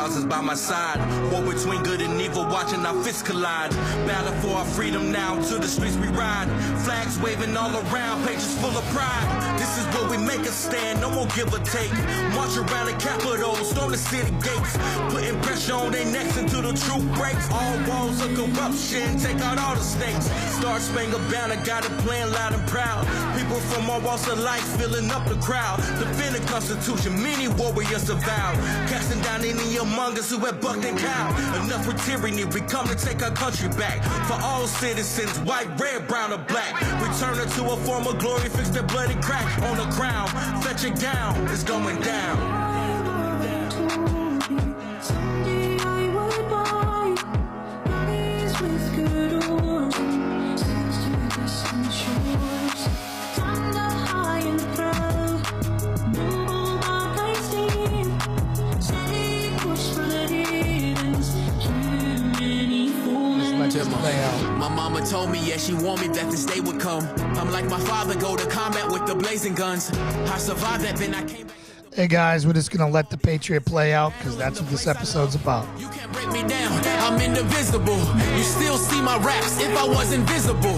thousands by my side. War between good and evil, watching our fists collide. Battle for our freedom now, to the streets we ride. Flags waving all around, pages full of pride. This is where we make a stand, no more give or take. March around the Capitol, storm the city gates. Putting pressure on their necks until the truth breaks. All walls of corruption, take out all the snakes. Star Spangled Banner, got it playing loud and proud. People from all walks of life filling up the crowd. Defend the Constitution, many warriors have vowed. Casting down any among us who have bucked and cowed. Enough with tyranny, we come to take our country back. For all citizens, white, red, brown, or black. Return it to a form of glory, fix their bloody crack on the crown. Fetch it down, it's going down. My mama told me, yeah, she warned me that this day would come. I'm like my father, go to combat with the blazing guns. I survived that, then I came back. Hey guys, we're just gonna let the Patriot play out because that's what this episode's about. You can't break me down, I'm indivisible. You still see my raps if I was invisible.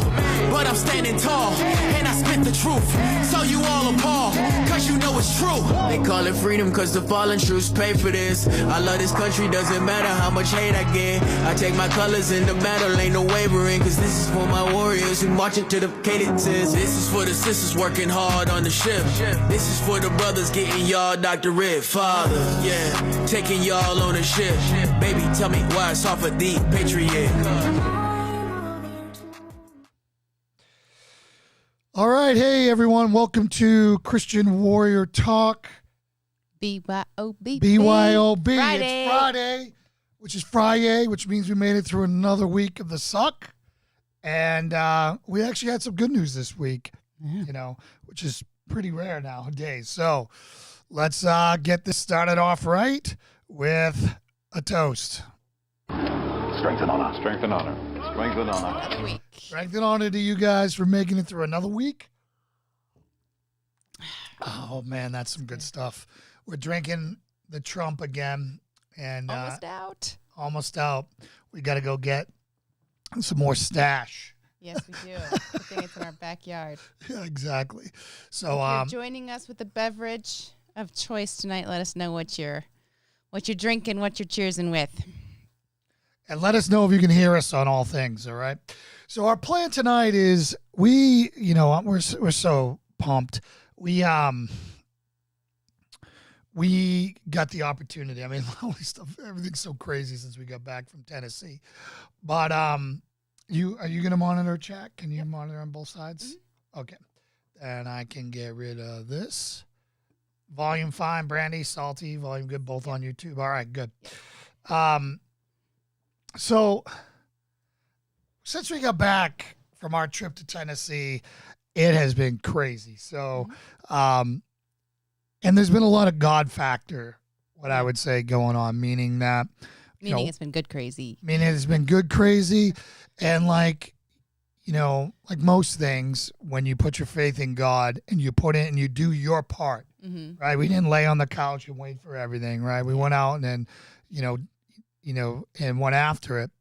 But I'm standing tall, and I spit the truth. So you all appalled, cause you know it's true. They call it freedom cause the fallen troops pay for this. I love this country, doesn't matter how much hate I get. I take my colors in the battle, ain't no wavering. Cause this is for my warriors who marching to the cadences. This is for the sisters working hard on the ship. This is for the brothers getting y'all Dr. Red Father, yeah, taking y'all on a ship. Baby, tell me why it's off a deep Patriot. All right, hey everyone, welcome to Christian Warrior Talk. BYOB. BYOB. Friday. It's Friday, which means we made it through another week of the suck. And we actually had some good news this week, which is pretty rare nowadays. So let's get this started off right with a toast. Strength and honor. Strength and honor. Strength and honor. Another week. Strength and honor to you guys for making it through another week. Oh, man, that's some good stuff. We're drinking the Trump again. And Almost out. We got to go get some more stash. Yes, we do. Good thing it's in our backyard. Yeah, exactly. So, if you're joining us with a beverage of choice tonight, let us know what you're drinking, what you're cheersing with. And let us know if you can hear us on all things, all right? So our plan tonight is we're so pumped. We got the opportunity. I mean, all this stuff, everything's so crazy since we got back from Tennessee. But are you going to monitor chat? Can you monitor on both sides? Mm-hmm. Okay. And I can get rid of this. Volume fine, Brandy, salty, volume good, both on YouTube. All right, good. So since we got back from our trip to Tennessee, it has been crazy. So, and there's been a lot of God factor, what I would say, going on, meaning that, it's been good crazy. Meaning it's been good crazy. And like most things, when you put your faith in God and you put in and you do your part, right? We didn't lay on the couch and wait for everything, right? We went out and then, and went after it.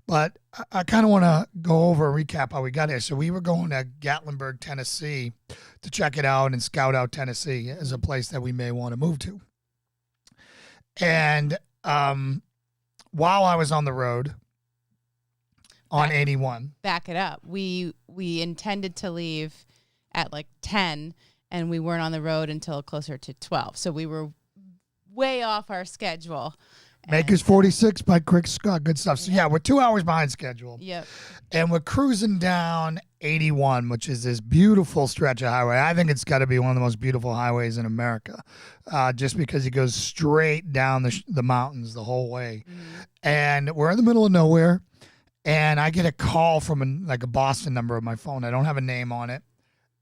But I kind of want to go over and recap how we got here. So we were going to Gatlinburg, Tennessee to check it out and scout out Tennessee as a place that we may want to move to. And while I was on the road on 81. Back it up. We intended to leave at like 10, and we weren't on the road until closer to 12. So we were way off our schedule. Makers 46 by Crick Scott. Good stuff. So, yeah, we're 2 hours behind schedule. Yep. And we're cruising down 81, which is this beautiful stretch of highway. I think it's got to be one of the most beautiful highways in America, just because it goes straight down the mountains the whole way. And we're in the middle of nowhere, and I get a call from a Boston number on my phone. I don't have a name on it.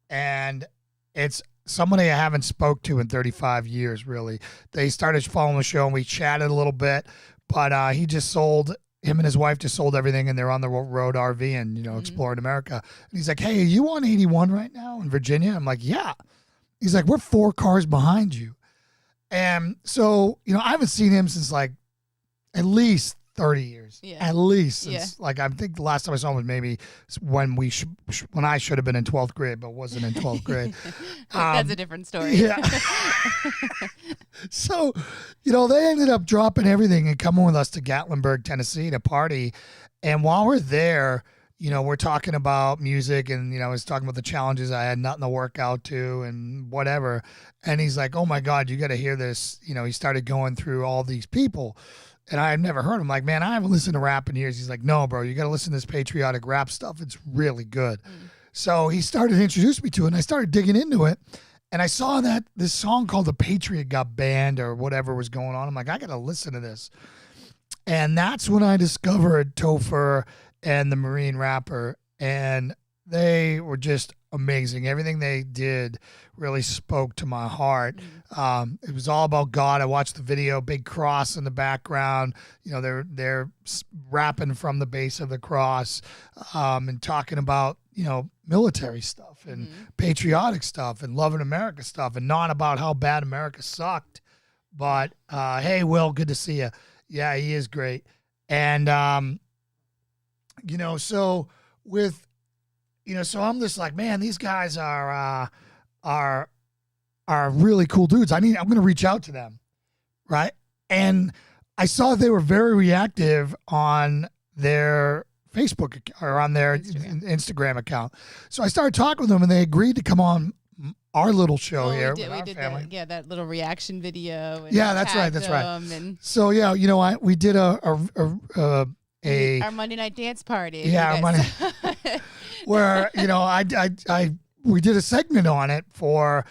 And it's somebody I haven't spoke to in 35 years, really. They started following the show, and we chatted a little bit, but him and his wife just sold everything, and they're on the road RV and, exploring America. And he's like, hey, are you on 81 right now in Virginia? I'm like, yeah. He's like, we're 4 cars behind you. And so, I haven't seen him since at least 30 years. Yeah. At least. Since, like, I think the last time I saw him was maybe when when I should have been in 12th grade, but wasn't in 12th grade. That's a different story. Yeah. So, they ended up dropping everything and coming with us to Gatlinburg, Tennessee to party. And while we're there, we're talking about music and, I was talking about the challenges. I had nothing to work out to and whatever. And he's like, oh my God, you got to hear this. He started going through all these people and I had never heard him. Like, man, I haven't listened to rap in years. He's like, no, bro, you got to listen to this patriotic rap stuff. It's really good. So he started to introduce me to it and I started digging into it. And I saw that this song called The Patriot got banned or whatever was going on. I'm like, I got to listen to this. And that's when I discovered Topher and the Marine rapper, and they were just amazing. Everything they did really spoke to my heart. It was all about God. I watched the video, big cross in the background. They're rapping from the base of the cross and talking about, military stuff and patriotic stuff and loving America stuff and not about how bad America sucked. But, hey, Will, good to see you. Yeah, he is great. And, so with, so I'm just like, man, these guys are really cool dudes. I'm going to reach out to them. Right. And I saw they were very reactive on their Facebook or on their Instagram account. So I started talking with them and they agreed to come on our little show here. We did that little reaction video. And that's right. And so we did a our Monday night dance party. Yeah, where we did a segment on it for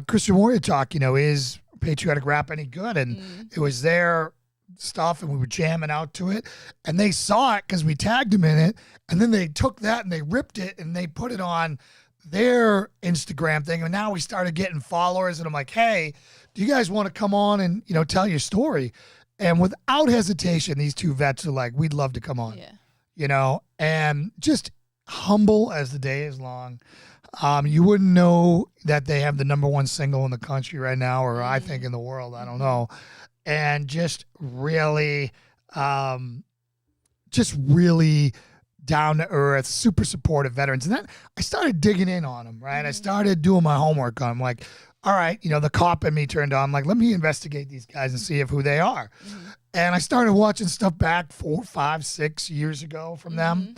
Christian Warrior Talk. Is patriotic rap any good? And it was their stuff, and we were jamming out to it, and they saw it because we tagged them in it, and then they took that and they ripped it and they put it on their Instagram thing, and now we started getting followers, and I'm like, hey, do you guys want to come on and tell your story? And without hesitation, these two vets are like, we'd love to come on. And just humble as the day is long. You wouldn't know that they have the #1 single in the country right now, or I think in the world, I don't know. And just really down to earth, super supportive veterans. And then I started digging in on them, right? I started doing my homework on them. Like, all right, the cop in me turned on. I'm like, let me investigate these guys and see who they are. And I started watching stuff back 4, 5, 6 years ago from them.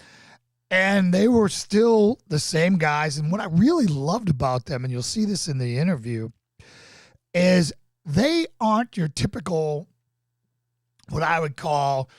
And they were still the same guys. And what I really loved about them, and you'll see this in the interview, is they aren't your typical, what I would call,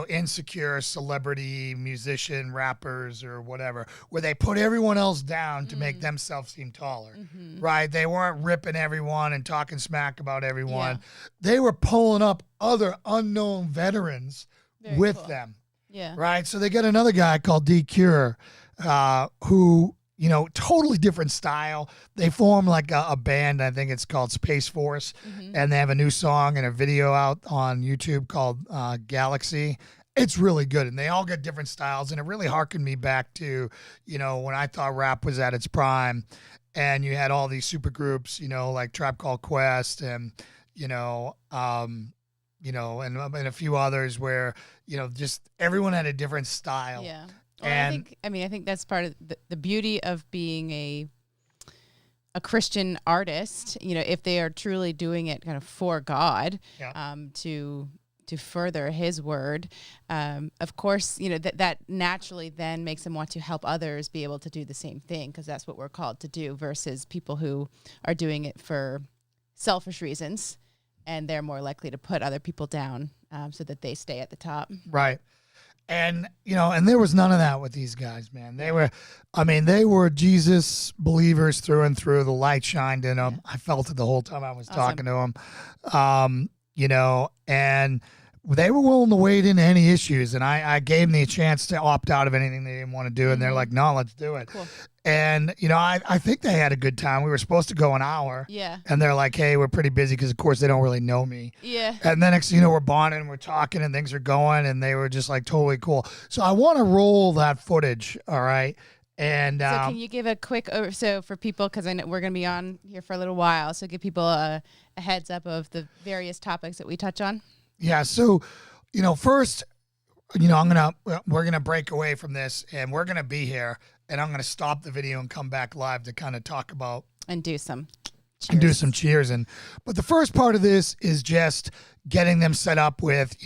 insecure celebrity, musician, rappers, or whatever, where they put everyone else down to make themselves seem taller, right? They weren't ripping everyone and talking smack about everyone. Yeah. They were pulling up other unknown veterans with them. Yeah. Right. So they got another guy called D Cure, who, totally different style. They form like a band. I think it's called Space Force. And they have a new song and a video out on YouTube called Galaxy. It's really good. And they all got different styles. And it really harkened me back to, when I thought rap was at its prime. And you had all these super groups, like Tribe Called Quest and, and a few others where, just everyone had a different style. Yeah. Well, and I think that's part of the beauty of being a Christian artist, if they are truly doing it kind of for God, to further his word. Of course, that naturally then makes them want to help others be able to do the same thing, because that's what we're called to do, versus people who are doing it for selfish reasons, and they're more likely to put other people down so that they stay at the top. Right. And, and there was none of that with these guys, man. They were Jesus believers through and through. The light shined in them. I felt it the whole time I was talking to them. And they were willing to wade into any issues. And I gave them the chance to opt out of anything they didn't want to do. And they're like, no, let's do it. Cool. And, I think they had a good time. We were supposed to go an hour. Yeah. And they're like, hey, we're pretty busy because, of course, they don't really know me. Yeah. And then next thing you know, we're bonding, we're talking, and things are going. And they were just like totally cool. So I want to roll that footage. All right. And so can you give a quick so for people, because I know we're going to be on here for a little while, so give people a heads up of the various topics that we touch on. Yeah. So first, we're gonna break away from this, and we're gonna be here, and I'm gonna stop the video and come back live to kind of talk about And do some cheers. But the first part of this is just getting them set up with,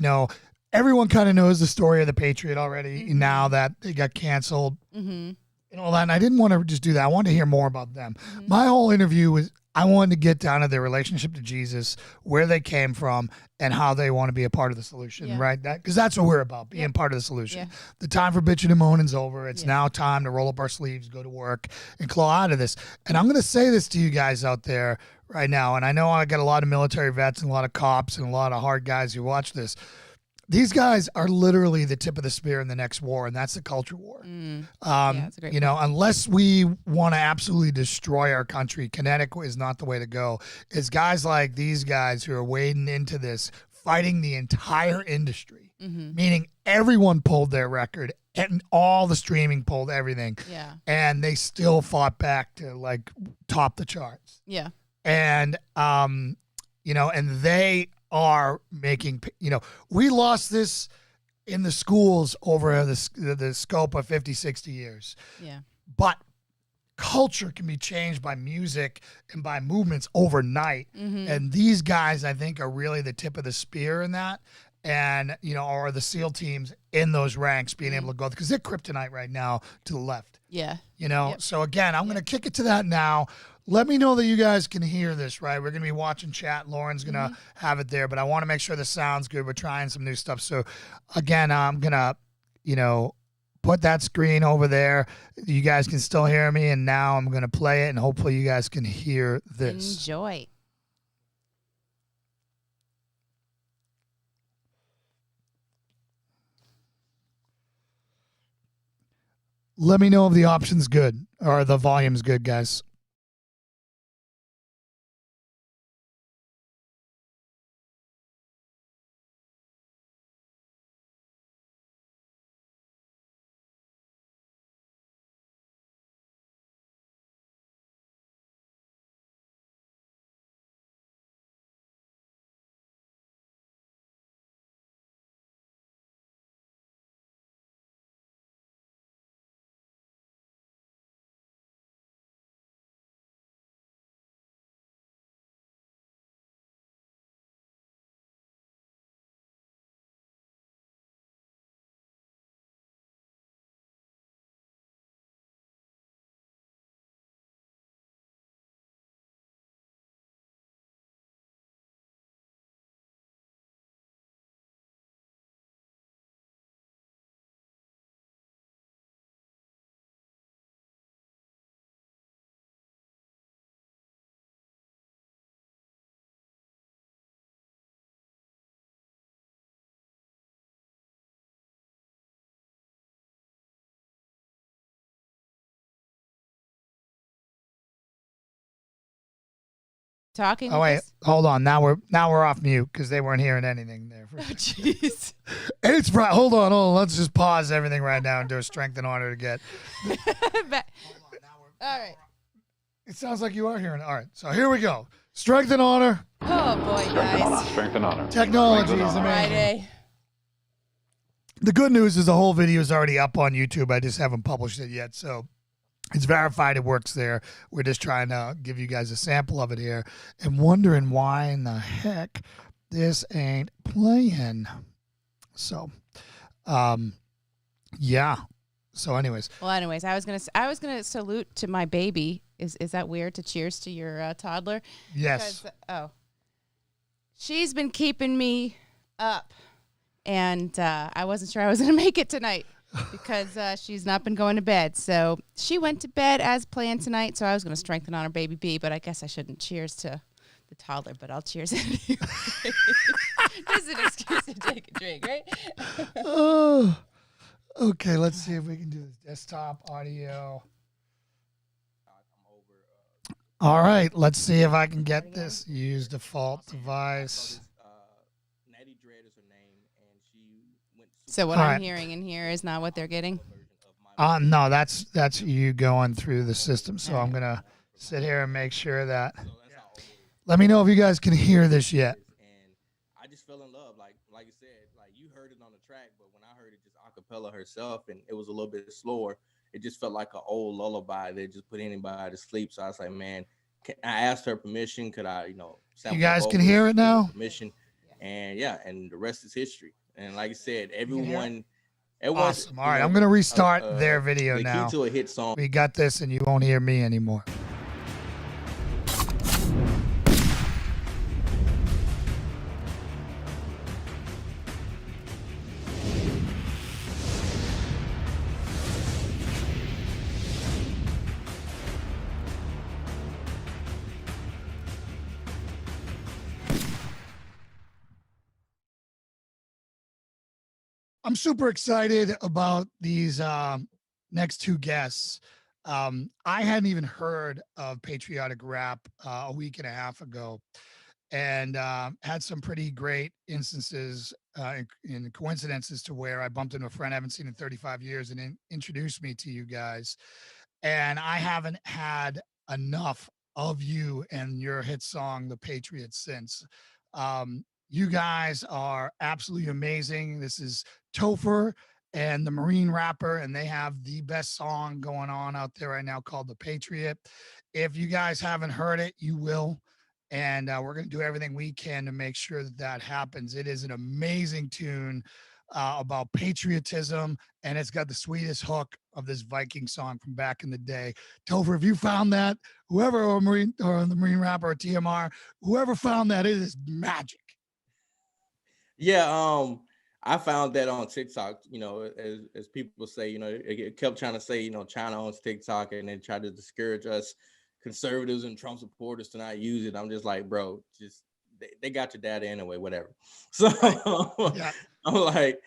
everyone kind of knows the story of the Patriot already now that they got canceled and all that. And I didn't want to just do that. I wanted to hear more about them. My whole interview was, I wanted to get down to their relationship to Jesus, where they came from, and how they want to be a part of the solution, right? Because that's what we're about, being part of the solution. Yeah. The time for bitching and moaning's over. It's now time to roll up our sleeves, go to work, and claw out of this. And I'm going to say this to you guys out there right now, and I know I got a lot of military vets and a lot of cops and a lot of hard guys who watch this. These guys are literally the tip of the spear in the next war, and that's the culture war. That's a great point. Unless we want to absolutely destroy our country, kinetic is not the way to go. It's guys like these guys who are wading into this, fighting the entire industry, meaning everyone pulled their record, and all the streaming pulled everything. Yeah. And they still fought back to top the charts. Yeah. And, and they are making, we lost this in the schools over the scope of 50, 60 years. Yeah. But culture can be changed by music and by movements overnight. And these guys, I think, are really the tip of the spear in that. And, or the SEAL teams in those ranks being able to go, because they're kryptonite right now to the left. Yeah. So again, I'm going to kick it to that now. Let me know that you guys can hear this, right? We're going to be watching chat. Lauren's going to have it there, but I want to make sure the sound's good. We're trying some new stuff. So again, I'm going to, put that screen over there. You guys can still hear me. And now I'm going to play it, and hopefully you guys can hear this. Enjoy. Let me know if the option's good or the volume's good, guys. Talking. Oh wait, hold on. Now we're off mute because they weren't hearing anything there. Oh jeez. It's right. Hold on. Let's just pause everything right now and do a strength and honor to get. All right. It sounds like you are hearing. All right. So here we go. Strength and honor. Oh boy, guys. Strength and honor. Technology is amazing. Friday. The good news is the whole video is already up on YouTube. I just haven't published it yet, so. It's verified. It works there. We're just trying to give you guys a sample of it here and wondering why in the heck this ain't playing. So, yeah. So anyways. Well, anyways, I was gonna salute to my baby. Is that weird to cheers to your toddler? Yes. Because, she's been keeping me up, and I wasn't sure I was gonna make it tonight. Because she's not been going to bed. So she went to bed as planned tonight. So I was going to strengthen on her baby B, but I guess I shouldn't cheers to the toddler, but I'll cheers anyway. This is an excuse to take a drink, right? Oh, okay. Let's see if we can do this. Desktop audio. All right. Let's see if I can get this. Use default device. So what I'm hearing in here is not what they're getting? No, that's you going through the system. So I'm going to sit here and make sure that. Let me know if you guys can hear this yet. And I just fell in love. Like like I said, like you heard it on the track, but when I heard it just a cappella herself and it was a little bit slower, it just felt like an old lullaby that just put anybody to sleep. So I was like, man, I asked her permission. Could I, sample You guys vocals? can hear it She gave me now? permission, and yeah, and the rest is history. And like I said, Awesome. everyone's, All right, I'm gonna restart their video the now. key to a hit song. We got this, and you won't hear me anymore. I'm super excited about these next two guests. I hadn't even heard of patriotic rap a week and a half ago, and had some pretty great instances in coincidences to where I bumped into a friend I haven't seen in 35 years and introduced me to you guys. And I haven't had enough of you and your hit song, The Patriot, since. You guys are absolutely amazing. This is Topher and the Marine rapper, and they have the best song going on out there right now called The Patriot. If you guys haven't heard it, you will. And we're going to do everything we can to make sure that that happens. It is an amazing tune about patriotism, and it's got the sweetest hook of this Viking song from back in the day. Topher, if you found that, whoever, or Marine or the Marine rapper or TMR, whoever found that, it is magic. Yeah, I found that on TikTok, as people say, it kept trying to say, China owns TikTok, and then try to discourage us conservatives and Trump supporters to not use it. I'm just like, bro, just they got your data anyway, whatever. So yeah. I'm like,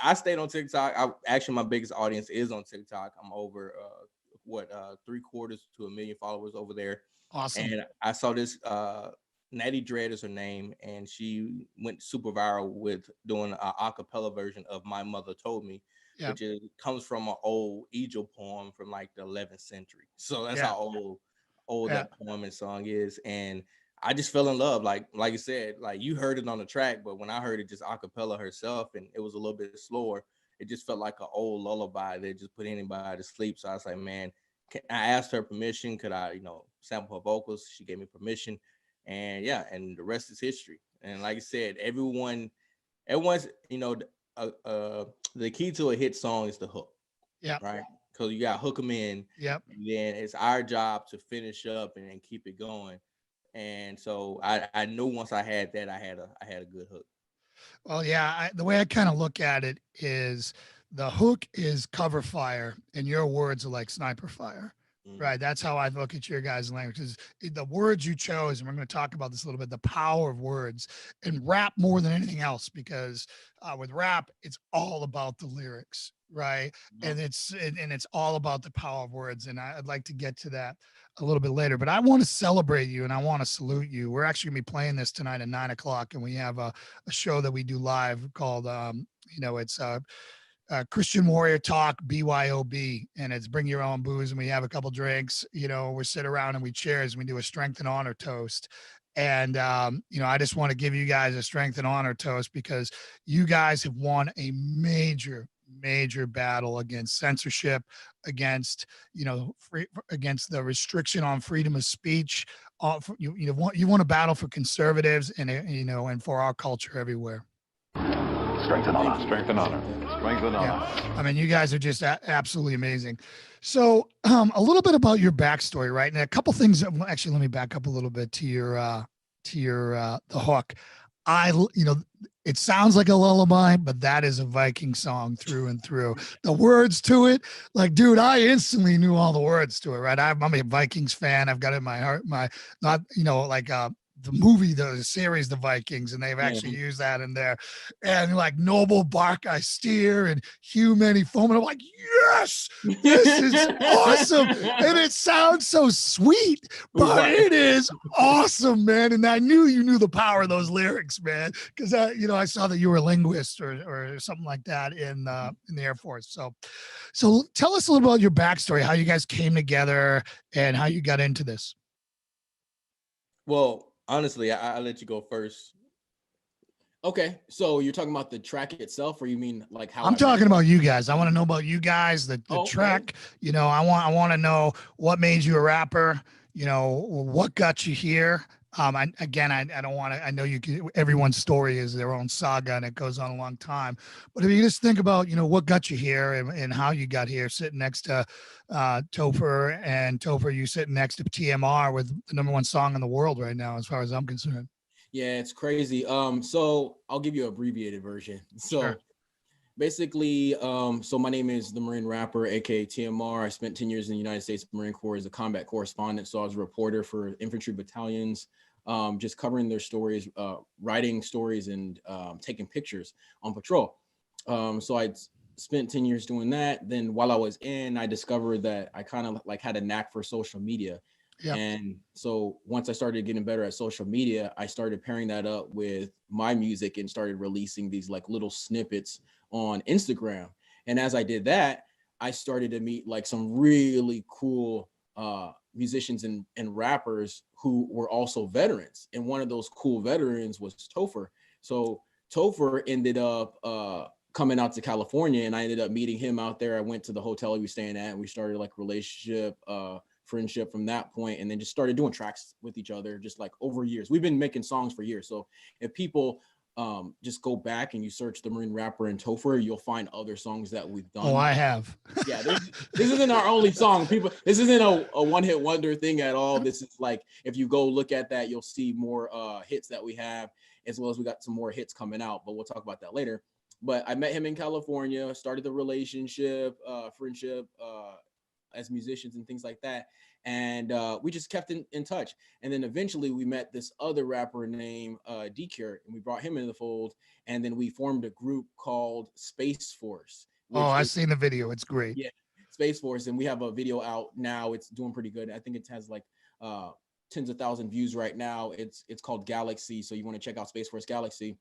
I stayed on TikTok. Actually, my biggest audience is on TikTok. I'm over 3/4 to 1 million followers over there. Awesome. And I saw this Natty Dread is her name, and she went super viral with doing an a cappella version of My Mother Told Me, which comes from an old Egypt poem from like the 11th century. So that's how old that poem and song is. And I just fell in love. Like I said, like you heard it on the track, but when I heard it just a cappella herself and it was a little bit slower, it just felt like an old lullaby that just put anybody to sleep. So I was like, man, I asked her permission. Could I, sample her vocals? She gave me permission. And yeah, and the rest is history. And like I said, everyone's, the key to a hit song is the hook. Yeah. Right. Because you got to hook them in. Yep. And then it's our job to finish up and keep it going. And so I knew once I had that, I had a good hook. Well, yeah, the way I kind of look at it is the hook is cover fire and your words are like sniper fire. Right. That's how I look at your guys' language, because the words you chose, and we're going to talk about this a little bit, the power of words, and rap more than anything else, because with rap, it's all about the lyrics. Right. And it's all about the power of words. And I'd like to get to that a little bit later, but I want to celebrate you and I want to salute you. We're actually going to be playing this tonight at 9:00, and we have a show that we do live called, it's Christian Warrior Talk, BYOB, and it's bring your own booze, and we have a couple drinks, we sit around and we cheers, and we do a strength and honor toast. And, I just want to give you guys a strength and honor toast, because you guys have won a major battle against censorship, against, against the restriction on freedom of speech. You won a battle for conservatives and for our culture everywhere. Strength and honor. Strength and honor. Strength and honor. Yeah. I mean, you guys are just absolutely amazing. So a little bit about your backstory, right? And a couple things. Actually, let me back up a little bit to your the hook. It sounds like a lullaby, but that is a Viking song through and through. The words to it, like, dude, I instantly knew all the words to it, right? I'm a Vikings fan. I've got it in my heart, the movie, the series, The Vikings, and they've actually used that in there. And like, noble bark I steer and hew many foam. And I'm like, yes, this is awesome. And it sounds so sweet, but it is awesome, man. And I knew you knew the power of those lyrics, man, because I saw that you were a linguist or something like that in the Air Force. So tell us a little about your backstory, how you guys came together and how you got into this. Well, honestly, I'll let you go first. Okay, so you're talking about the track itself, or you mean like how I'm talking about you guys. I want to know about you guys, the track. You know, I want to know what made you a rapper. You know, what got you here. I don't want to. I know everyone's story is their own saga, and it goes on a long time. But if you just think about, you know, what got you here and how you got here, sitting next to Topher, and Topher, you sitting next to TMR with the #1 song in the world right now, as far as I'm concerned. Yeah, it's crazy. So I'll give you an abbreviated version. So sure. Basically, so my name is the Marine Rapper, aka TMR. I spent 10 years in the United States Marine Corps as a combat correspondent. So I was a reporter for infantry battalions, just covering their stories, writing stories, and taking pictures on patrol. So I spent 10 years doing that. Then while I was in, I discovered that I kind of like had a knack for social media. Yep. And so once I started getting better at social media, I started pairing that up with my music and started releasing these like little snippets on Instagram. And as I did that, I started to meet like some really cool musicians and rappers who were also veterans. And one of those cool veterans was Topher. So Topher ended up coming out to California, and I ended up meeting him out there. I went to the hotel he was staying at, and we started like relationship, friendship from that point, and then just started doing tracks with each other just like over years. We've been making songs for years. So if people just go back and you search the Marine Rapper and Topher, you'll find other songs that we've done. Oh, I have. Yeah, this isn't our only song. People, this isn't a one-hit wonder thing at all. This is like, if you go look at that, you'll see more hits that we have, as well as we got some more hits coming out, but we'll talk about that later. But I met him in California, started the relationship, friendship, as musicians and things like that. And we just kept in touch. And then eventually we met this other rapper named D-Cure, and we brought him into the fold. And then we formed a group called Space Force. Oh, I've seen the video. It's great. Yeah, Space Force. And we have a video out now. It's doing pretty good. I think it has like tens of thousands views right now. It's called Galaxy. So you want to check out Space Force Galaxy.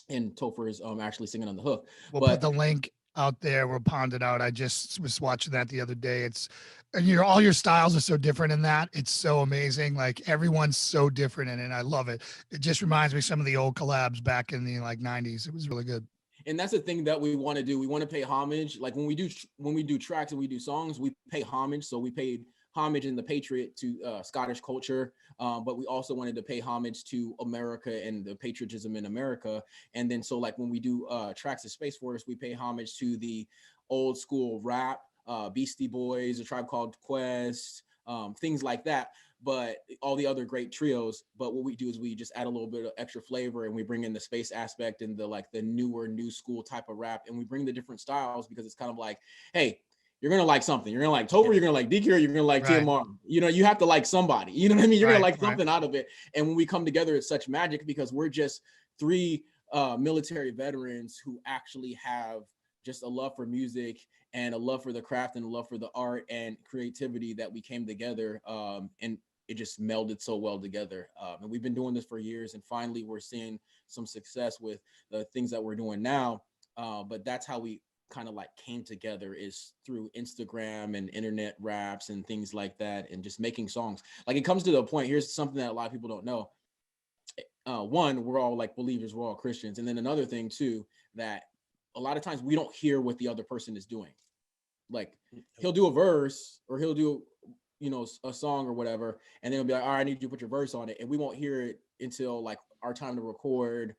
And Topher is actually singing on the hook. We'll put the link out there. We'll pond it out. I just was watching that the other day. And all your styles are so different in that. It's so amazing. Like everyone's so different in it. I love it. It just reminds me of some of the old collabs back in the like 90s. It was really good. And that's the thing that we want to do. We want to pay homage. Like when we do tracks and we do songs, we pay homage. So we paid homage in the Patriot to Scottish culture, but we also wanted to pay homage to America and the patriotism in America. And then so like when we do tracks of Space Force, we pay homage to the old school rap, Beastie Boys, A Tribe Called Quest, things like that. But all the other great trios. But what we do is we just add a little bit of extra flavor, and we bring in the space aspect and the new school type of rap, and we bring the different styles, because it's kind of like, hey, you're going to like something. You're going to like Topher, you're going to like D-Cure, you're going to like TMR. You know, you have to like somebody. You know what I mean? You're going to like something out of it. And when we come together, it's such magic, because we're just three military veterans who actually have just a love for music and a love for the craft and a love for the art and creativity, that we came together and it just melded so well together. And we've been doing this for years, and finally we're seeing some success with the things that we're doing now. But that's how we kind of like came together, is through Instagram and internet raps and things like that, and just making songs. Like it comes to the point, here's something that a lot of people don't know. One, we're all like believers, we're all Christians. And then another thing too, that a lot of times we don't hear what the other person is doing. Like he'll do a verse, or he'll do, you know, a song or whatever, and then he'll be like, all right, I need you to put your verse on it. And we won't hear it until like our time to record,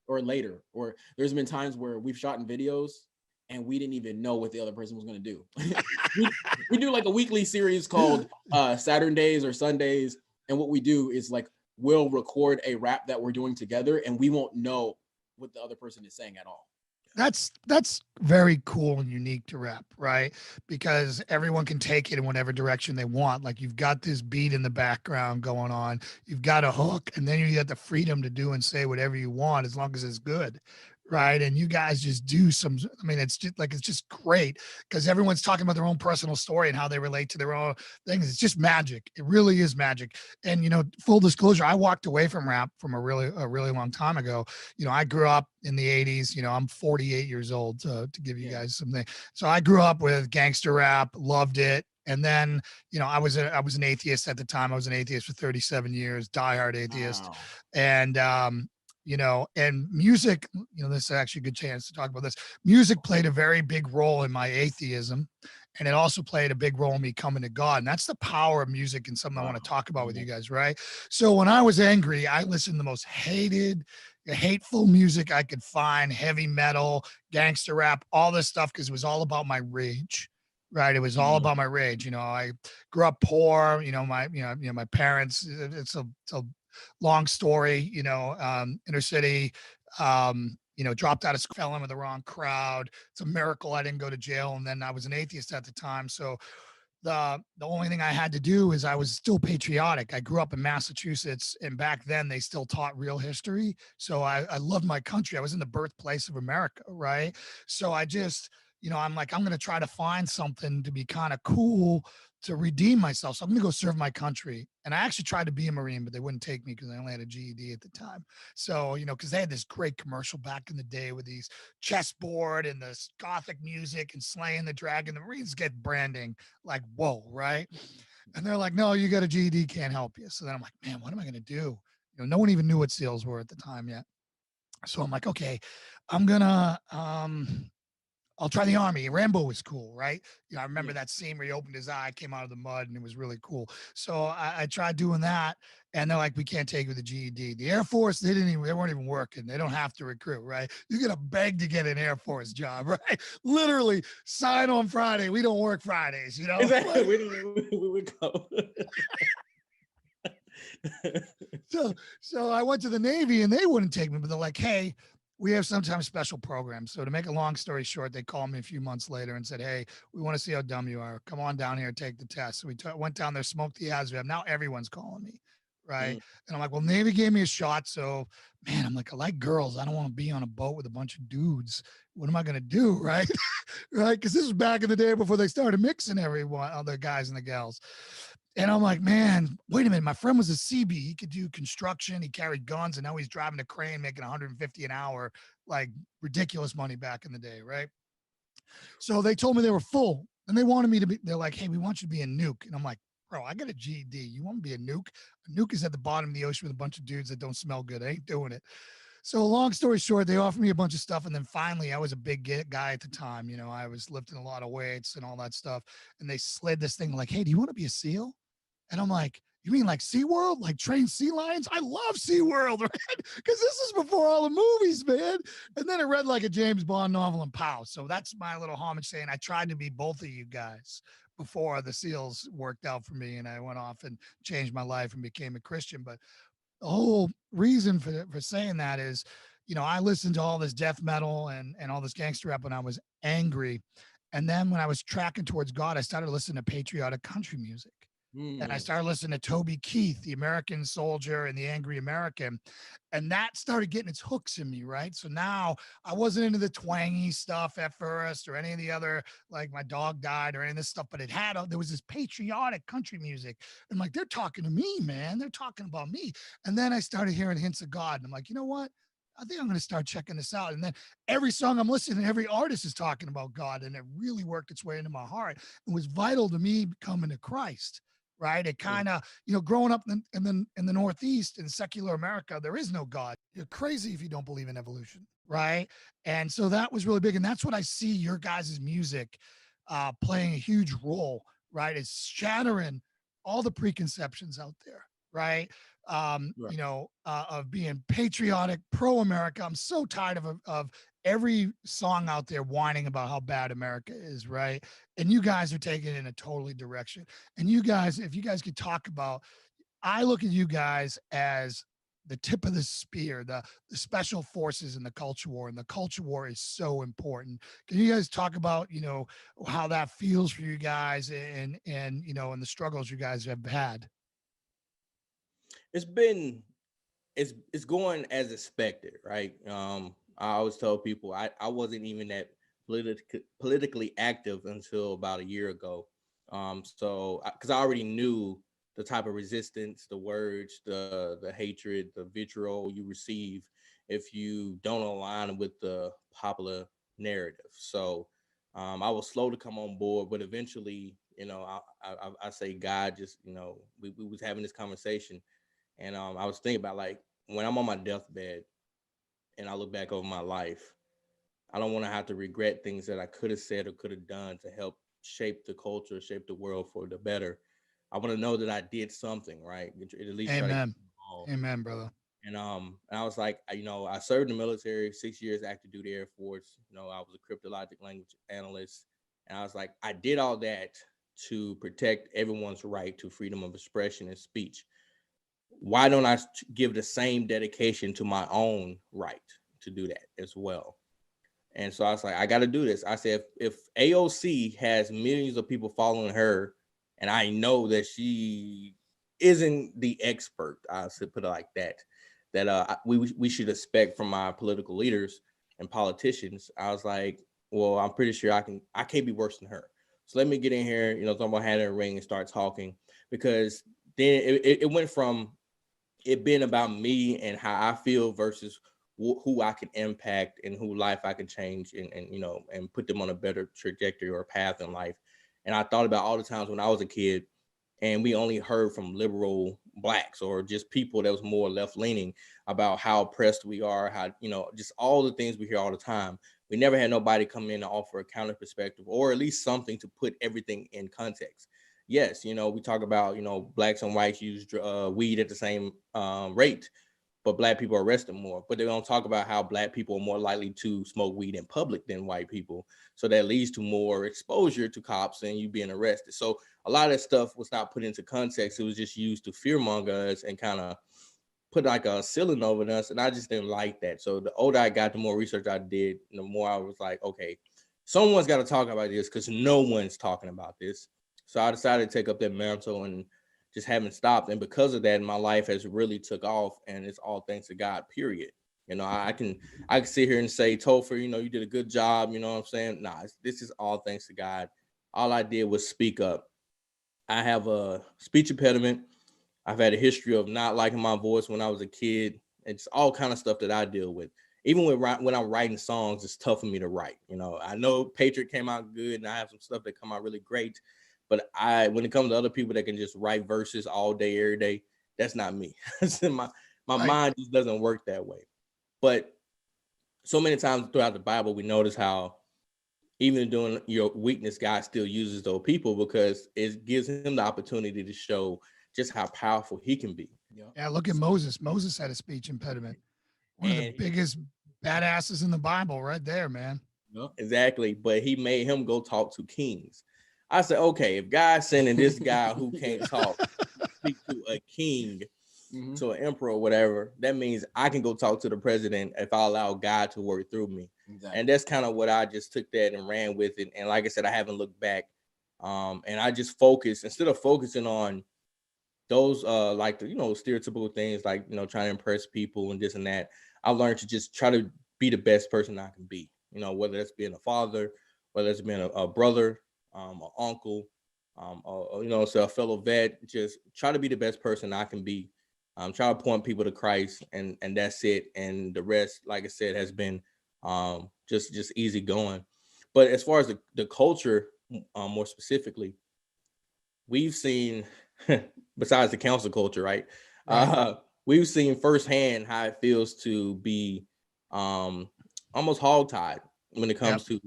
or later. Or there's been times where we've shot in videos and we didn't even know what the other person was going to do. we do like a weekly series called Saturdays or Sundays. And what we do is like, we'll record a rap that we're doing together, and we won't know what the other person is saying at all. That's very cool and unique to rap, right? Because everyone can take it in whatever direction they want. Like you've got this beat in the background going on, you've got a hook, and then you got the freedom to do and say whatever you want, as long as it's good. Right. And you guys just do some, I mean, it's just great, because everyone's talking about their own personal story and how they relate to their own things. It's just magic. It really is magic. And, you know, full disclosure, I walked away from rap from a really long time ago. You know, I grew up in the 80s, you know, I'm 48 years old to give you guys something. So I grew up with gangster rap, loved it. And then, you know, I was an atheist at the time. I was an atheist for 37 years, diehard athest. Wow. And, you know, and music, you know, this is actually a good chance to talk about this. Music played a very big role in my atheism, and it also played a big role in me coming to God. And that's the power of music and something I want to talk about with you guys, right? So when I was angry, I listened to the most hateful music I could find, heavy metal, gangster rap, all this stuff, because it was all about my rage. Right. It was all about my rage. You know, I grew up poor, you know, my parents, it's a long story, you know, inner city, you know, dropped out of school, fell in with the wrong crowd. It's a miracle I didn't go to jail. And then I was an atheist at the time. So the only thing I had to do is I was still patriotic. I grew up in Massachusetts, and back then they still taught real history. So I loved my country. I was in the birthplace of America, right? So I just, you know, I'm like, I'm going to try to find something to be kind of cool to redeem myself. So I'm going to go serve my country. And I actually tried to be a Marine, but they wouldn't take me because I only had a GED at the time. So, you know, because they had this great commercial back in the day with these chessboard and this Gothic music and slaying the dragon. The Marines get branding like, whoa, right? And they're like, no, you got a GED, can't help you. So then I'm like, man, what am I going to do? You know, no one even knew what SEALs were at the time yet. So I'm like, okay, I'm going to, I'll try the Army. Rambo was cool, right? You know, I remember that scene where he opened his eye, came out of the mud, and it was really cool. So I tried doing that, and they're like, "We can't take you with the GED." The Air Force, they weren't even working. They don't have to recruit, right? You're gonna beg to get an Air Force job, right? Literally, sign on Friday. We don't work Fridays, you know. Exactly. We would go. So I went to the Navy, and they wouldn't take me, but they're like, "Hey, we have sometimes special programs." So to make a long story short, they called me a few months later and said, "Hey, we want to see how dumb you are. Come on down here, take the test." So we went down there, smoked the ASVAB. Now everyone's calling me, right? And I'm like, well, Navy gave me a shot. So, man, I'm like, I like girls. I don't want to be on a boat with a bunch of dudes. What am I going to do, right? Right? Because this was back in the day before they started mixing everyone, other guys and the gals. And I'm like, man, wait a minute. My friend was a CB. He could do construction. He carried guns, and now he's driving a crane, making 150 an hour, like ridiculous money back in the day, right? So they told me they were full, and they wanted me to be. They're like, hey, we want you to be a nuke, and I'm like, bro, I got a GED. You want to be a nuke? A nuke is at the bottom of the ocean with a bunch of dudes that don't smell good. I ain't doing it. So long story short, they offered me a bunch of stuff. And then finally, I was a big guy at the time. You know, I was lifting a lot of weights and all that stuff. And they slid this thing like, hey, do you want to be a SEAL? And I'm like, you mean like SeaWorld, like train sea lions? I love SeaWorld, right? Because this is before all the movies, man. And then it read like a James Bond novel and pow. So that's my little homage saying I tried to be both of you guys before the SEALs worked out for me. And I went off and changed my life and became a Christian. But the whole reason for saying that is, you know, I listened to all this death metal and all this gangster rap when I was angry. And then when I was tracking towards God, I started listening to patriotic country music. And I started listening to Toby Keith, the American Soldier and the Angry American. And that started getting its hooks in me, right? So now I wasn't into the twangy stuff at first or any of the other, like My Dog Died or any of this stuff, but there was this patriotic country music. And like, they're talking to me, man. They're talking about me. And then I started hearing hints of God. And I'm like, you know what? I think I'm going to start checking this out. And then every song I'm listening to, every artist is talking about God. And it really worked its way into my heart and was vital to me coming to Christ. Right. It kind of, you know, growing up in the Northeast in secular America, there is no God. You're crazy if you don't believe in evolution. Right. And so that was really big. And that's what I see your guys' music playing a huge role. Right. It's shattering all the preconceptions out there. Right. You know, of being patriotic, pro-America. I'm so tired of every song out there whining about how bad America is, right? And you guys are taking it in a totally direction. And you guys, if you guys could talk about, I look at you guys as the tip of the spear, the special forces in the culture war, and the culture war is so important. Can you guys talk about, you know, how that feels for you guys and you know, and the struggles you guys have had? It's going as expected, right? I always tell people I wasn't even that politically active until about a year ago. So because I already knew the type of resistance, the words, the hatred, the vitriol you receive if you don't align with the popular narrative. So I was slow to come on board, but eventually, you know, I say God just, you know, we was having this conversation, and I was thinking about, like, when I'm on my deathbed, and I look back over my life, I don't want to have to regret things that I could have said or could have done to help shape the culture, shape the world for the better. I want to know that I did something, right? At least try to get Amen. involved. Amen, brother. And I was like, I served in the military, 6 years active duty Air Force. I was a cryptologic language analyst, and I was like, I did all that to protect everyone's right to freedom of expression and speech. Why don't I give the same dedication to my own right to do that as well? And so I was like, I got to do this. I said, if AOC has millions of people following her, and I know that she isn't the expert, I should put it like that, that we should expect from our political leaders and politicians. I was like, well, I'm pretty sure I can't be worse than her. So let me get in here, talking about having a ring and start talking, because then it went from it being about me and how I feel versus who I can impact and who life I can change and put them on a better trajectory or path in life. And I thought about all the times when I was a kid and we only heard from liberal blacks or just people that was more left leaning about how oppressed we are, how, just all the things we hear all the time. We never had nobody come in and offer a counter perspective or at least something to put everything in context. Yes, we talk about, blacks and whites use weed at the same rate, but black people are arrested more. But they don't talk about how black people are more likely to smoke weed in public than white people. So that leads to more exposure to cops and you being arrested. So a lot of that stuff was not put into context. It was just used to fearmonger us and kind of put like a ceiling over us. And I just didn't like that. So the older I got, the more research I did, the more I was like, okay, someone's got to talk about this because no one's talking about this. So I decided to take up that mantle and just haven't stopped. And because of that, my life has really took off, and it's all thanks to God, period. I can sit here and say, Topher, you did a good job. You know what I'm saying? Nah, this is all thanks to God. All I did was speak up. I have a speech impediment. I've had a history of not liking my voice when I was a kid. It's all kind of stuff that I deal with. Even when I'm writing songs, it's tough for me to write. I know Patriot came out good, and I have some stuff that come out really great. But when it comes to other people that can just write verses all day, every day, that's not me. my mind just doesn't work that way. But so many times throughout the Bible, we notice how even during your weakness, God still uses those people because it gives him the opportunity to show just how powerful he can be. Yeah, look at Moses. Moses had a speech impediment. One of the biggest badasses in the Bible right there, man. Exactly. But he made him go talk to kings. I said, okay, if God's sending this guy who can't talk speak to a king, to an emperor or whatever, that means I can go talk to the president if I allow God to work through me. Exactly. And that's kind of what I just took that and ran with it. And like I said, I haven't looked back. And I just focused, instead of focusing on those like the, stereotypical things like, trying to impress people and this and that, I learned to just try to be the best person I can be, whether that's being a father, whether it's being a brother, an uncle, so a fellow vet. Just try to be the best person I can be. Try to point people to Christ, and that's it. And the rest, like I said, has been just easy going. But as far as the culture, more specifically, we've seen, besides the council culture, right? We've seen firsthand how it feels to be almost hogtied when it comes to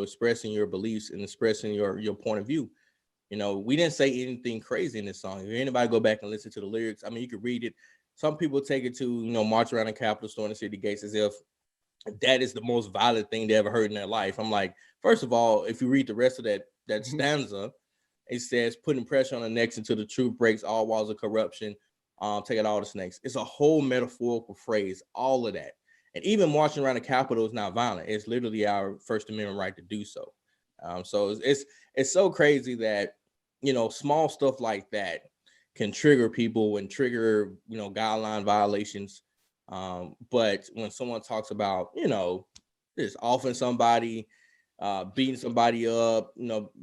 expressing your beliefs and expressing your point of view. We didn't say anything crazy in this song. If anybody go back and listen to the lyrics, I mean, you could read it. Some people take it to march around the Capitol, storm the city gates, as if that is the most violent thing they ever heard in their life. I'm like, first of all, if you read the rest of that stanza, it says putting pressure on the necks until the truth breaks all walls of corruption, take out all the snakes. It's a whole metaphorical phrase, all of that. And even marching around the Capitol is not violent. It's literally our First Amendment right to do so. So it's so crazy that, small stuff like that can trigger people and trigger, guideline violations. But when someone talks about, just offing somebody, beating somebody up,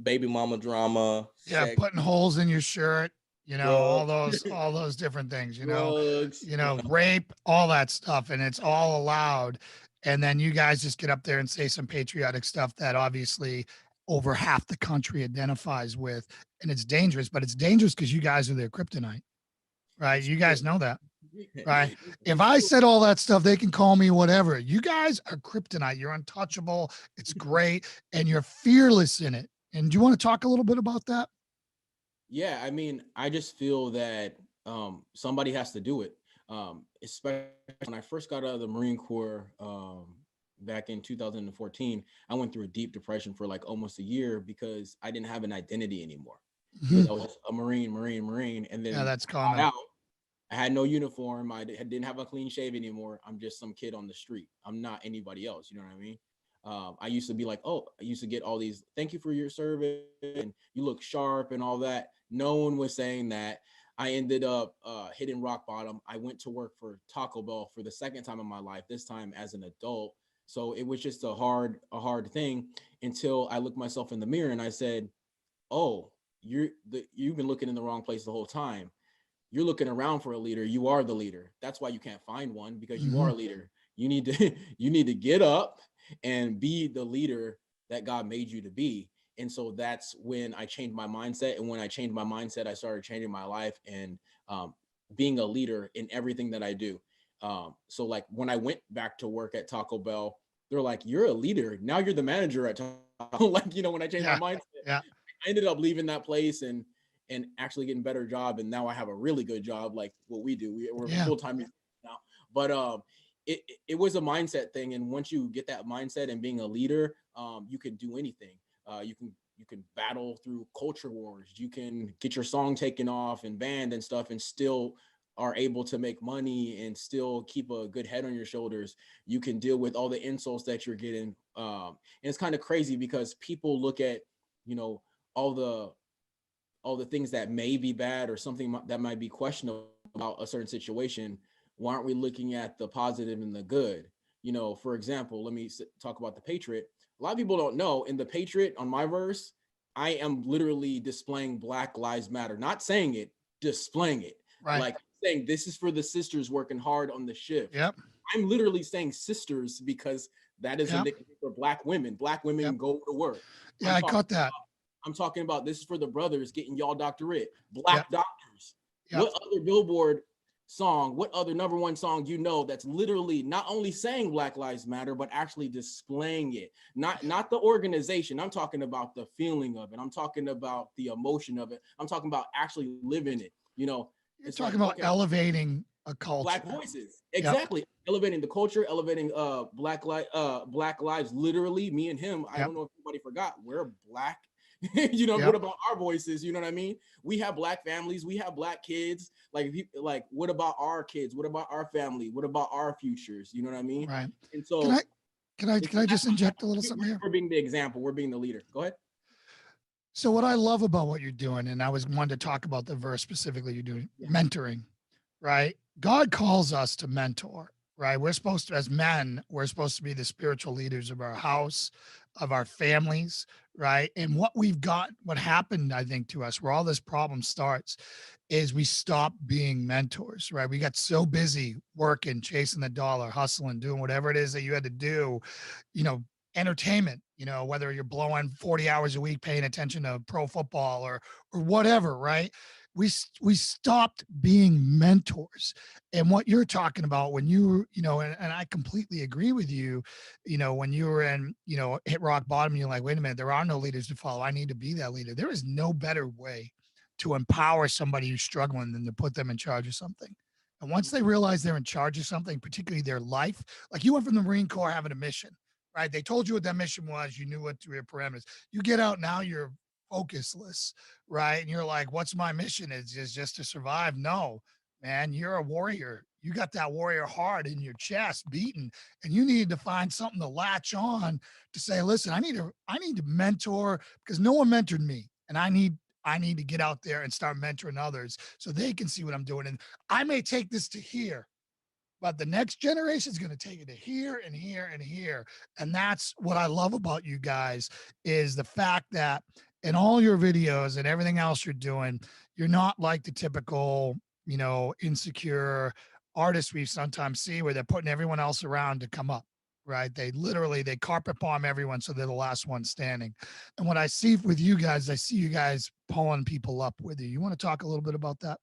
baby mama drama. Yeah, sex, putting holes in your shirt, drugs, all those different things, drugs, rape, all that stuff, and it's all allowed. And then you guys just get up there and say some patriotic stuff that obviously over half the country identifies with, and it's dangerous. But it's dangerous because you guys are their kryptonite, right? You guys know that. right? If I said all that stuff, they can call me whatever. You guys are kryptonite. You're untouchable. It's great. And you're fearless in it. And do you want to talk a little bit about that? Yeah, I mean, I just feel that somebody has to do it. Especially when I first got out of the Marine Corps back in 2014, I went through a deep depression for like almost a year because I didn't have an identity anymore. Because I was just a Marine, and then Yeah, that's I common. got out. I had no uniform. I didn't have a clean shave anymore. I'm just some kid on the street. I'm not anybody else. You know what I mean? I used to be like, oh, I used to get all these, thank you for your service, and you look sharp and all that. No one was saying that. I ended up hitting rock bottom. I went to work for Taco Bell for the second time in my life, this time as an adult. So it was just a hard thing until I looked myself in the mirror and I said, oh, you've been looking in the wrong place the whole time. You're looking around for a leader. You are the leader. That's why you can't find one, because you are a leader. You need to get up and be the leader that God made you to be. And so that's when I changed my mindset. And when I changed my mindset, I started changing my life and being a leader in everything that I do. So like when I went back to work at Taco Bell, they're like, you're a leader. Now you're the manager at Taco Bell. Like, when I changed my mindset, I ended up leaving that place and actually getting a better job. And now I have a really good job, like what we do. We're full-time now. But it was a mindset thing. And once you get that mindset and being a leader, you can do anything. You can battle through culture wars. You can get your song taken off and banned and stuff and still are able to make money and still keep a good head on your shoulders. You can deal with all the insults that you're getting. And it's kind of crazy because people look at, all the things that may be bad or something that might be questionable about a certain situation. Why aren't we looking at the positive and the good? For example, let me talk about the Patriot. A lot of people don't know, in the Patriot, on my verse, I am literally displaying Black Lives Matter, not saying it, displaying it. Right. Like saying this is for the sisters working hard on the shift. Yep. I'm literally saying sisters because that is a nickname for Black women. Black women go to work. Yeah, I caught that. I'm talking about this is for the brothers getting y'all doctorate, Black doctors. Yep. What other Billboard song, what other number one song that's literally not only saying Black Lives Matter, but actually displaying it? Not the organization. I'm talking about the feeling of it. I'm talking about the emotion of it. I'm talking about actually living it. You're talking about elevating a culture. Black voices. Exactly. Yep. Elevating the culture, elevating Black lives, literally, me and him. I don't know if anybody forgot, we're Black. What about our voices? You know what I mean? We have Black families, we have Black kids. Like what about our kids? What about our family? What about our futures? You know what I mean? Right. And so can I just inject a little something here? We're being the example, we're being the leader. Go ahead. So what I love about what you're doing, and I was wanting to talk about the verse specifically, you're doing mentoring, right? God calls us to mentor, right? We're supposed to, as men, we're supposed to be the spiritual leaders of our house, of our families, right? And what happened, I think, to us, where all this problem starts, is we stopped being mentors, right? We got so busy working, chasing the dollar, hustling, doing whatever it is that you had to do, entertainment, whether you're blowing 40 hours a week, paying attention to pro football or whatever, right? We stopped being mentors. And what you're talking about when you, and I completely agree with you, when you were in, hit rock bottom, you're like, wait a minute, there are no leaders to follow. I need to be that leader. There is no better way to empower somebody who's struggling than to put them in charge of something. And once they realize they're in charge of something, particularly their life, like you went from the Marine Corps having a mission, right? They told you what that mission was. You knew what your parameters. You get out now, you're focusless, right? And you're like, what's my mission? Is just to survive? No, man, you're a warrior. You got that warrior heart in your chest beating, and you need to find something to latch on to say, listen, I need to mentor, because no one mentored me, and I need to get out there and start mentoring others so they can see what I'm doing. And I may take this to here, but the next generation is going to take it to here and here and here. And that's what I love about you guys, is the fact that in all your videos and everything else you're doing, you're not like the typical, insecure artists we sometimes see where they're putting everyone else around to come up, right? They carpet bomb everyone so they're the last one standing. And what I see with you guys, I see you guys pulling people up with you. You want to talk a little bit about that?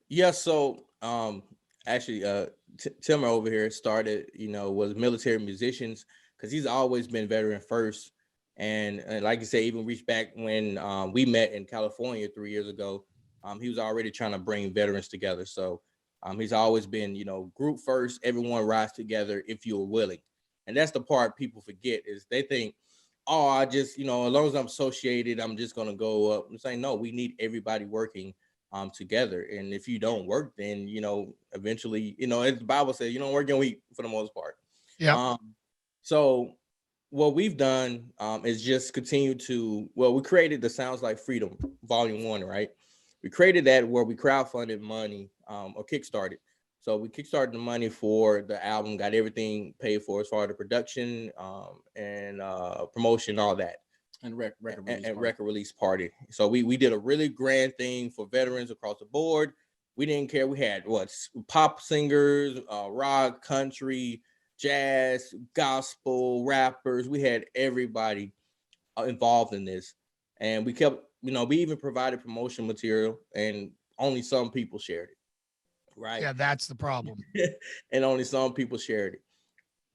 Yeah, so Actually, Timmer over here started, was military musicians, because he's always been veteran first. And like you say, even reached back when we met in California 3 years ago. He was already trying to bring veterans together. So he's always been, group first, everyone rides together if you're willing. And that's the part people forget, is they think, oh, I just, as long as I'm associated, I'm just going to go up. I'm saying, no, we need everybody working together. And if you don't work, then, eventually, as the Bible says, you don't work, you don't eat, for the most part. Yeah. So what we've done is just continue to, we created the Sounds Like Freedom Volume 1, right? We created that where we crowdfunded money or kickstarted. So we kickstarted the money for the album, got everything paid for as far as the production and promotion, all that. And record release party. So we did a really grand thing for veterans across the board. We didn't care. We had pop singers, rock, country, jazz, gospel, rappers. We had everybody involved in this. And we kept, we even provided promotion material, and only some people shared it. Right. Yeah, that's the problem. And only some people shared it.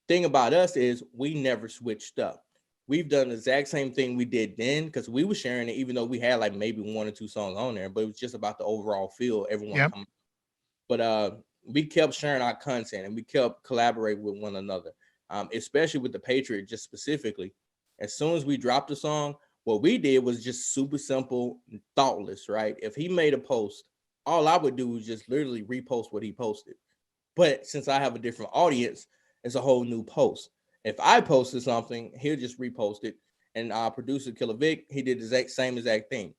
Thing about us is we never switched up. We've done the exact same thing we did then, because we were sharing it, even though we had like maybe 1 or 2 songs on there, but it was just about the overall feel. Everyone coming. But we kept sharing our content, and we kept collaborating with one another, especially with the Patriot, just specifically. As soon as we dropped the song, what we did was just super simple and thoughtless, right? If he made a post, all I would do was just literally repost what he posted. But since I have a different audience, it's a whole new post. If I posted something, he'll just repost it. And our producer, Killer Vic, he did the same exact thing.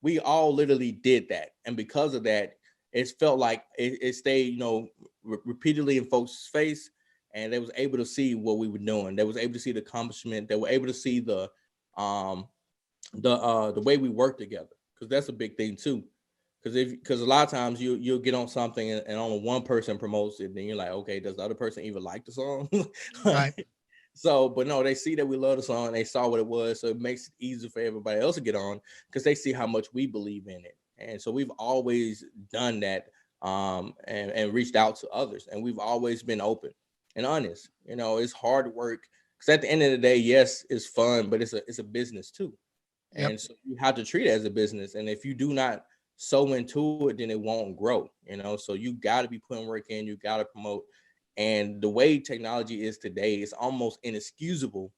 We all literally did that. And because of that, it felt like it stayed, repeatedly in folks' face. And they was able to see what we were doing. They was able to see the accomplishment. They were able to see the way we work together. Because that's a big thing too. Because a lot of times you'll get on something and only one person promotes it, then you're like, okay, does the other person even like the song? Right. So, but no, they see that we love the song, and they saw what it was, so it makes it easier for everybody else to get on, because they see how much we believe in it. And so we've always done that, and reached out to others, and we've always been open and honest. It's hard work, because at the end of the day, yes, it's fun, but it's a business too. Yep. And so you have to treat it as a business. And if you do not sow into it, then it won't grow. So you got to be putting work in. You got to promote. And the way technology is today, it's almost inexcusable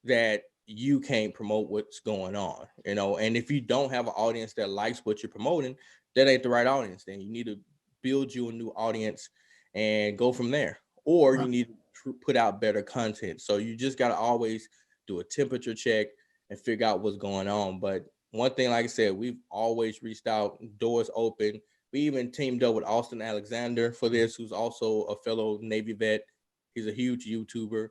that you can't promote what's going on, and if you don't have an audience that likes what you're promoting, that ain't the right audience. Then you need to build you a new audience and go from there, or you need to put out better content. So you just got to always do a temperature check and figure out what's going on. But one thing, like I said, we've always reached out, doors open. We even teamed up with Austin Alexander for this, who's also a fellow Navy vet. He's a huge YouTuber.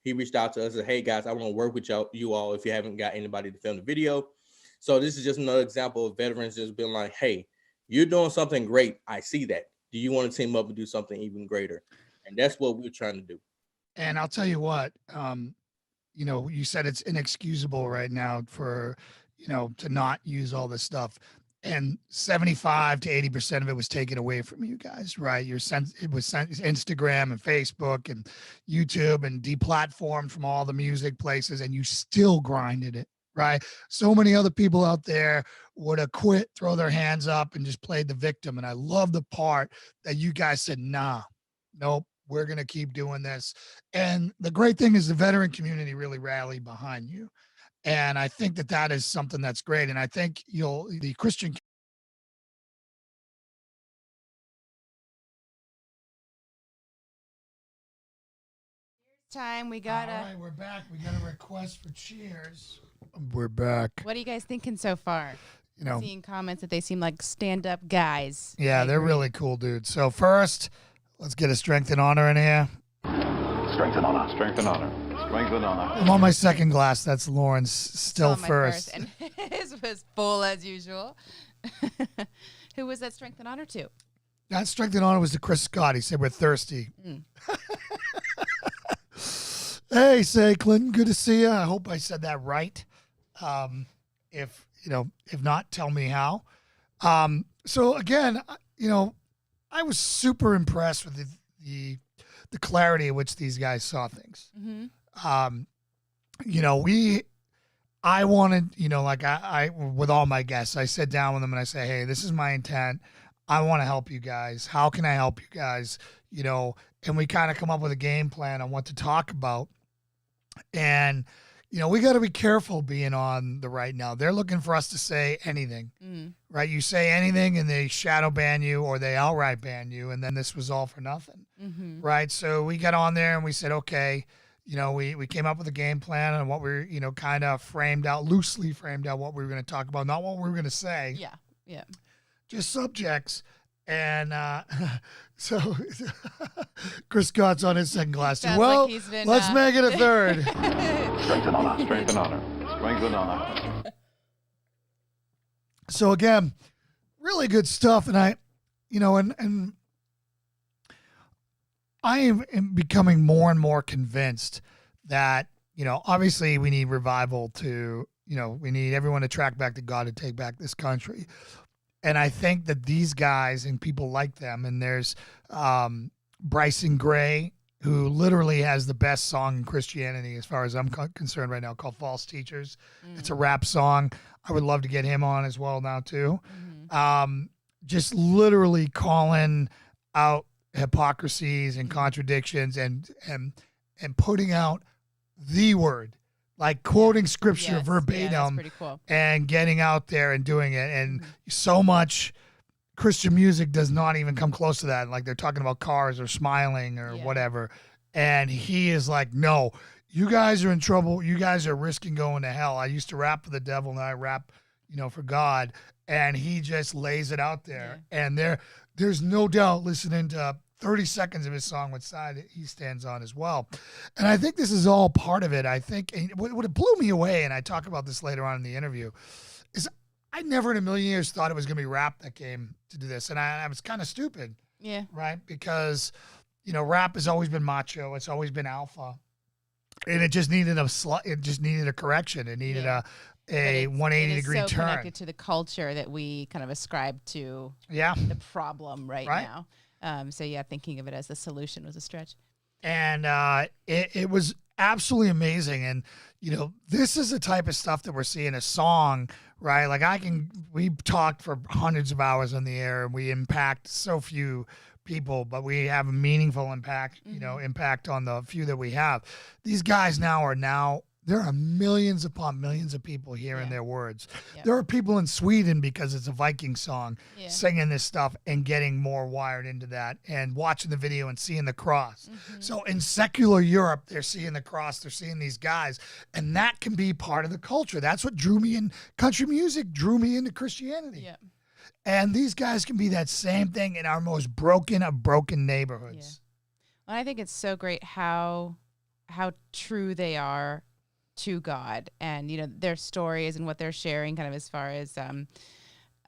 He reached out to us and said, hey, guys, I want to work with you all if you haven't got anybody to film the video. So this is just another example of veterans just being like, hey, you're doing something great. I see that. Do you want to team up and do something even greater? And that's what we're trying to do. And I'll tell you what, you said it's inexcusable right now for, to not use all this stuff. And 75 to 80% of it was taken away from you guys, right? It was Instagram and Facebook and YouTube and deplatformed from all the music places, and you still grinded it, right? So many other people out there would have quit, throw their hands up, and just played the victim. And I love the part that you guys said, nah, nope, we're going to keep doing this. And the great thing is the veteran community really rallied behind you. And I think that is something that's great. And I think the Christian time we got all right, we're back. We got a request for cheers. We're back. What are you guys thinking so far? Seeing comments that they seem like stand-up guys. Yeah, they're really cool dudes. So first, let's get a strength and honor in here. Strength and honor. Strength and honor. Strength and honor. I'm on my second glass. That's Lauren's still first. And his was full as usual. Who was that strength and honor to? That strength and honor was to Chris Scott. He said we're thirsty. Hey, say Clinton, good to see you. I hope I said that right. If not, tell me how. So again, I was super impressed with the clarity at which these guys saw things. You know, I wanted, you know, like I with all my guests, I sit down with them and I say, hey, this is my intent. I want to help you guys. How can I help you guys? You know, and we kind of come up with a game plan on what to talk about. And, you know, we got to be careful being on the right now. They're looking for us to say anything, right? You say anything and they shadow ban you or they outright ban you. And then this was all for nothing, right? So we got on there and we said, okay, you know, we came up with a game plan and what we're, you know, kind of loosely framed out what we were going to talk about, not what we were going to say. Yeah. Yeah. Just subjects. And so Chris Scott's on his second glass. Sounds Well, like he's been, let's make it a third. Strength and honor. Strength and honor. Strength and honor. So again, really good stuff. And I, you know, and I am becoming more and more convinced that, you know, obviously we need revival to, you know, we need everyone to track back to God to take back this country. And I think that these guys and people like them, and there's Bryson Gray, who literally has the best song in Christianity as far as I'm concerned right now, called False Teachers. It's a rap song. I would love to get him on as well now too. Just literally calling out hypocrisies and contradictions and putting out the word. Like quoting scripture verbatim that's pretty cool. And getting out there and doing it. And so much Christian music does not even come close to that. Like they're talking about cars or smiling or whatever. And he is like, no, you guys are in trouble. You guys are risking going to hell. I used to rap for the devil, now I rap, you know, for God. And he just lays it out there. Yeah. And there's no doubt listening to 30 seconds of his song, what side he stands on as well. And I think this is all part of it. I think what it blew me away, and I talk about this later on in the interview, is I never in a million years thought it was going to be rap that came to do this. And I was kind of stupid. Yeah. Right? Because, you know, rap has always been macho. It's always been alpha. And it just needed a correction. It needed a 180-degree turn. It's so connected to the culture that we kind of ascribe to the problem right now. So thinking of it as the solution was a stretch. And it was absolutely amazing. And, you know, this is the type of stuff that we're seeing a song, right? Like we've talked for hundreds of hours on the air and we impact so few people, but we have a meaningful impact, you know, impact on the few that we have. These guys there are millions upon millions of people hearing their words. Yep. There are people in Sweden, because it's a Viking song, singing this stuff and getting more wired into that and watching the video and seeing the cross. So in secular Europe, they're seeing the cross, they're seeing these guys, and that can be part of the culture. That's what drew me in country music, drew me into Christianity. Yep. And these guys can be that same thing in our most broken of broken neighborhoods. Yeah. Well, I think it's so great how true they are to God, and you know their stories and what they're sharing, kind of as far as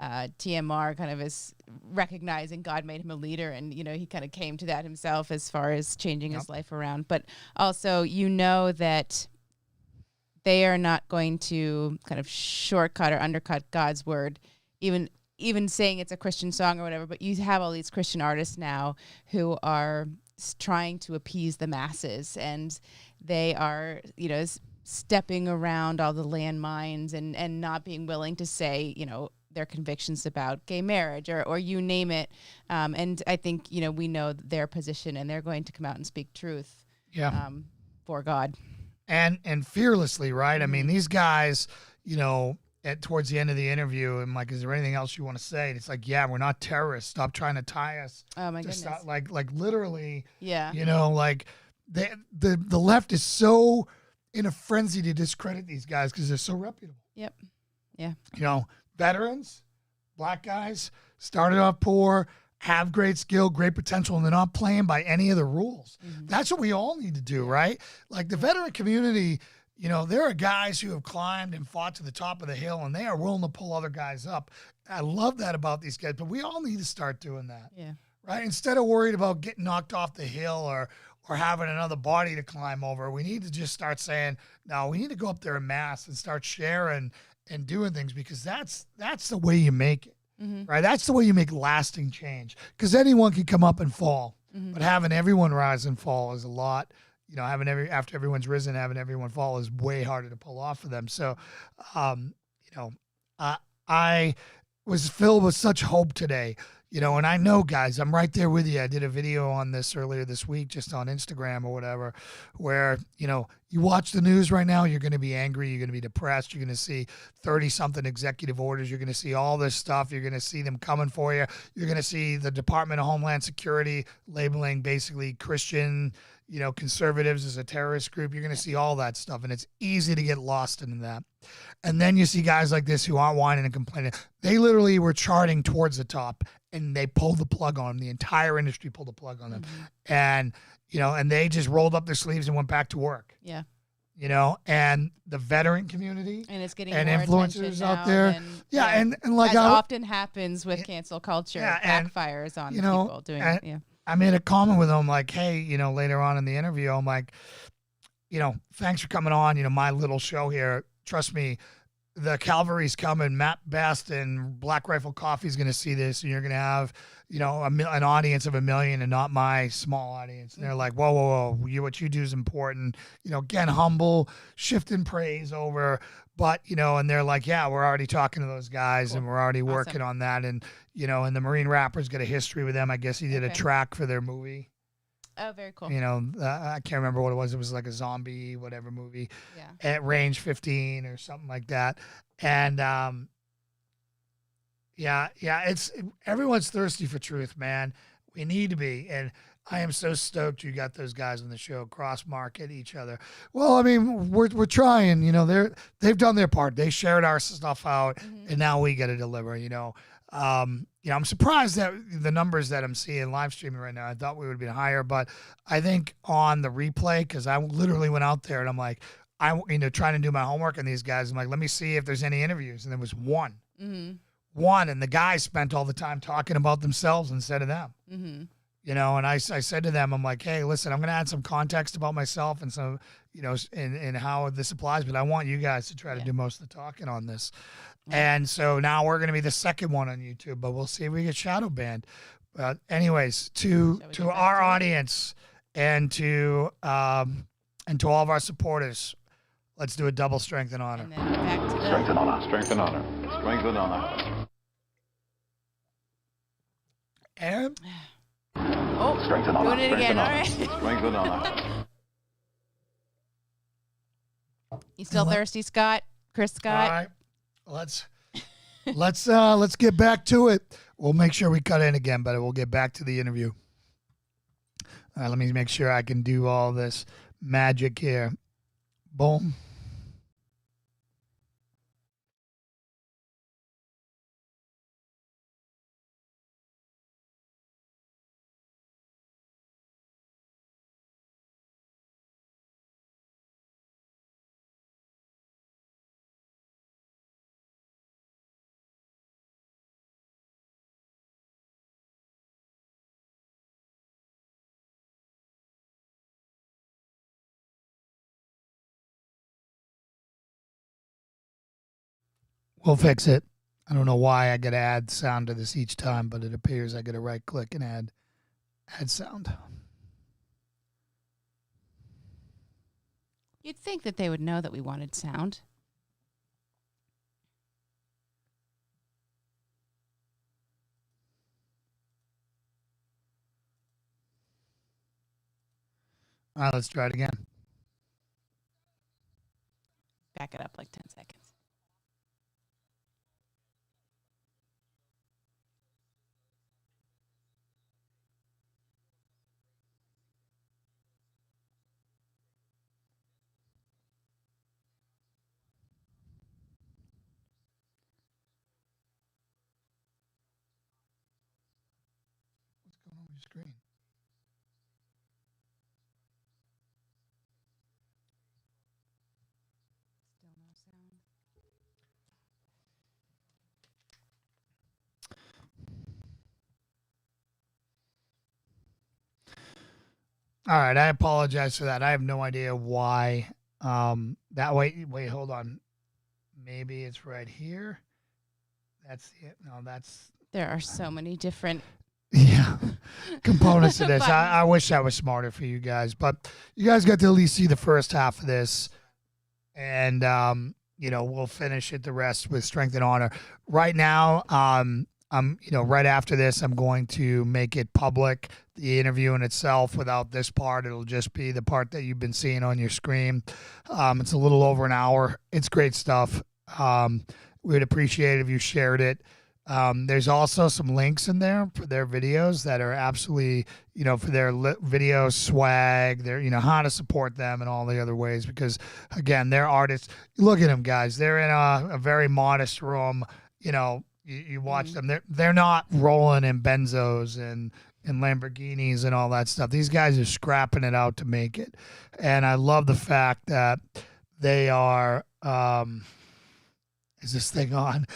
TMR kind of is recognizing God made him a leader, and you know he kind of came to that himself as far as changing his life around. But also, you know that they are not going to kind of shortcut or undercut God's word, even saying it's a Christian song or whatever. But you have all these Christian artists now who are trying to appease the masses, and they are, you know, stepping around all the landmines and not being willing to say, you know, their convictions about gay marriage or you name it. And I think, you know, we know their position and they're going to come out and speak truth for God. And fearlessly, right? I mean, these guys, you know, towards the end of the interview, I'm like, is there anything else you want to say? And it's like, yeah, we're not terrorists. Stop trying to tie us. Oh my goodness. Stop, like literally, yeah. You know, like the left is so in a frenzy to discredit these guys because they're so reputable. Yep. Yeah. You know, veterans, black guys, started off poor, have great skill, great potential, and they're not playing by any of the rules. That's what we all need to do, right? Like the veteran community, you know, there are guys who have climbed and fought to the top of the hill, and they are willing to pull other guys up. I love that about these guys, but we all need to start doing that. Yeah. Right? Instead of worried about getting knocked off the hill or having another body to climb over, we need to just start saying, no, we need to go up there en masse and start sharing and doing things, because that's the way you make it. right? That's the way you make lasting change, because anyone can come up and fall, but having everyone rise and fall is a lot. You know, after everyone's risen, having everyone fall is way harder to pull off for them. So, you know, I was filled with such hope today, you know, and I know, guys, I'm right there with you. I did a video on this earlier this week, just on Instagram or whatever, where, you know, you watch the news right now, you're going to be angry, you're going to be depressed, you're going to see 30-something executive orders, you're going to see all this stuff, you're going to see them coming for you, you're going to see the Department of Homeland Security labeling basically Christian, you know, conservatives as a terrorist group. You're going to see all that stuff, and it's easy to get lost in that. And then you see guys like this who aren't whining and complaining. They literally were charting towards the top, and they pulled the plug on them. The entire industry pulled the plug on them. And, you know, and they just rolled up their sleeves and went back to work. Yeah. You know, and the veteran community and it's getting and more influencers out there. And like as often happens with cancel culture, backfires on people doing it. Yeah. I made a comment with him like, hey, you know, later on in the interview, I'm like, you know, thanks for coming on, you know, my little show here. Trust me, the cavalry's coming. Matt Best and Black Rifle Coffee is going to see this, and you're going to have, you know, an audience of 1 million and not my small audience. And they're like, whoa, what you do is important. You know, again, humble, shifting praise over. But, you know, and they're like, yeah, we're already talking to those guys and we're already working on that. And, you know, and the Marine Rapper's got a history with them. I guess he did a track for their movie. Oh, very cool. You know, I can't remember what it was. It was like a zombie, whatever movie at Range 15 or something like that. And, it's everyone's thirsty for truth, man. We need to be. And I am so stoked you got those guys on the show, cross-market each other. Well, I mean, we're trying, you know, they've done their part. They shared our stuff out, and now we got to deliver, you know. You know, I'm surprised that the numbers that I'm seeing live streaming right now, I thought we would be higher, but I think on the replay, because I literally went out there and I'm like, you know, trying to do my homework on these guys. I'm like, let me see if there's any interviews. And there was one. One, and the guys spent all the time talking about themselves instead of them. You know, and I said to them, I'm like, hey, listen, I'm going to add some context about myself and some, you know, and how this applies, but I want you guys to try to do most of the talking on this. And so now we're going to be the second one on YouTube, but we'll see if we get shadow banned. But anyways, to our audience and to all of our supporters, let's do a double strength and honor. And then back to Strength and honor. Strength and honor. Strength and honor. Aaron? Strength and honor. Doing it again. All right. Strength and honor. You still thirsty, Scott? Chris Scott? All right. Let's get back to it. We'll make sure we cut in again, but we'll get back to the interview. All right, let me make sure I can do all this magic here. Boom. We'll fix it. I don't know why I got to add sound to this each time, but it appears I got to right click and add sound. You'd think that they would know that we wanted sound. All right, let's try it again. Back it up like 10 seconds. What's going on with your screen? Still no sound. All right, I apologize for that. I have no idea why. Wait, hold on. Maybe it's right here. There are so many different components to this. I wish I was smarter for you guys, but you guys got to at least see the first half of this, and we'll finish it the rest with Strength and Honor. Right now, right after this, I'm going to make it public, the interview in itself. Without this part, it'll just be the part that you've been seeing on your screen. It's a little over an hour. It's great stuff. We'd appreciate it if you shared it. There's also some links in there for their videos that are absolutely, for their video swag, their, how to support them and all the other ways, because again, they're artists. Look at them, guys. They're in a very modest room. You watch them. They're not rolling in Benzos and Lamborghinis and all that stuff. These guys are scrapping it out to make it. And I love the fact that they are, is this thing on?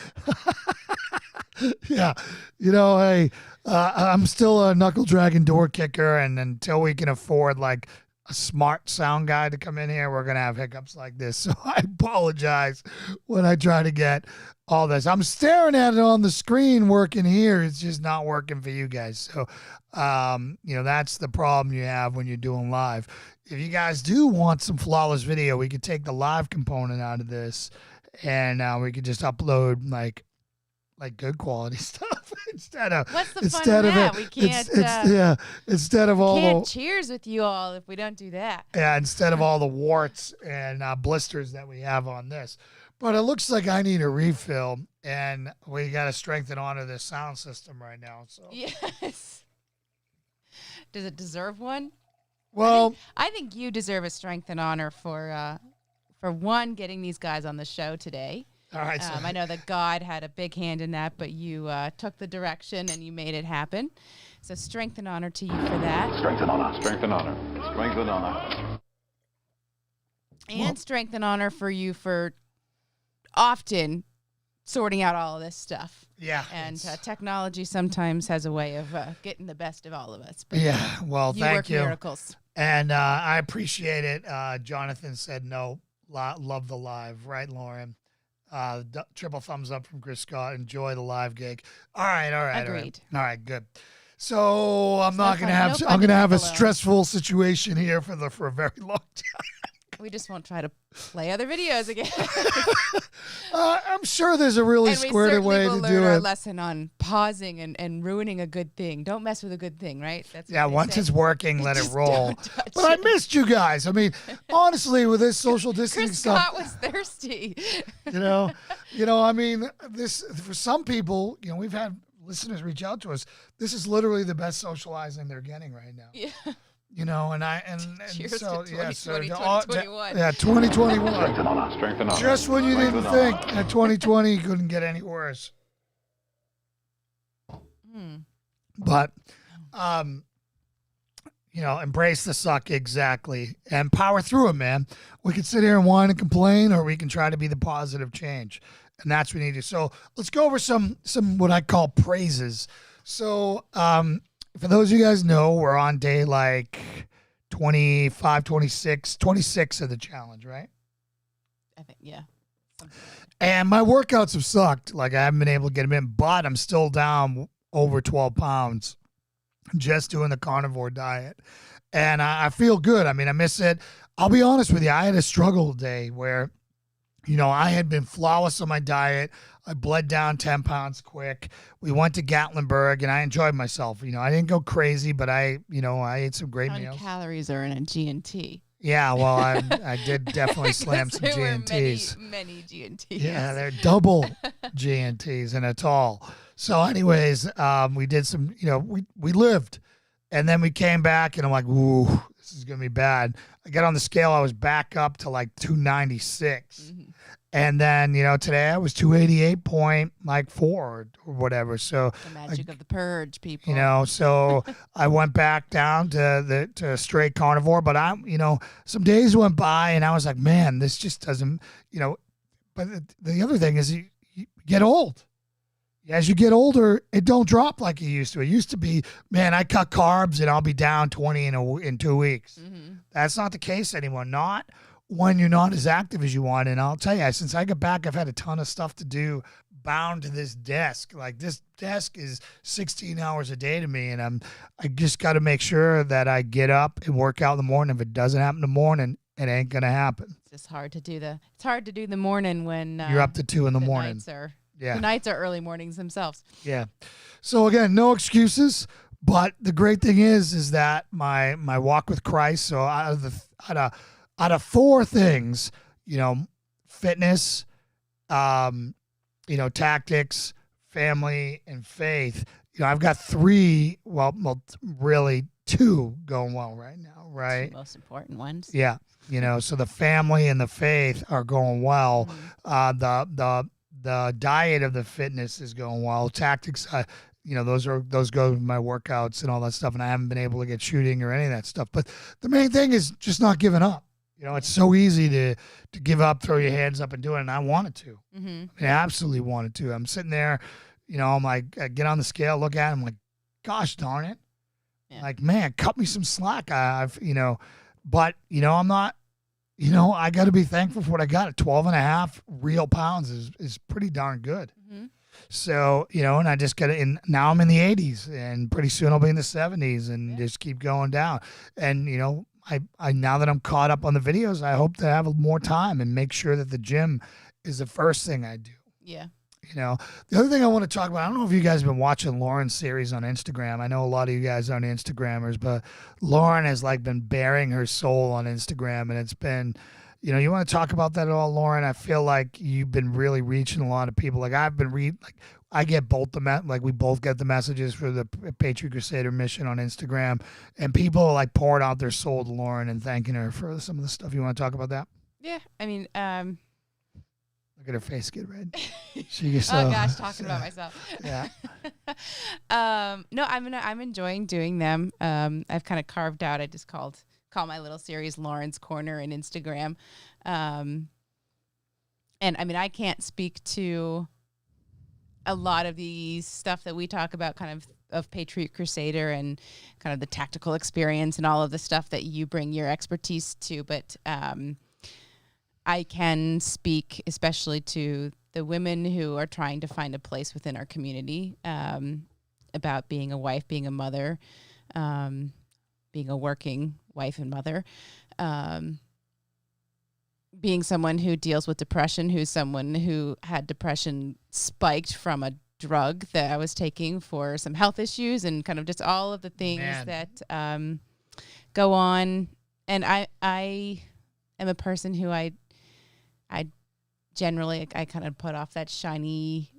Yeah. Hey, I'm still a knuckle dragging door kicker, and until we can afford like a smart sound guy to come in here, we're going to have hiccups like this. So I apologize when I try to get all this. I'm staring at it on the screen working here. It's just not working for you guys. So, that's the problem you have when you're doing live. If you guys do want some flawless video, we could take the live component out of this, and we could just upload like good quality stuff instead of what's the fun of that? We can't. Instead of all can't cheers with you all if we don't do that. Yeah, instead of all the warts and blisters that we have on this. But it looks like I need a refill, and we got to Strength and Honor this sound system right now. So yes. Does it deserve one? Well, I think you deserve a Strength and Honor for one, getting these guys on the show today. All right. I know that God had a big hand in that, but you took the direction and you made it happen. So Strength and Honor to you for that. Strength and honor. Strength and honor. Strength and honor. And Strength and Honor for you for often sorting out all of this stuff. Yeah. And technology sometimes has a way of getting the best of all of us. But yeah. Well, thank you. Miracles. And I appreciate it. Jonathan said no. Love the live. Right, Lauren? Triple thumbs up from Chris Scott. Enjoy the live gig. All right. Agreed. All right, good. So I'm gonna have a stressful situation here for a very long time. We just won't try to play other videos again. I'm sure there's a really squared way to do it. We learn our lesson on pausing and ruining a good thing. Don't mess with a good thing, right? That's once it's working, let it roll. But I missed you guys. I mean, honestly, with this social distancing Chris stuff, Scott was thirsty. I mean, this for some people, we've had listeners reach out to us. This is literally the best socializing they're getting right now. Yeah. And so, to 2021. Yeah, 2021. Strength and honor. Just when you didn't think that 2020 couldn't get any worse. But, embrace the suck, exactly, and power through it, man. We can sit here and whine and complain, or we can try to be the positive change, and that's what we need to do. So let's go over some what I call praises. So, for those of you guys know, we're on day like 25, 26 of the challenge, right? I think, yeah. And my workouts have sucked. Like, I haven't been able to get them in, but I'm still down over 12 pounds just doing the carnivore diet. And I feel good. I mean, I miss it. I'll be honest with you. I had a struggle day where, I had been flawless on my diet. I bled down 10 pounds quick. We went to Gatlinburg, and I enjoyed myself. I didn't go crazy, but I ate some great meals. Calories are in a G&T. Yeah, well, I did definitely slam some G&Ts. Many G&Ts. Yeah, they're double G&Ts, and it's all. So anyways, we did some, we lived. And then we came back, and I'm like, ooh, this is going to be bad. I got on the scale. I was back up to like 296. Mm-hmm. And then, today I was 288.4 or whatever. So the magic of the purge, people. So I went back down to straight carnivore. But some days went by, and I was like, man, this just doesn't, But the other thing is you get old. As you get older, it don't drop like it used to. It used to be, man, I cut carbs and I'll be down 20 in 2 weeks. Mm-hmm. That's not the case anymore. Not when you're not as active as you want. And I'll tell you, since I got back, I've had a ton of stuff to do. bound to this desk. Like this desk is 16 hours a day to me, and I just got to make sure that I get up and work out in the morning. If it doesn't happen in the morning, it ain't gonna happen. It's just hard to do the morning when you're up to 2 in the morning. The nights are early mornings themselves. Yeah. So again, no excuses. But the great thing is that my walk with Christ. So out of 4 things, fitness, tactics, family, and faith. I've got 3. Well, really 2 going well right now. Right. 2 most important ones. Yeah. So the family and the faith are going well. Mm-hmm. The diet of the fitness is going well. Tactics, those go with my workouts and all that stuff. And I haven't been able to get shooting or any of that stuff. But the main thing is just not giving up. It's so easy to give up, throw your hands up and do it. And I wanted to. Mm-hmm. I absolutely wanted to. I'm sitting there, I'm like, I get on the scale, look at it. I'm like, gosh darn it. Yeah. Like, man, cut me some slack. But, I'm not, I got to be thankful for what I got. 12.5 real pounds is pretty darn good. Mm-hmm. So, and I just got it in. Now I'm in the 80s, and pretty soon I'll be in the 70s, and just keep going down. And, I now that I'm caught up on the videos, I hope to have more time and make sure that the gym is the first thing I do. Yeah. The other thing I want to talk about, I don't know if you guys have been watching Lauren's series on Instagram. I know a lot of you guys aren't Instagrammers, but Lauren has been bearing her soul on Instagram, and it's been, you want to talk about that at all, Lauren? I feel like you've been really reaching a lot of people. Like I've been I get both we both get the messages for the Patriot Crusader mission on Instagram, and people pouring out their soul to Lauren and thanking her for some of the stuff. You want to talk about that? Yeah, I mean, look at her face get red. She gets oh gosh, talking about myself. Yeah. No, I'm enjoying doing them. I've kind of carved out. I just call my little series Lauren's Corner in Instagram. And I mean, I can't speak to a lot of the stuff that we talk about kind of Patriot Crusader and kind of the tactical experience and all of the stuff that you bring your expertise to. But I can speak especially to the women who are trying to find a place within our community, about being a wife, being a mother, being a working wife and mother, being someone who deals with depression, who's someone who had depression spiked from a drug that I was taking for some health issues, and kind of just all of the things that go on. And I am a person who I generally, I kind of put off that shiny.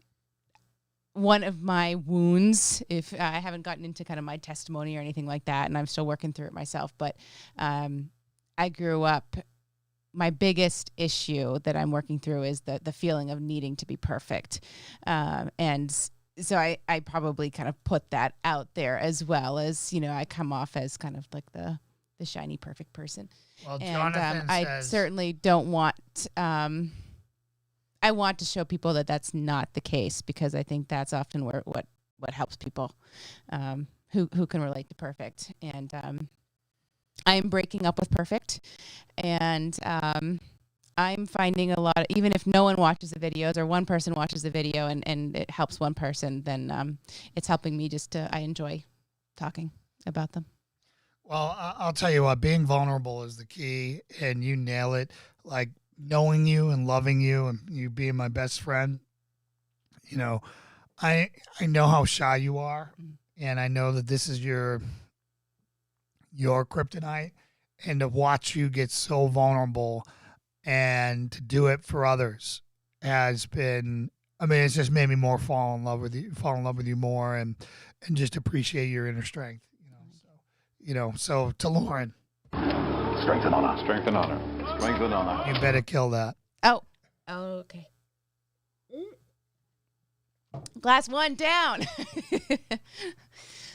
One of my wounds, if I haven't gotten into kind of my testimony or anything like that, and I'm still working through it myself, but I grew up, my biggest issue that I'm working through is the feeling of needing to be perfect. And so I probably kind of put that out there, as well as, I come off as kind of like the shiny, perfect person. Well, and I certainly don't want, I want to show people that that's not the case, because I think that's often what helps people who can relate to perfect. And I'm breaking up with perfect, and I'm finding a lot of, even if no one watches the videos or one person watches the video and it helps one person, then it's helping me I enjoy talking about them. Well, I'll tell you what, being vulnerable is the key, and you nail it. Like, knowing you and loving you and you being my best friend, I know how shy you are, and I know that this is your kryptonite, and to watch you get so vulnerable and to do it for others has been, it's just made me more fall in love with you more, and just appreciate your inner strength, so to Lauren. Strength and honor. Strength and honor. Strength and honor. You better kill that. Oh, okay. Glass one down.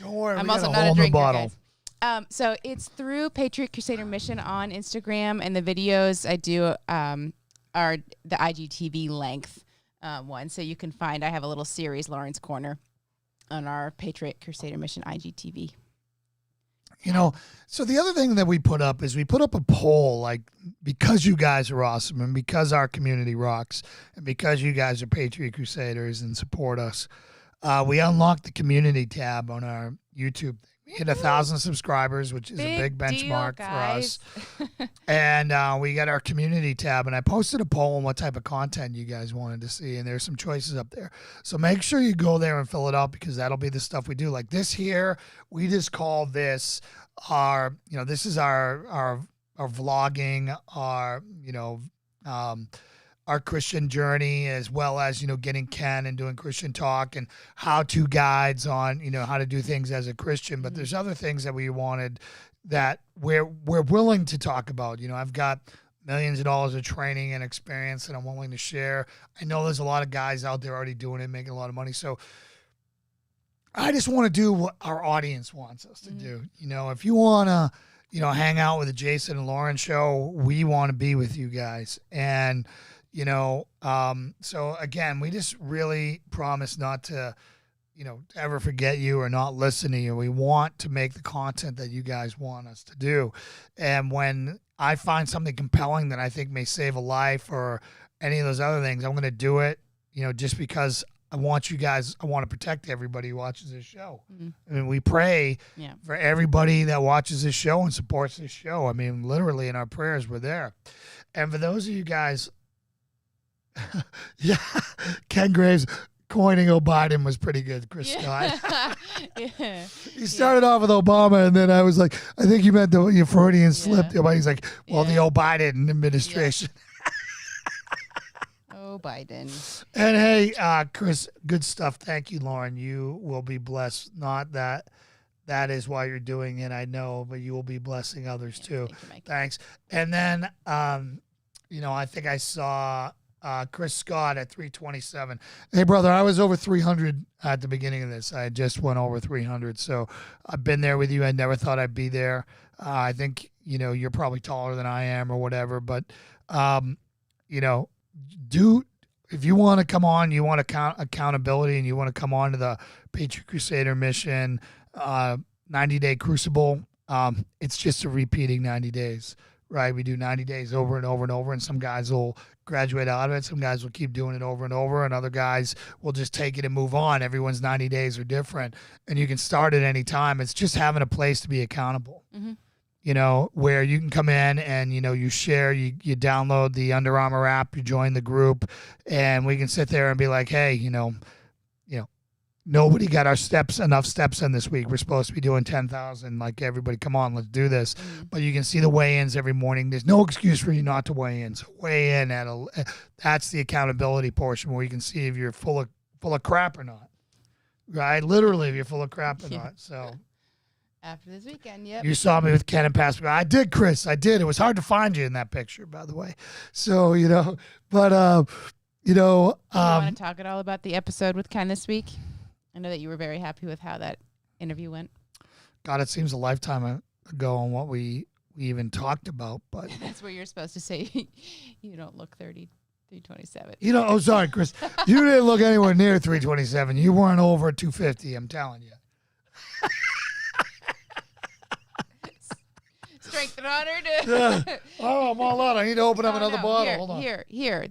Don't worry, I'm we also got a not whole a new drinker, bottle. guys. So it's through Patriot Crusader Mission on Instagram, and the videos I do are the IGTV length one. So you can find, I have a little series, Lauren's Corner, on our Patriot Crusader Mission IGTV. You know, so the other thing that we put up is we put up a poll, like, because you guys are awesome and because our community rocks and because you guys are Patriot Crusaders and support us, we unlocked the community tab on our YouTube. We hit 1,000 subscribers, which is a big benchmark for us. And we got our community tab, and I posted a poll on what type of content you guys wanted to see, and there's some choices up there. So make sure you go there and fill it out, because that'll be the stuff we do. Like this here, we just call this our, you know, this is our vlogging, our, you know, our Christian journey, as well as, you know, getting Ken and doing Christian talk and how-to guides on, you know, how to do things as a Christian. But there's other things that we wanted that we're willing to talk about. You know, I've got millions of dollars of training and experience that I'm willing to share. I know there's a lot of guys out there already doing it, making a lot of money. So I just want to do what our audience wants us to do. You know, if you want to, you know, hang out with the Jason and Lauren show, we want to be with you guys. And you know, so again, we just really promise not to, you know, ever forget you or not listen to you. We want to make the content that you guys want us to do. And when I find something compelling that I think may save a life or any of those other things, I'm going to do it, you know, just because I want you guys, I want to protect everybody who watches this show. I mean, we pray for everybody that watches this show and supports this show. I mean, literally in our prayers, we're there. And for those of you guys, yeah, Ken Graves coining Biden was pretty good, Chris Scott. He started off with Obama, and then I was like, I think you meant the Freudian slip. He's like, well, the Biden administration. Biden. And hey, Chris, good stuff. Thank you, Lauren. You will be blessed. Not that is why you're doing it, I know, but you will be blessing others too. Thanks. And then, you know, I think I saw Chris Scott at 327. Hey, brother, I was over 300 at the beginning of this. I just went over 300. So I've been there with you. I never thought I'd be there. I think, you know, you're probably taller than I am or whatever. But, you know, if you want to come on, you want accountability, and you want to come on to the Patriot Crusader mission, 90-day crucible, it's just a repeating 90 days. Right, we do 90 days over and over and over, and some guys will graduate out of it. Some guys will keep doing it over and over, and other guys will just take it and move on. Everyone's 90 days are different, and you can start at any time. It's just having a place to be accountable, you know, where you can come in and, you know, you share, you download the Under Armour app, you join the group, and we can sit there and be like, hey, you know, nobody got our enough steps in this week. We're supposed to be doing 10,000. Like, everybody, come on, let's do this. But you can see the weigh-ins every morning. There's no excuse for you not to weigh in. So weigh in that's the accountability portion, where you can see if you're full of crap or not. Right? Literally, if you're full of crap or not. So after this weekend, yep. You saw me with Ken and Pastor. I did, Chris. I did. It was hard to find you in that picture, by the way. So, you know, but you know, you want to talk at all about the episode with Ken this week? I know that you were very happy with how that interview went. God, it seems a lifetime ago on what we even talked about, but that's where you're supposed to say you don't look 327. You know, oh, sorry, Chris. You didn't look anywhere near 327. You weren't over 250, I'm telling you. Strength and honor. Oh, I'm all out. I need to open up another bottle. Here, hold on. Here.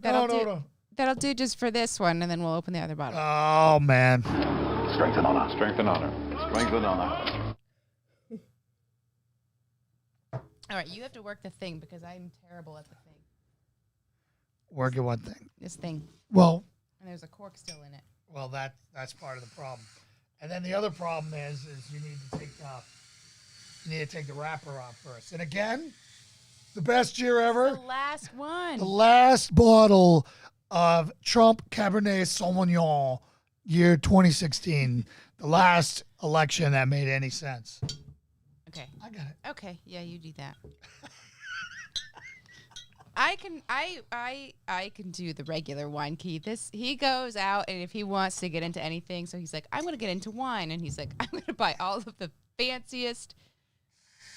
That'll do just for this one, and then we'll open the other bottle. Oh, man. Strength and honor. Strength and honor. Strength and honor. All right, you have to work the thing, because I'm terrible at the thing. Work at what thing? This thing. Well. And there's a cork still in it. Well, that's part of the problem. And then the other problem is you need to take the wrapper off first. And again, the best year ever. The last one. The last bottle of Trump Cabernet Sauvignon, year 2016. The last election that made any sense. Okay. I got it. Okay. Yeah, you do that. I can do the regular wine key. He goes out, and if he wants to get into anything, so he's like, I'm going to get into wine, and he's like, I'm going to buy all of the fanciest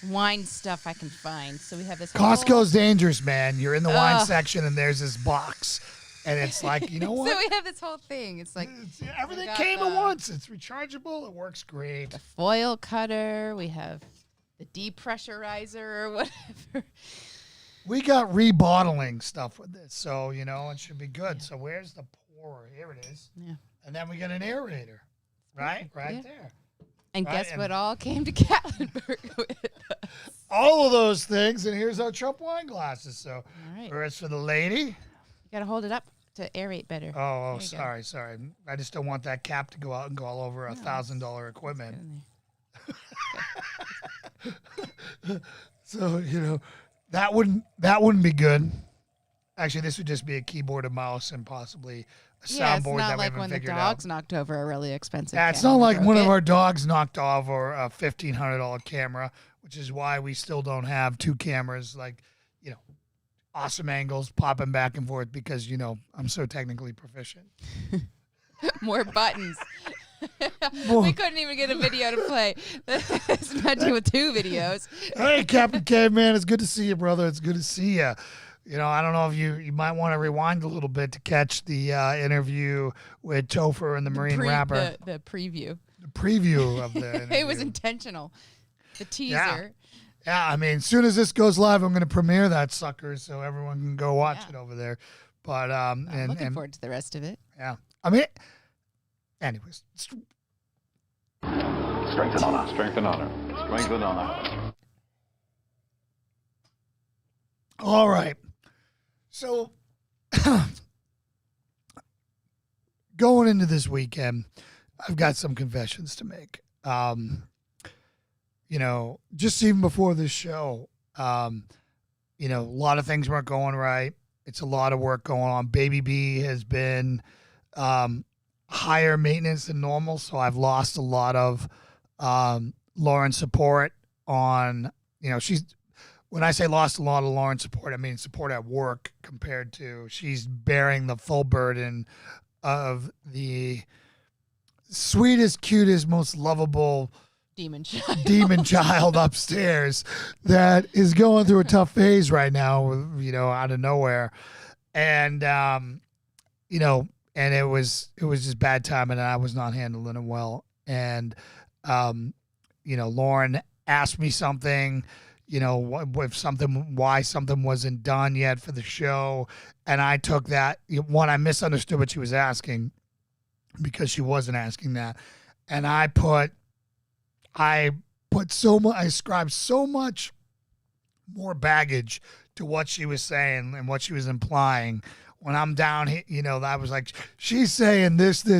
wine stuff I can find. So we have this. Costco's dangerous, man. You're in the wine section, and there's this box, and it's like, you know what? So we have this whole thing. It's like everything came at once. It's rechargeable. It works great. The foil cutter. We have the depressurizer or whatever. We got rebottling stuff with this, so, you know, it should be good. So where's the pourer? Here it is. Yeah. And then we got an aerator, right? Right there. And right? guess what all came to Gatlinburg with us? All of those things, and here's our Trump wine glasses. So, All right. whereas for the lady. You got to hold it up to aerate better. Oh, sorry. I just don't want that cap to go out and go all over $1,000 equipment. So, you know, that wouldn't be good. Actually, this would just be a keyboard, a mouse, and possibly a soundboard that we haven't figured out. It's not like when the dogs knocked over a really expensive camera. It's not like one of our dogs knocked off or a $1,500 camera, which is why we still don't have two cameras, like, you know, awesome angles popping back and forth because, you know, I'm so technically proficient. More buttons. We couldn't even get a video to play. Imagine with two videos. Hey, Captain Caveman, it's good to see you, brother. It's good to see you. You know, I don't know if you might want to rewind a little bit to catch the interview with Topher and the Marine rapper. The preview. The preview of the interview. It was intentional. The teaser. Yeah, I mean, as soon as this goes live, I'm going to premiere that sucker so everyone can go watch it over there. But I'm looking forward to the rest of it. Yeah. I mean, anyways. Strength and honor. Strength and honor. Strength and honor. All right. So, going into this weekend, I've got some confessions to make. You know, just even before this show, you know, a lot of things weren't going right. It's a lot of work going on. Baby B has been higher maintenance than normal, so I've lost a lot of Lauren's support on, you know, when I say lost a lot of Lauren's support, I mean support at work compared to she's bearing the full burden of the sweetest, cutest, most lovable demon child upstairs that is going through a tough phase right now, you know, out of nowhere. And, you know, and it was just bad timing and I was not handling it well. And, you know, Lauren asked me something, you know, why something wasn't done yet for the show. And I took that, one, I misunderstood what she was asking because she wasn't asking that. And I ascribed so much more baggage to what she was saying and what she was implying. When I'm down here, you know, I was like, she's saying this, and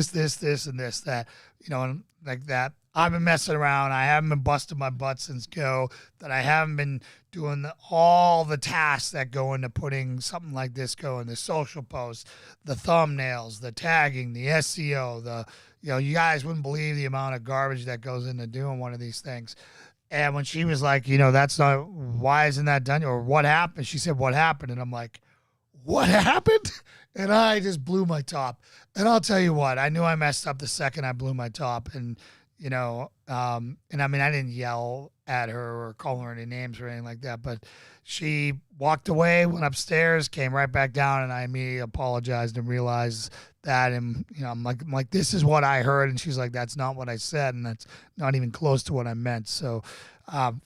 this, that, you know, and like that. I've been messing around. I haven't been busting my butt since go, that I haven't been doing all the tasks that go into putting something like this going, the social posts, the thumbnails, the tagging, the SEO, you know, you guys wouldn't believe the amount of garbage that goes into doing one of these things. And when she was like, you know, why isn't that done? Or what happened? She said, what happened? And I'm like, what happened? And I just blew my top. And I'll tell you what, I knew I messed up the second I blew my top. And, you know, and I mean, I didn't yell at her or call her any names or anything like that, but she walked away, went upstairs, came right back down, and I immediately apologized and realized that. And, you know, I'm like, this is what I heard. And she's like, that's not what I said. And that's not even close to what I meant. So,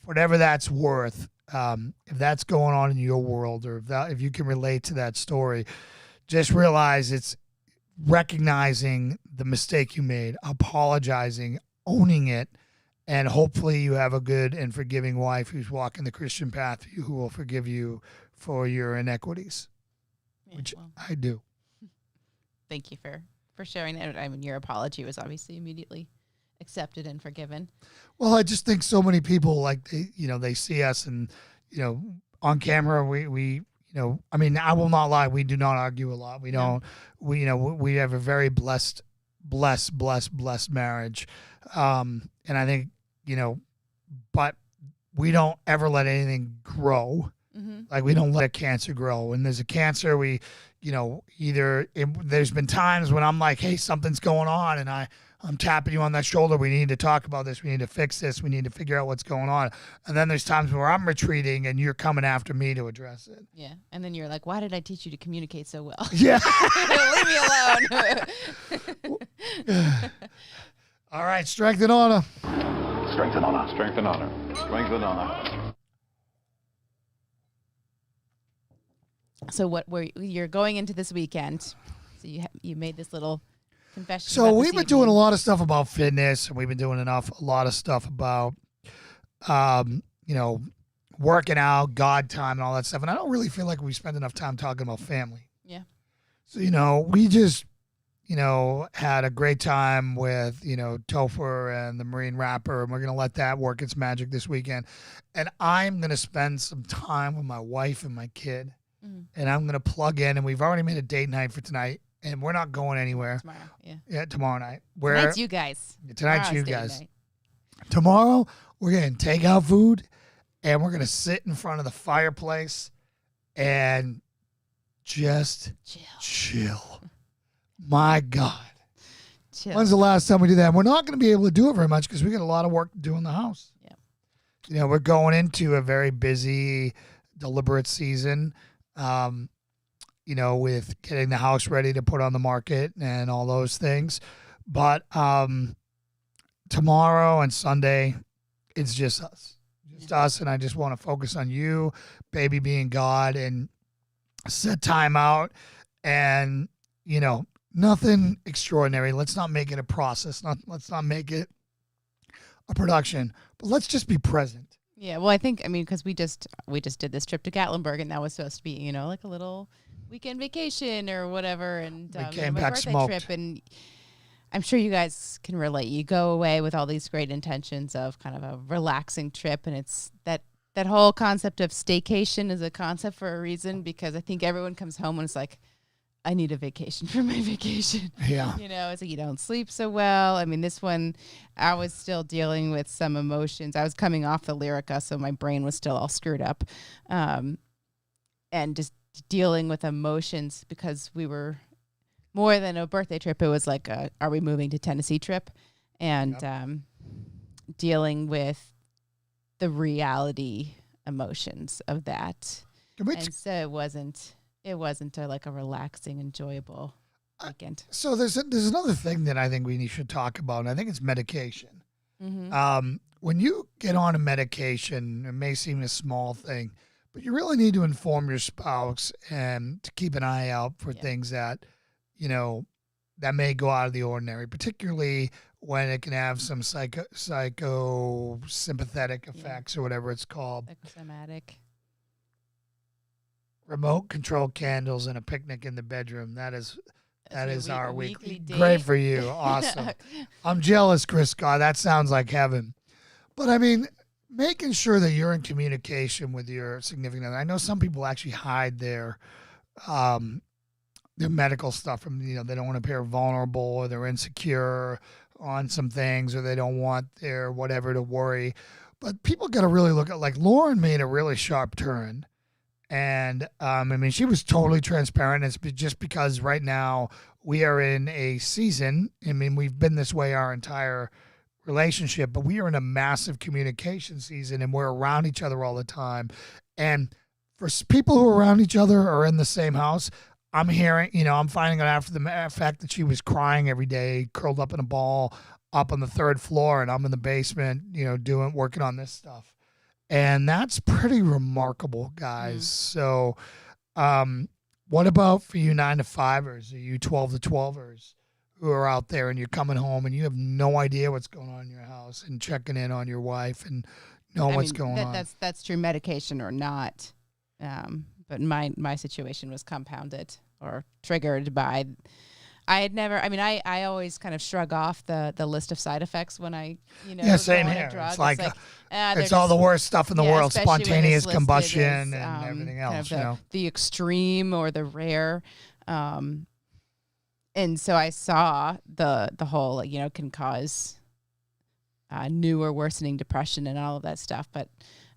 whatever that's worth, if that's going on in your world, or if you can relate to that story, just realize it's recognizing the mistake you made, apologizing, owning it, and hopefully you have a good and forgiving wife who's walking the Christian path, who will forgive you for your inequities, which I do. Thank you for sharing it. I mean, your apology was obviously immediately accepted and forgiven. Well, I just think so many people, like, they see us and, you know, on camera, we you know, I mean, I will not lie, we do not argue a lot. We don't, we have a very blessed marriage. And I think, you know, but we don't ever let anything grow. Mm-hmm. Like, we don't let a cancer grow. When there's a cancer, we, you know, there's been times when I'm like, hey, something's going on, and I'm tapping you on that shoulder. We need to talk about this. We need to fix this. We need to figure out what's going on. And then there's times where I'm retreating and you're coming after me to address it. Yeah. And then you're like, why did I teach you to communicate so well? Yeah. Leave me alone. All right. Strength and honor. Strength and honor. Strength and honor. Strength and honor. So you're going into this weekend? So you made this little confession. So we've been doing a lot of stuff about fitness, and we've been doing a lot of stuff about, working out, God time, and all that stuff. And I don't really feel like we spend enough time talking about family. Yeah. So we just had a great time with Topher and the Marine rapper, and we're gonna let that work its magic this weekend. And I'm gonna spend some time with my wife and my kid. And I'm going to plug in, and we've already made a date night for tonight, and we're not going anywhere. Tomorrow, yeah, tomorrow night. Tonight's you guys. Tonight's you guys. Tomorrow, we're getting takeout food, and we're going to sit in front of the fireplace and just chill. My God. Chill. When's the last time we did that? And we're not going to be able to do it very much because we got a lot of work to do in the house. Yeah. We're going into a very busy, deliberate season. With getting the house ready to put on the market and all those things. But tomorrow and Sunday, it's just us. Just us, and I just want to focus on you, baby being God, and set time out. And, nothing extraordinary. Let's not make it a process. Let's not make it a production. But let's just be present. Yeah, well, because we just did this trip to Gatlinburg, and that was supposed to be, like a little weekend vacation or whatever, and we came my back birthday smoked. trip, and I'm sure you guys can relate. You go away with all these great intentions of kind of a relaxing trip, and it's that whole concept of staycation is a concept for a reason, because I think everyone comes home and it's like, I need a vacation for my vacation. Yeah. It's like you don't sleep so well. I mean, this one, I was still dealing with some emotions. I was coming off the Lyrica, so my brain was still all screwed up. And just dealing with emotions, because we were more than a birthday trip. It was like are we moving to Tennessee trip? And dealing with the reality emotions of that. And so it wasn't like a relaxing, enjoyable weekend. So there's another thing that I think we should talk about, and I think it's medication. Mm-hmm. When you get on a medication, it may seem a small thing, but you really need to inform your spouse and to keep an eye out for things that, that may go out of the ordinary, particularly when it can have some psychosympathetic effects or whatever it's called. Psychosomatic. Remote control candles and a picnic in the bedroom. That is our weekly. Date. Great for you. Awesome. I'm jealous, Chris Scott. That sounds like heaven. But I mean, making sure that you're in communication with your significant other. I know some people actually hide their medical stuff from, they don't want to appear vulnerable, or they're insecure on some things, or they don't want their whatever to worry. But people got to really look at, like, Lauren made a really sharp turn. And, she was totally transparent. It's just because right now we are in a season. We've been this way our entire relationship, but we are in a massive communication season, and we're around each other all the time. And for people who are around each other or in the same house, I'm hearing, I'm finding out after the fact that she was crying every day, curled up in a ball up on the third floor, and I'm in the basement, working on this stuff. And that's pretty remarkable, guys. So what about for you 9-to-5ers, or you 12-to-12ers who are out there and you're coming home and you have no idea what's going on in your house, and checking in on your wife and knowing what's going on? That's true, medication or not. But my situation was compounded or triggered by, I always kind of shrug off the list of side effects when I, same here. It's like it's all the worst stuff in the world, spontaneous combustion and everything else. Kind of the extreme or the rare. And so I saw the whole, can cause new or worsening depression and all of that stuff. But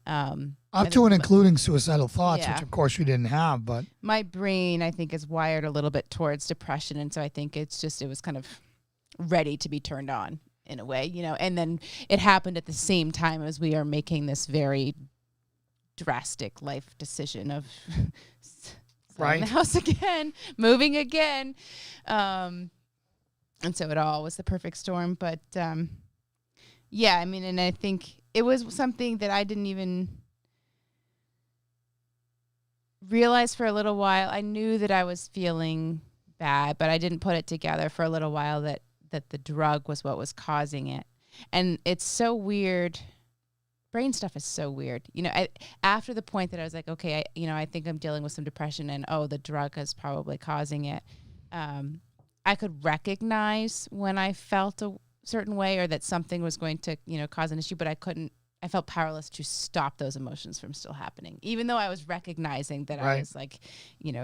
up to and including suicidal thoughts, which of course you didn't have. But my brain, I think, is wired a little bit towards depression, and so I think it was kind of ready to be turned on in a way, And then it happened at the same time as we are making this very drastic life decision of selling the house again, moving again, and so it all was the perfect storm. But Yeah, I mean, and I think it was something that I didn't even realize for a little while. I knew that I was feeling bad, but I didn't put it together for a little while that the drug was what was causing it. And it's so weird. Brain stuff is so weird. You know, after the point that I was like, okay, I think I'm dealing with some depression, and the drug is probably causing it. I could recognize when I felt a certain way or that something was going to, cause an issue, but I felt powerless to stop those emotions from still happening, even though I was recognizing that I was like,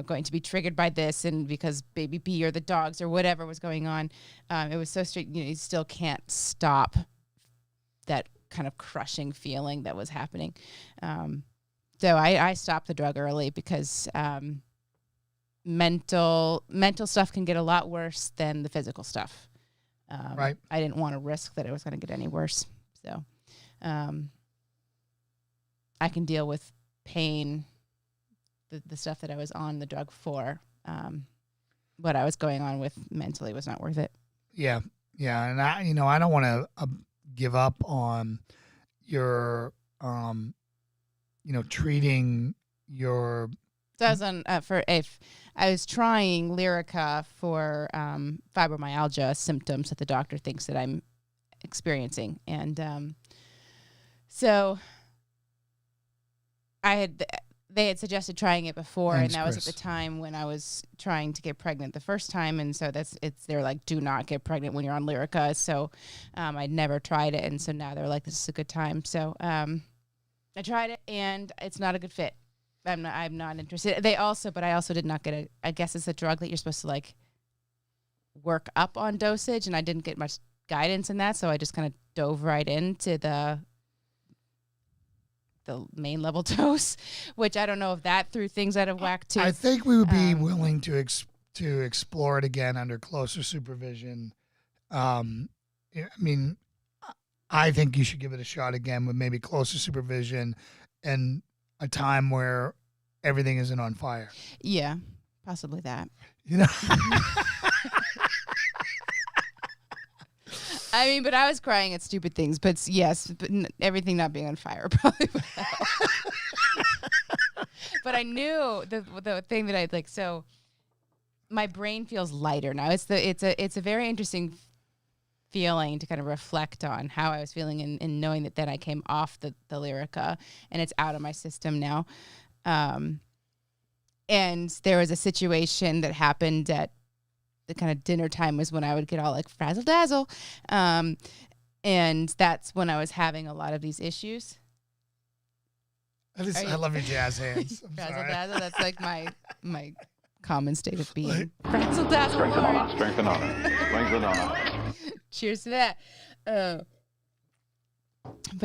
going to be triggered by this, and because baby B or the dogs or whatever was going on, it was so straight. You still can't stop that kind of crushing feeling that was happening. So I stopped the drug early because mental stuff can get a lot worse than the physical stuff. I didn't want to risk that it was going to get any worse. So I can deal with pain, the stuff that I was on the drug for. What I was going on with mentally was not worth it. Yeah. Yeah. And I don't want to give up on your, treating your. So I was on I was trying Lyrica for fibromyalgia symptoms that the doctor thinks that I'm experiencing, and so they had suggested trying it before. Thanks, and that was at the time when I was trying to get pregnant the first time, and so they're like, do not get pregnant when you're on Lyrica. So I'd never tried it, and so now they're like, this is a good time. So I tried it, and it's not a good fit. I'm not interested. But I also did not get I guess it's a drug that you're supposed to like work up on dosage, and I didn't get much guidance in that, so I just kind of dove right into the main level dose, which I don't know if that threw things out of whack too. I think we would be willing to explore it again under closer supervision. I mean, I think you should give it a shot again with maybe closer supervision and a time where everything isn't on fire. Yeah, possibly that. I mean, but I was crying at stupid things. But yes, but everything not being on fire probably would help. But I knew the thing that I'd like. So my brain feels lighter now. It's a very interesting feeling to kind of reflect on how I was feeling and knowing that then I came off the Lyrica and it's out of my system now. And there was a situation that happened at the kind of dinner time was when I would get all like frazzle dazzle. And that's when I was having a lot of these issues. I love your jazz hands. Frazzle dazzle, that's like my common state of being. Frazzle dazzle. Strength and honor. Cheers to that. But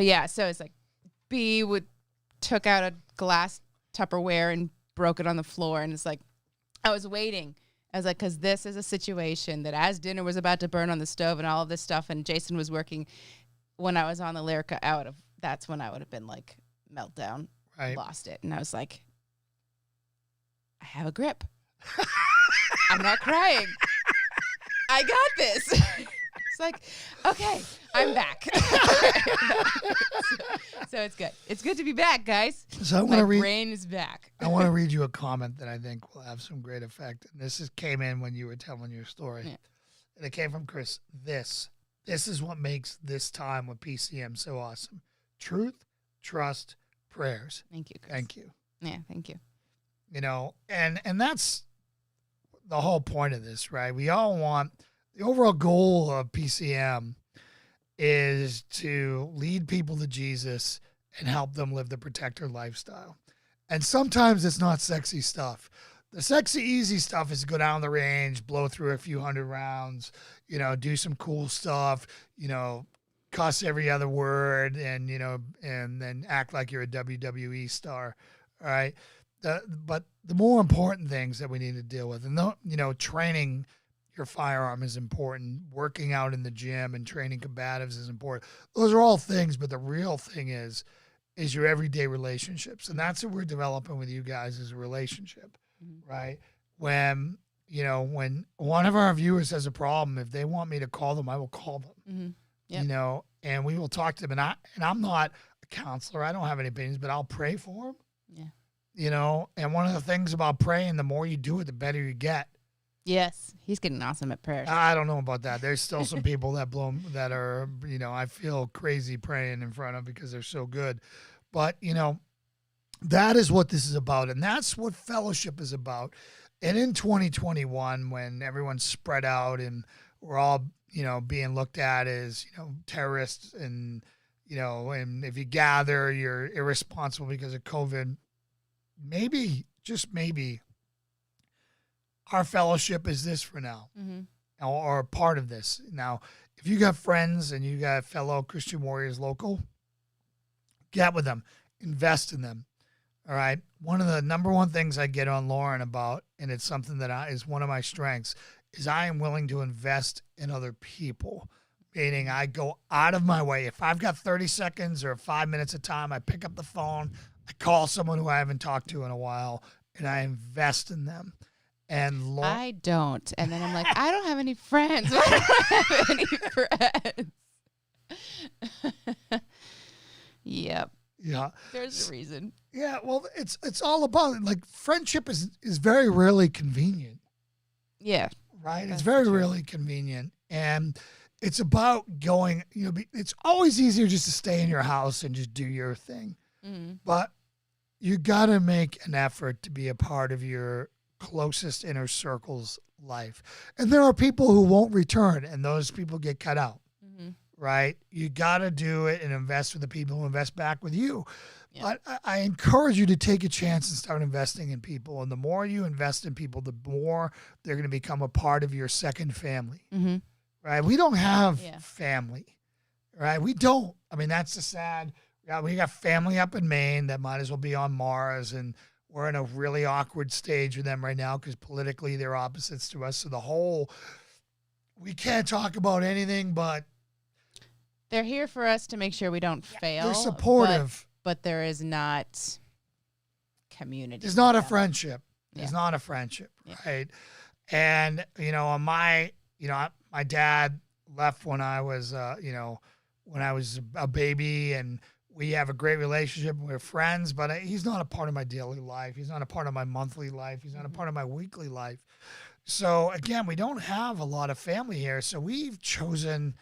yeah, so it's like B took out a glass Tupperware and broke it on the floor, and it's like I was waiting. I was like, because this is a situation that as dinner was about to burn on the stove and all of this stuff, and Jason was working when I was on the Lyrica that's when I would have been like meltdown, lost it. And I was like, I have a grip. I'm not crying. I got this. It's like, okay, I'm back. So it's good. It's good to be back, guys. So my brain is back. I want to read you a comment that I think will have some great effect. And this came in when you were telling your story. Yeah. And it came from Chris. This is what makes this time with PCM so awesome. Truth, trust, prayers. Thank you, Chris. Thank you. Yeah, thank you. And that's the whole point of this, right? We all want the overall goal of PCM is to lead people to Jesus and help them live the protector lifestyle. And sometimes it's not sexy stuff. The sexy, easy stuff is go down the range, blow through a few hundred rounds, do some cool stuff, cuss every other word and then act like you're a WWE star. All right. But the more important things that we need to deal with, and training your firearm is important. Working out in the gym and training combatives is important. Those are all things, but the real thing is your everyday relationships. And that's what we're developing with you guys is a relationship, right? When one of our viewers has a problem, if they want me to call them, I will call them. you know, and we will talk to them. And I'm not a counselor. I don't have any opinions, but I'll pray for them. Yeah. You know, and one of the things about praying, the more you do it, the better you get. Yes, he's getting awesome at prayers. I don't know about that. There's still some people that are, you know, I feel crazy praying in front of because they're so good. But, you know, that is what this is about. And that's what fellowship is about. And in 2021, when everyone's spread out and we're all, you know, being looked at as, you know, terrorists and, you know, and if you gather, you're irresponsible because of COVID, maybe, just maybe, our fellowship is this for now, or part of this. Now, if you got friends and you got fellow Christian warriors local, get with them, invest in them. All right. One of the number one things I get on Lauren about, and it's something that is one of my strengths, is I am willing to invest in other people. Meaning I go out of my way. If I've got 30 seconds or 5 minutes of time, I pick up the phone, I call someone who I haven't talked to in a while, and I invest in them. And I don't. And then I'm like, I don't have any friends. I don't have any friends. Yep. Yeah. There's a reason. Yeah. Well, it's all about it. Like friendship is very rarely convenient. Yeah. Right. It's very rarely convenient. And it's about going, you know, it's always easier just to stay in your house and just do your thing. Mm-hmm. But you got to make an effort to be a part of your closest inner circle's life. And there are people who won't return, and those people get cut out. Mm-hmm. Right? You got to do it and invest with the people who invest back with you. Yeah. But I encourage you to take a chance and start investing in people. And the more you invest in people, the more they're going to become a part of your second family. Mm-hmm. Right? We don't have family. Right? We don't. I mean, that's the sad. We got family up in Maine that might as well be on Mars, and we're in a really awkward stage with them right now because politically they're opposites to us. So we can't talk about anything, but they're here for us to make sure we don't fail. They're supportive. But there is not community. There's not a friendship. There's not a friendship, right? And, you know, my dad left when I was, when I was a baby, and we have a great relationship. We're friends, but he's not a part of my daily life. He's not a part of my monthly life. He's not a part of my weekly life. So again, we don't have a lot of family here. So we've chosen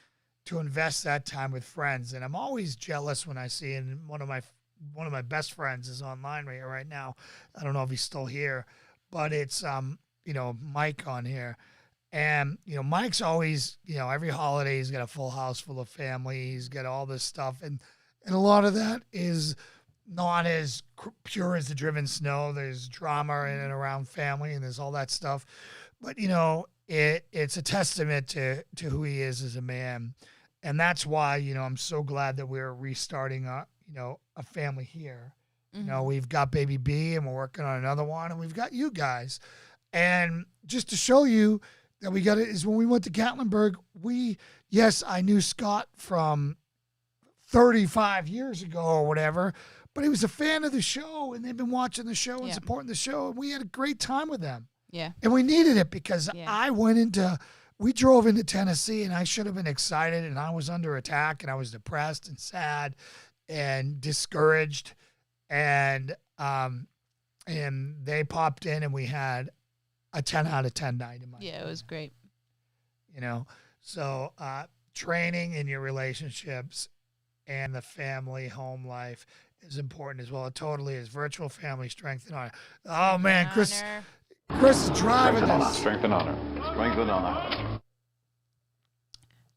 to invest that time with friends. And I'm always jealous when I see, and one of my best friends is online right now. I don't know if he's still here, but it's, Mike on here. And, Mike's always, every holiday he's got a full house full of family. He's got all this stuff. And a lot of that is not as pure as the driven snow. There's drama in and around family, and there's all that stuff. But, it's a testament to who he is as a man. And that's why, I'm so glad that we're restarting a family here. Mm-hmm. We've got baby B, and we're working on another one, and we've got you guys. And just to show you that we got it is when we went to Gatlinburg, I knew Scott from 35 years ago or whatever, but he was a fan of the show, and they've been watching the show and supporting the show, and we had a great time with them. Yeah. And we needed it because we drove into Tennessee, and I should have been excited, and I was under attack, and I was depressed and sad and discouraged, and they popped in, and we had a 10 out of 10 night in my it was great. So training in your relationships and the family home life is important as well. It totally is. Virtual family strength and honor. Oh man, Chris is driving this. Strength and honor. Strength and honor.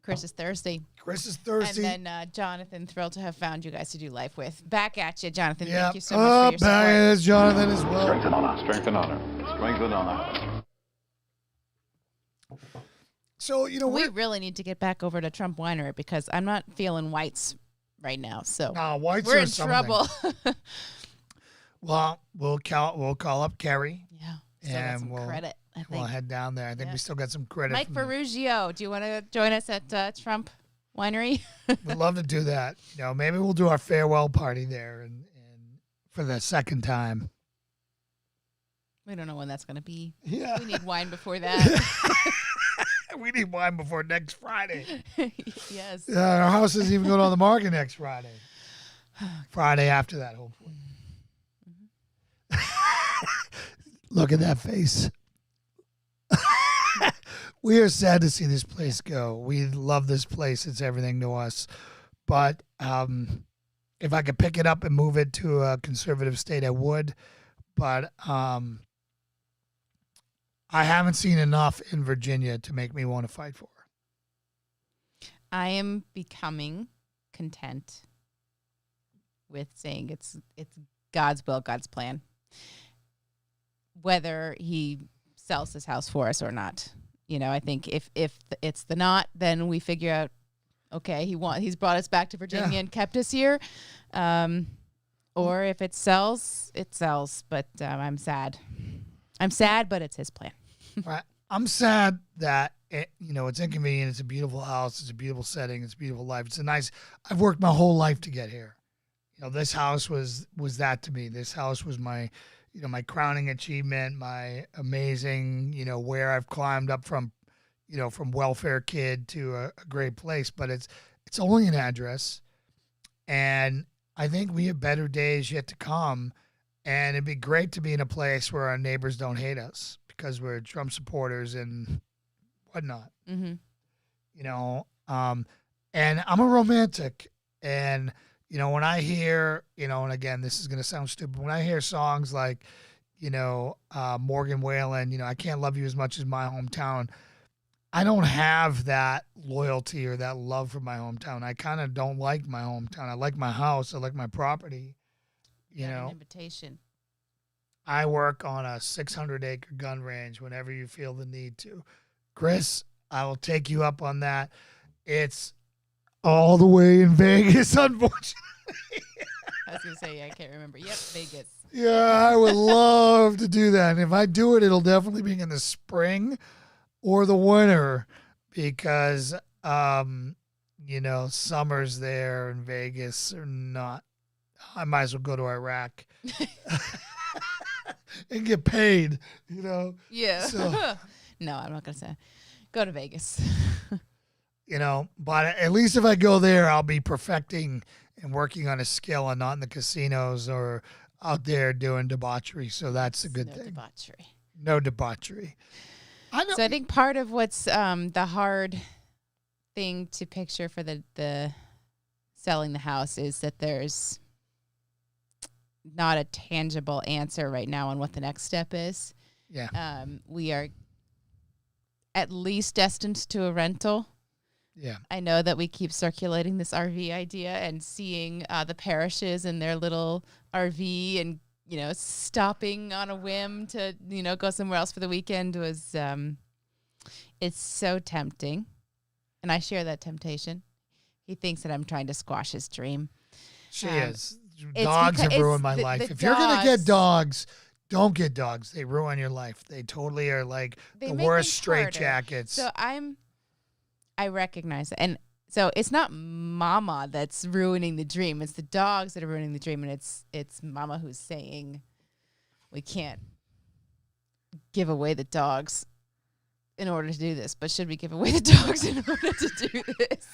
Chris is thirsty. And then Jonathan, thrilled to have found you guys to do life with. Back at you, Jonathan. Yep. Thank you so much for your support. Back at us, Jonathan, as well. Strength and honor. Strength and honor. Strength and honor. So, we really need to get back over to Trump Winery because I'm not feeling whites right now. So whites we're are in trouble. Well, we'll call up Kerry. Yeah. And we'll credit. I think we'll head down there. I think we still got some credit. Mike Ferrugio, do you want to join us at Trump Winery? We'd love to do that. Maybe we'll do our farewell party there and for the second time. We don't know when that's going to be. Yeah. We need wine before that. We need need wine before next Friday. Yes. Our house isn't even going on the market next Friday. Friday after that, hopefully. Look at that face. We are sad to see this place go. We love this place. It's everything to us. But if I could pick it up and move it to a conservative state, I would. But I haven't seen enough in Virginia to make me want to fight for her. I am becoming content with saying it's God's will, God's plan. Whether he sells this house for us or not. You know, I think if it's the not, then we figure out, okay, he's brought us back to Virginia and kept us here. Or if it sells, it sells. But I'm sad. I'm sad, but it's his plan. Right. I'm sad that it's inconvenient. It's a beautiful house. It's a beautiful setting. It's a beautiful life. I've worked my whole life to get here. This house was that to me. This house was my crowning achievement, my amazing, where I've climbed up from welfare kid to a great place. But it's only an address, and I think we have better days yet to come. And it'd be great to be in a place where our neighbors don't hate us because we're Trump supporters and whatnot. Mm-hmm. And I'm a romantic, and when I hear, and again, this is going to sound stupid, when I hear songs like, Morgan Wallen, I Can't Love You As Much As My Hometown, I don't have that loyalty or that love for my hometown. I kind of don't like my hometown. I like my house. I like my property. An invitation. I work on a 600-acre gun range whenever you feel the need to. Chris, I will take you up on that. It's all the way in Vegas, unfortunately. I was going to say, I can't remember. Yep, Vegas. Yeah, I would love to do that. And if I do it, it'll definitely be in the spring or the winter because, summers there in Vegas are not. I might as well go to Iraq and get paid, Yeah. So, no, I'm not going to say. Go to Vegas. But at least if I go there, I'll be perfecting and working on a skill and not in the casinos or out there doing debauchery. So that's a good thing. No debauchery. So I think part of what's the hard thing to picture for the selling the house is that there's not a tangible answer right now on what the next step is. Yeah. We are at least destined to a rental. Yeah. I know that we keep circulating this RV idea and seeing the parishes in their little RV and, stopping on a whim to, go somewhere else for the weekend was, it's so tempting. And I share that temptation. He thinks that I'm trying to squash his dream. She is. Dogs have ruined my life. If you're going to get dogs, don't get dogs. They ruin your life. They totally are like the worst straitjackets. So I recognize it. And so it's not mama that's ruining the dream. It's the dogs that are ruining the dream. And it's mama who's saying we can't give away the dogs in order to do this. But should we give away the dogs in order to do this?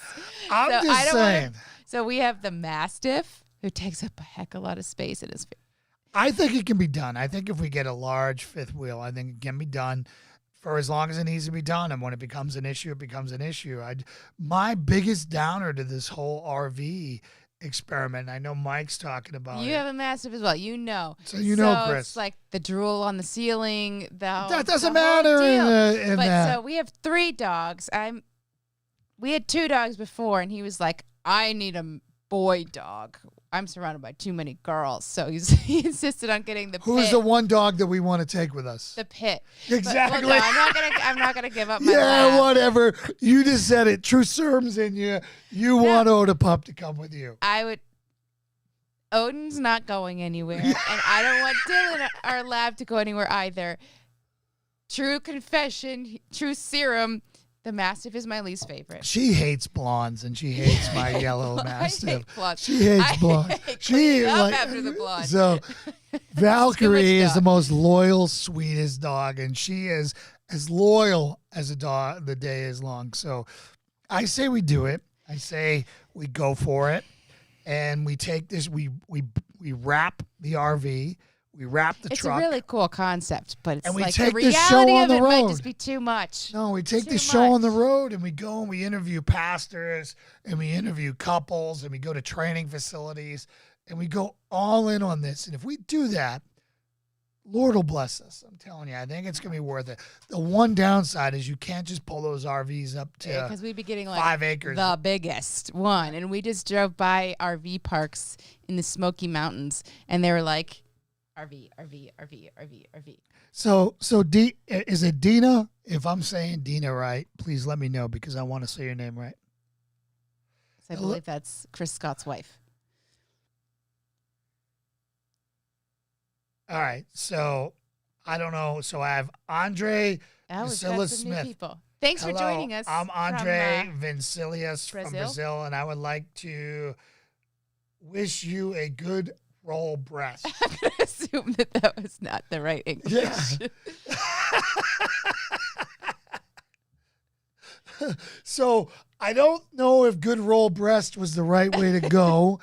I'm just saying. So we have the Mastiff who takes up a heck of a lot of space in his face. I think it can be done. I think if we get a large fifth wheel, I think it can be done for as long as it needs to be done. And when it becomes an issue, it becomes an issue. My biggest downer to this whole RV experiment, I know Mike's talking about You have a Mastiff as well. So Chris. It's like the drool on the ceiling. That doesn't matter. So we have 3 dogs. We had 2 dogs before, and he was like, I need a boy dog. I'm surrounded by too many girls. So he insisted on getting the Pit. Who's the one dog that we want to take with us? The Pit. Exactly. But, well, no, I'm not gonna give up my lab. Whatever. You just said it. True sermons in you. You want Oda Pup to come with you. Odin's not going anywhere. And I don't want Dylan, our lab, to go anywhere either. True confession, true serum. The Mastiff is my least favorite. She hates blondes, and she hates my yellow Mastiff. I hate blondes. She hates blondes. She after the blonde. So Valkyrie is the most loyal, sweetest dog, and she is as loyal as the day is long. So I say we do it. I say we go for it, and we take this. We wrap the RV. We wrap the truck. It's a really cool concept, but it's we like take the this show reality on of the it might road. just be too much. No, we take Too this show on the much. road, and we go and we interview pastors, and we interview couples, and we go to training facilities, and we go all in on this. And if we do that, Lord will bless us. I'm telling you, I think it's going to be worth it. The one downside is you can't just pull those RVs up to Because we'd be getting like 5 acres. the biggest one. And we just drove by RV parks in the Smoky Mountains, and they were like, RV. So is it Dina? If I'm saying Dina right, please let me know because I want to say your name right. So I believe that's Chris Scott's wife. All right, so I don't know. So I have Andre Oh, we've Vincilia got some new Smith. people. Thanks for joining us. I'm Andre Vincilia from Brazil. Brazil, and I would like to wish you a good roll breast. I'm going to assume that was not the right English. Yeah. So I don't know if good roll breast was the right way to go,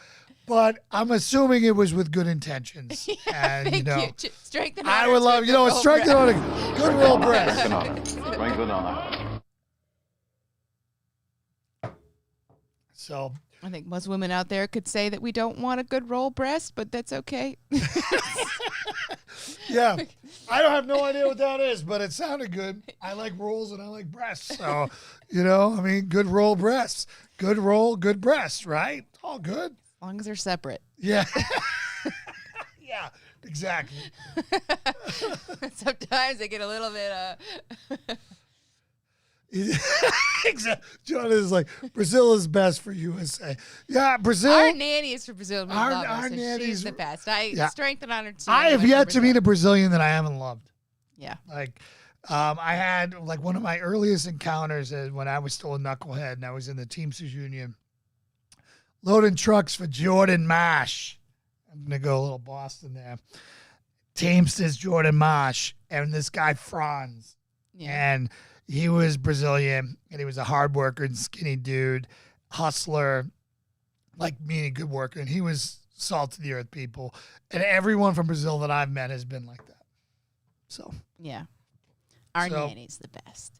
but I'm assuming it was with good intentions. And, Thank you. Strength and honor. I would love, strength and honor, good roll breast. Strength and honor. Strength and honor. So I think most women out there could say that we don't want a good roll breast, but that's okay. yeah, I don't have no idea what that is, but it sounded good. I like rolls and I like breasts. So, good roll breasts. Good roll, good breasts, right? All good. As long as they're separate. Yeah. Yeah, exactly. Sometimes they get a little bit Exactly. John is like, Brazil is best for USA. Yeah, Brazil. Our nanny is from Brazil. We Our- love her, our so nanny's- she's the best. Strength and honor to I have anyone yet from to meet a Brazil. Brazilian that I haven't loved. Yeah. Like, I had like one of my earliest encounters when I was still a knucklehead and I was in the Teamsters Union, loading trucks for Jordan Marsh. I'm gonna go a little Boston there. Teamsters Jordan Marsh and this guy Franz, Yeah. and he was Brazilian and he was a hard worker and skinny dude, hustler, like meaning good worker, and he was salt of the earth people. And everyone from Brazil that I've met has been like that. So. Yeah. Our So- nanny's the best.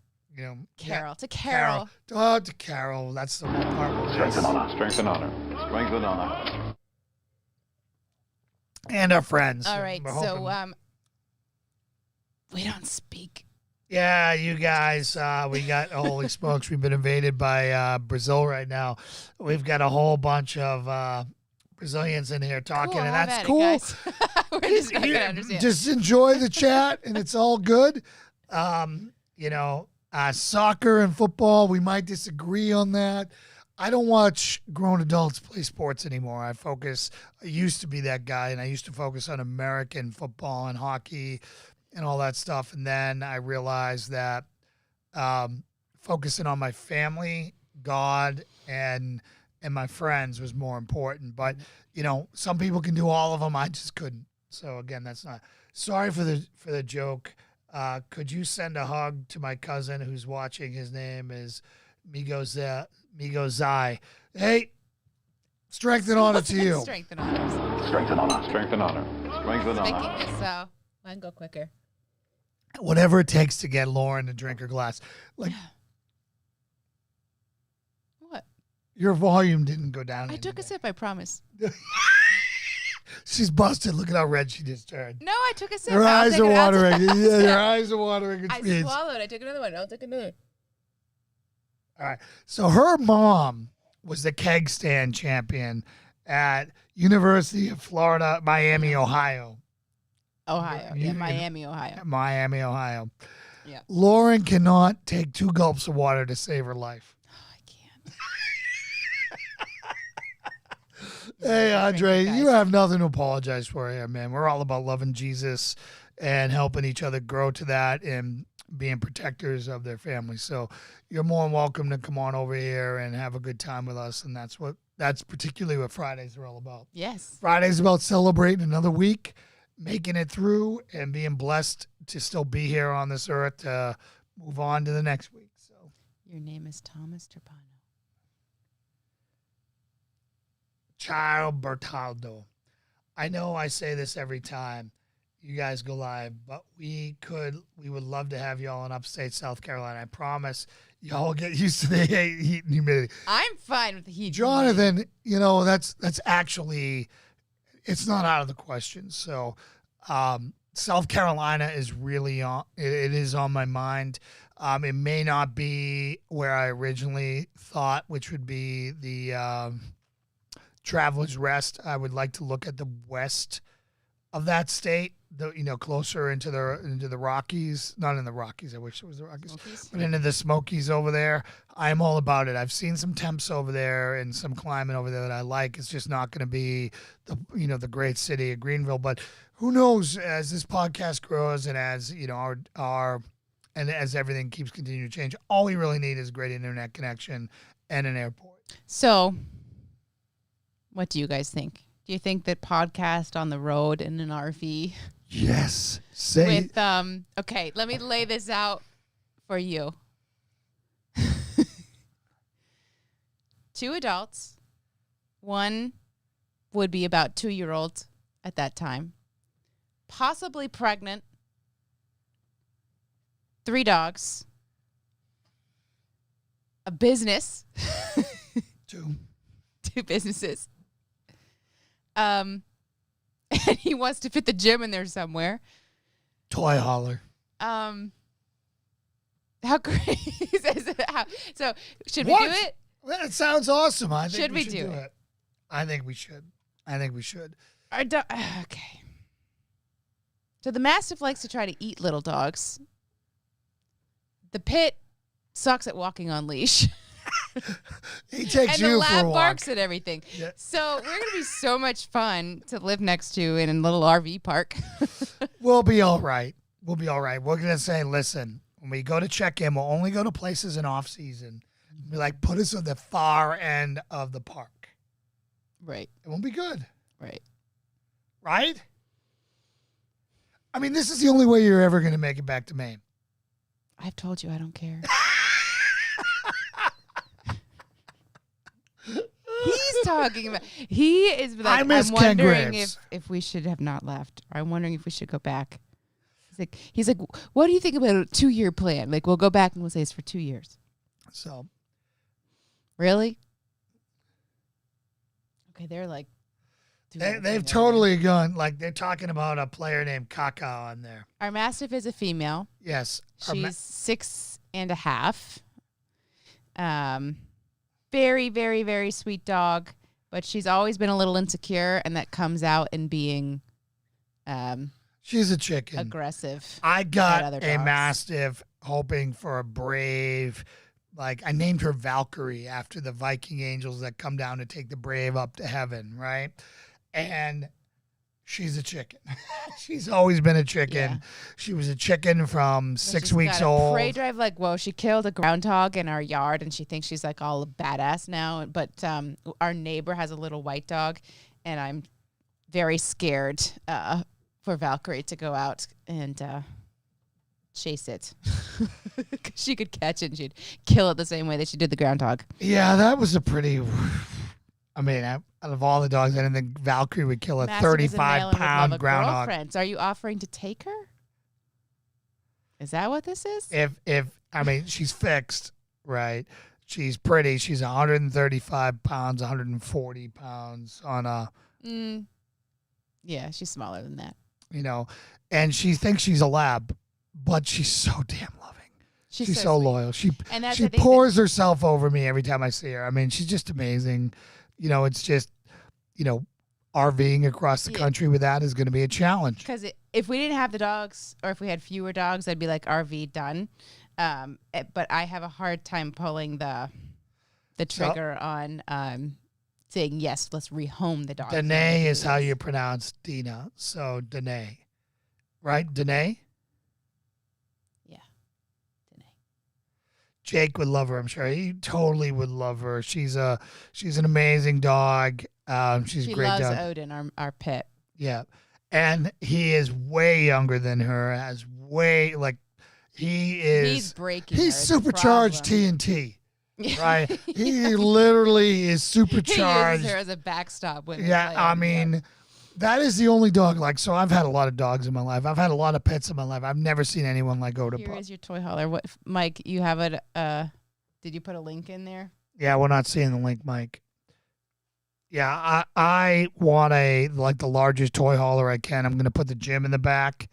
Carol. To Carol. Oh, to Carol. That's the one part. Strength and honor. Strength and honor. Strength and honor. And our friends. All right. We're So hoping- we don't speak. Yeah, you guys, we got, holy smokes, we've been invaded by Brazil right now. We've got a whole bunch of Brazilians in here talking, Cool, and have that's at it, cool. guys. We're just not gonna understand. Just enjoy the chat, and it's all good. Soccer and football, we might disagree on that. I don't watch grown adults play sports anymore. I used to be that guy, and I used to focus on American football and hockey and all that stuff. And then I realized that focusing on my family, God, and my friends was more important. But, some people can do all of them. I just couldn't. So, again, that's not – sorry for the joke. Could you send a hug to my cousin who's watching? His name is Migo Zai. Hey, strength and honor to you. Strength and honor. Strength and honor. Strength and honor. Strength and Making honor. this so I can go quicker. Whatever it takes to get Lauren to drink her glass. Like, What? your volume didn't go down. I took a sip, I promise. She's busted. Look at how red she just turned. No, I took a sip. Her I'll eyes take are it out. watering. Yeah, your eyes are watering. It I means. swallowed. I took another one. I'll take another. All right. So her mom was the keg stand champion at University of Florida, Miami, Ohio. Ohio. Yeah, Miami, Ohio. Miami, Ohio. Yeah. Lauren cannot take 2 gulps of water to save her life. Oh, I can't. Hey, Andre, guys. you have nothing to apologize for here, man. We're all about loving Jesus and helping each other grow to that and being protectors of their families. So you're more than welcome to come on over here and have a good time with us. And that's particularly what Fridays are all about. Yes. Friday's about celebrating another week, making it through, and being blessed to still be here on this earth to move on to the next week. So Your name is Thomas Trapano. Ciao Bertaldo. I know I say this every time you guys go live, but we would love to have y'all in upstate South Carolina. I promise y'all will get used to the heat and humidity. I'm fine with the heat. Jonathan, that's actually, it's not out of the question. So South Carolina is really it is on my mind. It may not be where I originally thought, which would be the Traveler's Rest. I would like to look at the west of that state, closer into the Rockies. Not in the Rockies. I wish it was the Rockies. Smokies? But into the Smokies over there. I'm all about it. I've seen some temps over there and some climate over there that I like. It's just not going to be the great city of Greenville. But who knows, as this podcast grows and as and as everything keeps continuing to change, all we really need is a great internet connection and an airport. So, what do you guys think? Do you think that podcast on the road in an RV? Yes. Okay, let me lay this out for you. 2 adults. 1 would be about 2-year-old at that time. Possibly pregnant. 3 dogs. A business. 2 businesses. And he wants to fit the gym in there somewhere. Toy hauler. How great is it? So should we do it? Well, it sounds awesome. I think Should we we should do do it? I think we should. Okay. So the Mastiff likes to try to eat little dogs. The Pit sucks at walking on leash. He takes and the you for a lab walk. barks at everything. Yeah. So we're going to be so much fun to live next to in a little RV park. We'll be all right. We're going to say, listen, when we go to check in, we'll only go to places in off season. Be like, put us at the far end of the park. Right. It won't be good. Right. Right? I mean, this is the only way you're ever going to make it back to Maine. I've told you I don't care. He's talking about. He is like. I miss I'm Ken wondering Graves. if we should have not left. I'm wondering if we should go back. He's like, what do you think about a 2-year plan? Like, we'll go back and we'll say it's for 2 years. So, really? Okay, they're like. they've totally gone, like, they're talking about a player named Kaka on there. Our Mastiff is a female. Yes. She's 6.5. Very, very, very sweet dog, but she's always been a little insecure, and that comes out in being she's a chicken. Aggressive. I got other a dogs. Mastiff hoping for a brave, like, I named her Valkyrie after the Viking angels that come down to take the brave up to heaven, right? And she's a chicken. She's always been a chicken. Yeah. She was a chicken from 6 She's weeks got a old. prey drive, like, whoa, she killed a groundhog in our yard, and she thinks she's, like, all badass now. But our neighbor has a little white dog, and I'm very scared for Valkyrie to go out and chase it. 'Cause she could catch it, and she'd kill it the same way that she did the groundhog. Yeah, that was a pretty... I mean, out of all the dogs, I didn't think Valkyrie would kill a Mastiff is a male and would love 35-pound a groundhog. girlfriend. So are you offering to take her? Is that what this is? I mean, she's fixed, right? She's pretty. She's 135 pounds, 140 pounds on a... Yeah, she's smaller than that. And she thinks she's a lab, but she's so damn loving. She's so sweet. loyal. She And that's, I think, pours herself over me every time I see her. I mean, she's just amazing. It's just, RVing across the country with that is going to be a challenge. Because if we didn't have the dogs, or if we had fewer dogs, I'd be like, RV done. But I have a hard time pulling the trigger on saying, yes, let's rehome the dog. Danae is how you pronounce Dina. So Danae. Right? Danae? Yeah. Danae. Jake would love her, I'm sure. He totally would love her. She's an amazing dog. She's a She great loves dog. Odin, our pet. Yeah. And he is way younger than her, He's breaking. He's supercharged TNT. Right? He literally is supercharged. He uses her as a backstop. I mean, that is the only dog. Like, so I've had a lot of dogs in my life. I've had a lot of pets in my life. I've never seen anyone like go to. Here is your toy hauler. What, Mike? You have it. Did you put a link in there? Yeah, we're not seeing the link, Mike. Yeah, I want the largest toy hauler I can. I'm going to put the gym in the back.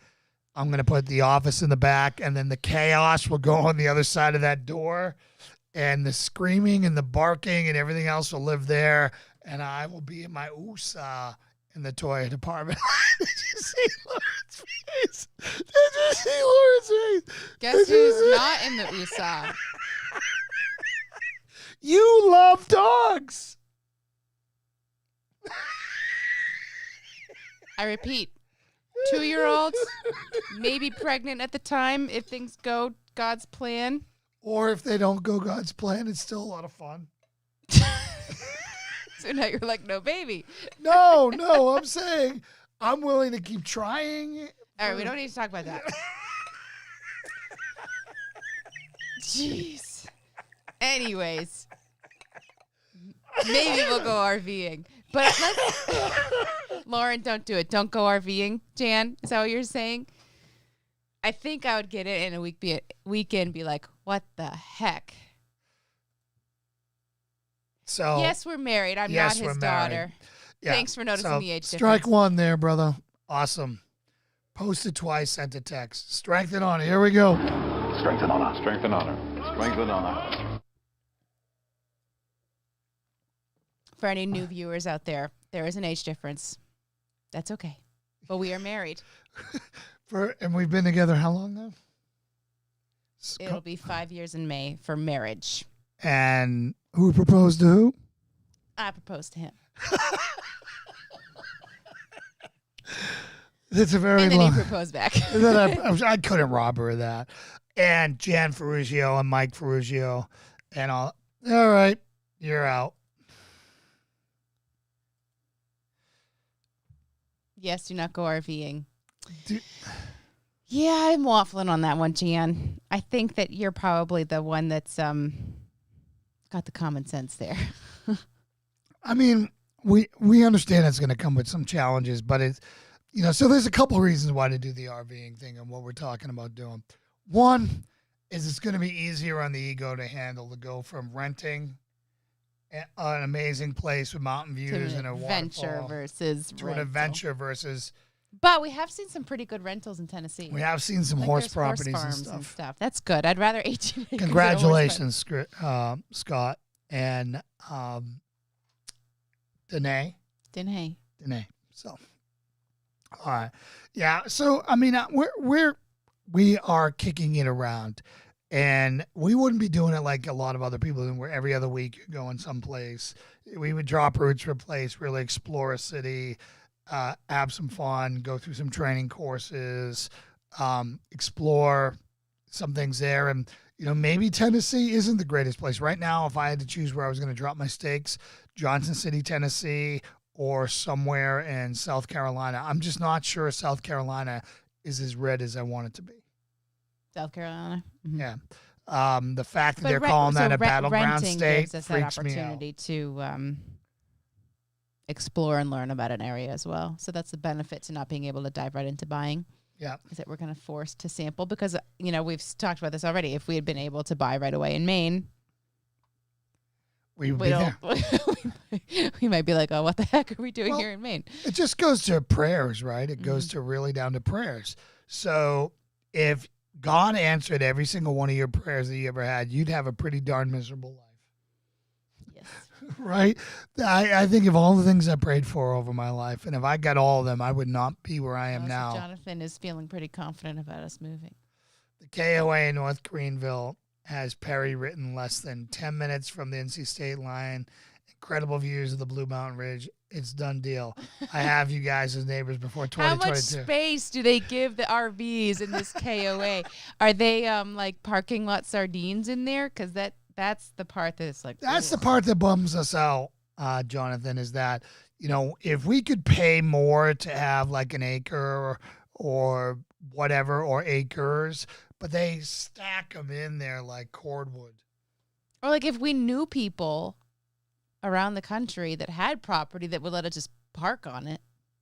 I'm going to put the office in the back, and then the chaos will go on the other side of that door. And the screaming and the barking and everything else will live there. And I will be in my USA in the toy department. Did you see Lauren's face? Did you see Lauren's face? Guess who's not in the USA? You love dogs. I repeat, 2-year-olds, maybe pregnant at the time if things go God's plan. Or if they don't go God's plan, it's still a lot of fun. So now you're like, no, baby. No, I'm saying I'm willing to keep trying. All right, we don't need to talk about that. Jeez. Anyways, maybe we'll go RVing. But Lauren, don't do it. Don't go RVing. Jan, is that what you're saying? I think I would get it in a weekend, be like, what the heck? So yes, we're married. I'm not his daughter. Yeah. Thanks for noticing the age difference. Strike one there, brother. Awesome. Posted twice, sent a text. Strength and honor. Here we go. Strength and honor. Strength and honor. Strength and honor. For any new viewers out there, there is an age difference. That's okay. But we are married. And we've been together how long now? It'll be 5 years in May for marriage. And who proposed to who? I proposed to him. That's a very and then long. he proposed back. I couldn't rob her of that. And Jan Ferrugio and Mike Ferrugio and all. All right, you're out. Yes, do not go RVing. Yeah, I'm waffling on that one, Jan. I think that you're probably the one that's got the common sense there. I mean, we understand it's going to come with some challenges, but it's, so there's a couple of reasons why to do the RVing thing and what we're talking about doing. One is it's going to be easier on the ego to handle to go from renting an amazing place with mountain views and a adventure versus to an adventure versus. But we have seen some pretty good rentals in Tennessee. We have seen some horse properties and stuff. That's good. I'd rather 18 acres. Congratulations, Scott and Danae. So, all right, yeah. So I mean, we are kicking it around, and we wouldn't be doing it like a lot of other people where every other week you're going someplace. We would drop roots for a place, really explore a city. Have some fun, go through some training courses, explore some things there. And, maybe Tennessee isn't the greatest place. Right now, if I had to choose where I was going to drop my stakes, Johnson City, Tennessee, or somewhere in South Carolina. I'm just not sure South Carolina is as red as I want it to be. South Carolina? Mm-hmm. Yeah. The fact that they're calling that a battleground state gives us freaks that me out. opportunity to explore and learn about an area as well. So that's the benefit to not being able to dive right into buying. Yeah. Is that we're going to force to sample because, we've talked about this already. If we had been able to buy right away in Maine, we would be there. We might be like, oh, what the heck are we doing here in Maine? It just goes to prayers, right? It goes to really down to prayers. So if God answered every single one of your prayers that you ever had, you'd have a pretty darn miserable life. Right? I think of all the things I prayed for over my life, and if I got all of them, I would not be where I am now. So Jonathan is feeling pretty confident about us moving. The KOA in North Greenville has Perry written less than 10 minutes from the NC State line. Incredible views of the Blue Mountain Ridge. It's done deal. I have you guys as neighbors before 2022. How much space do they give the RVs in this KOA? Are they like parking lot sardines in there? Because that's the part that's like... That's the part that bums us out, Jonathan, is that, if we could pay more to have like an acre or whatever, or acres, but they stack them in there like cordwood. Or like if we knew people around the country that had property that would let us just park on it,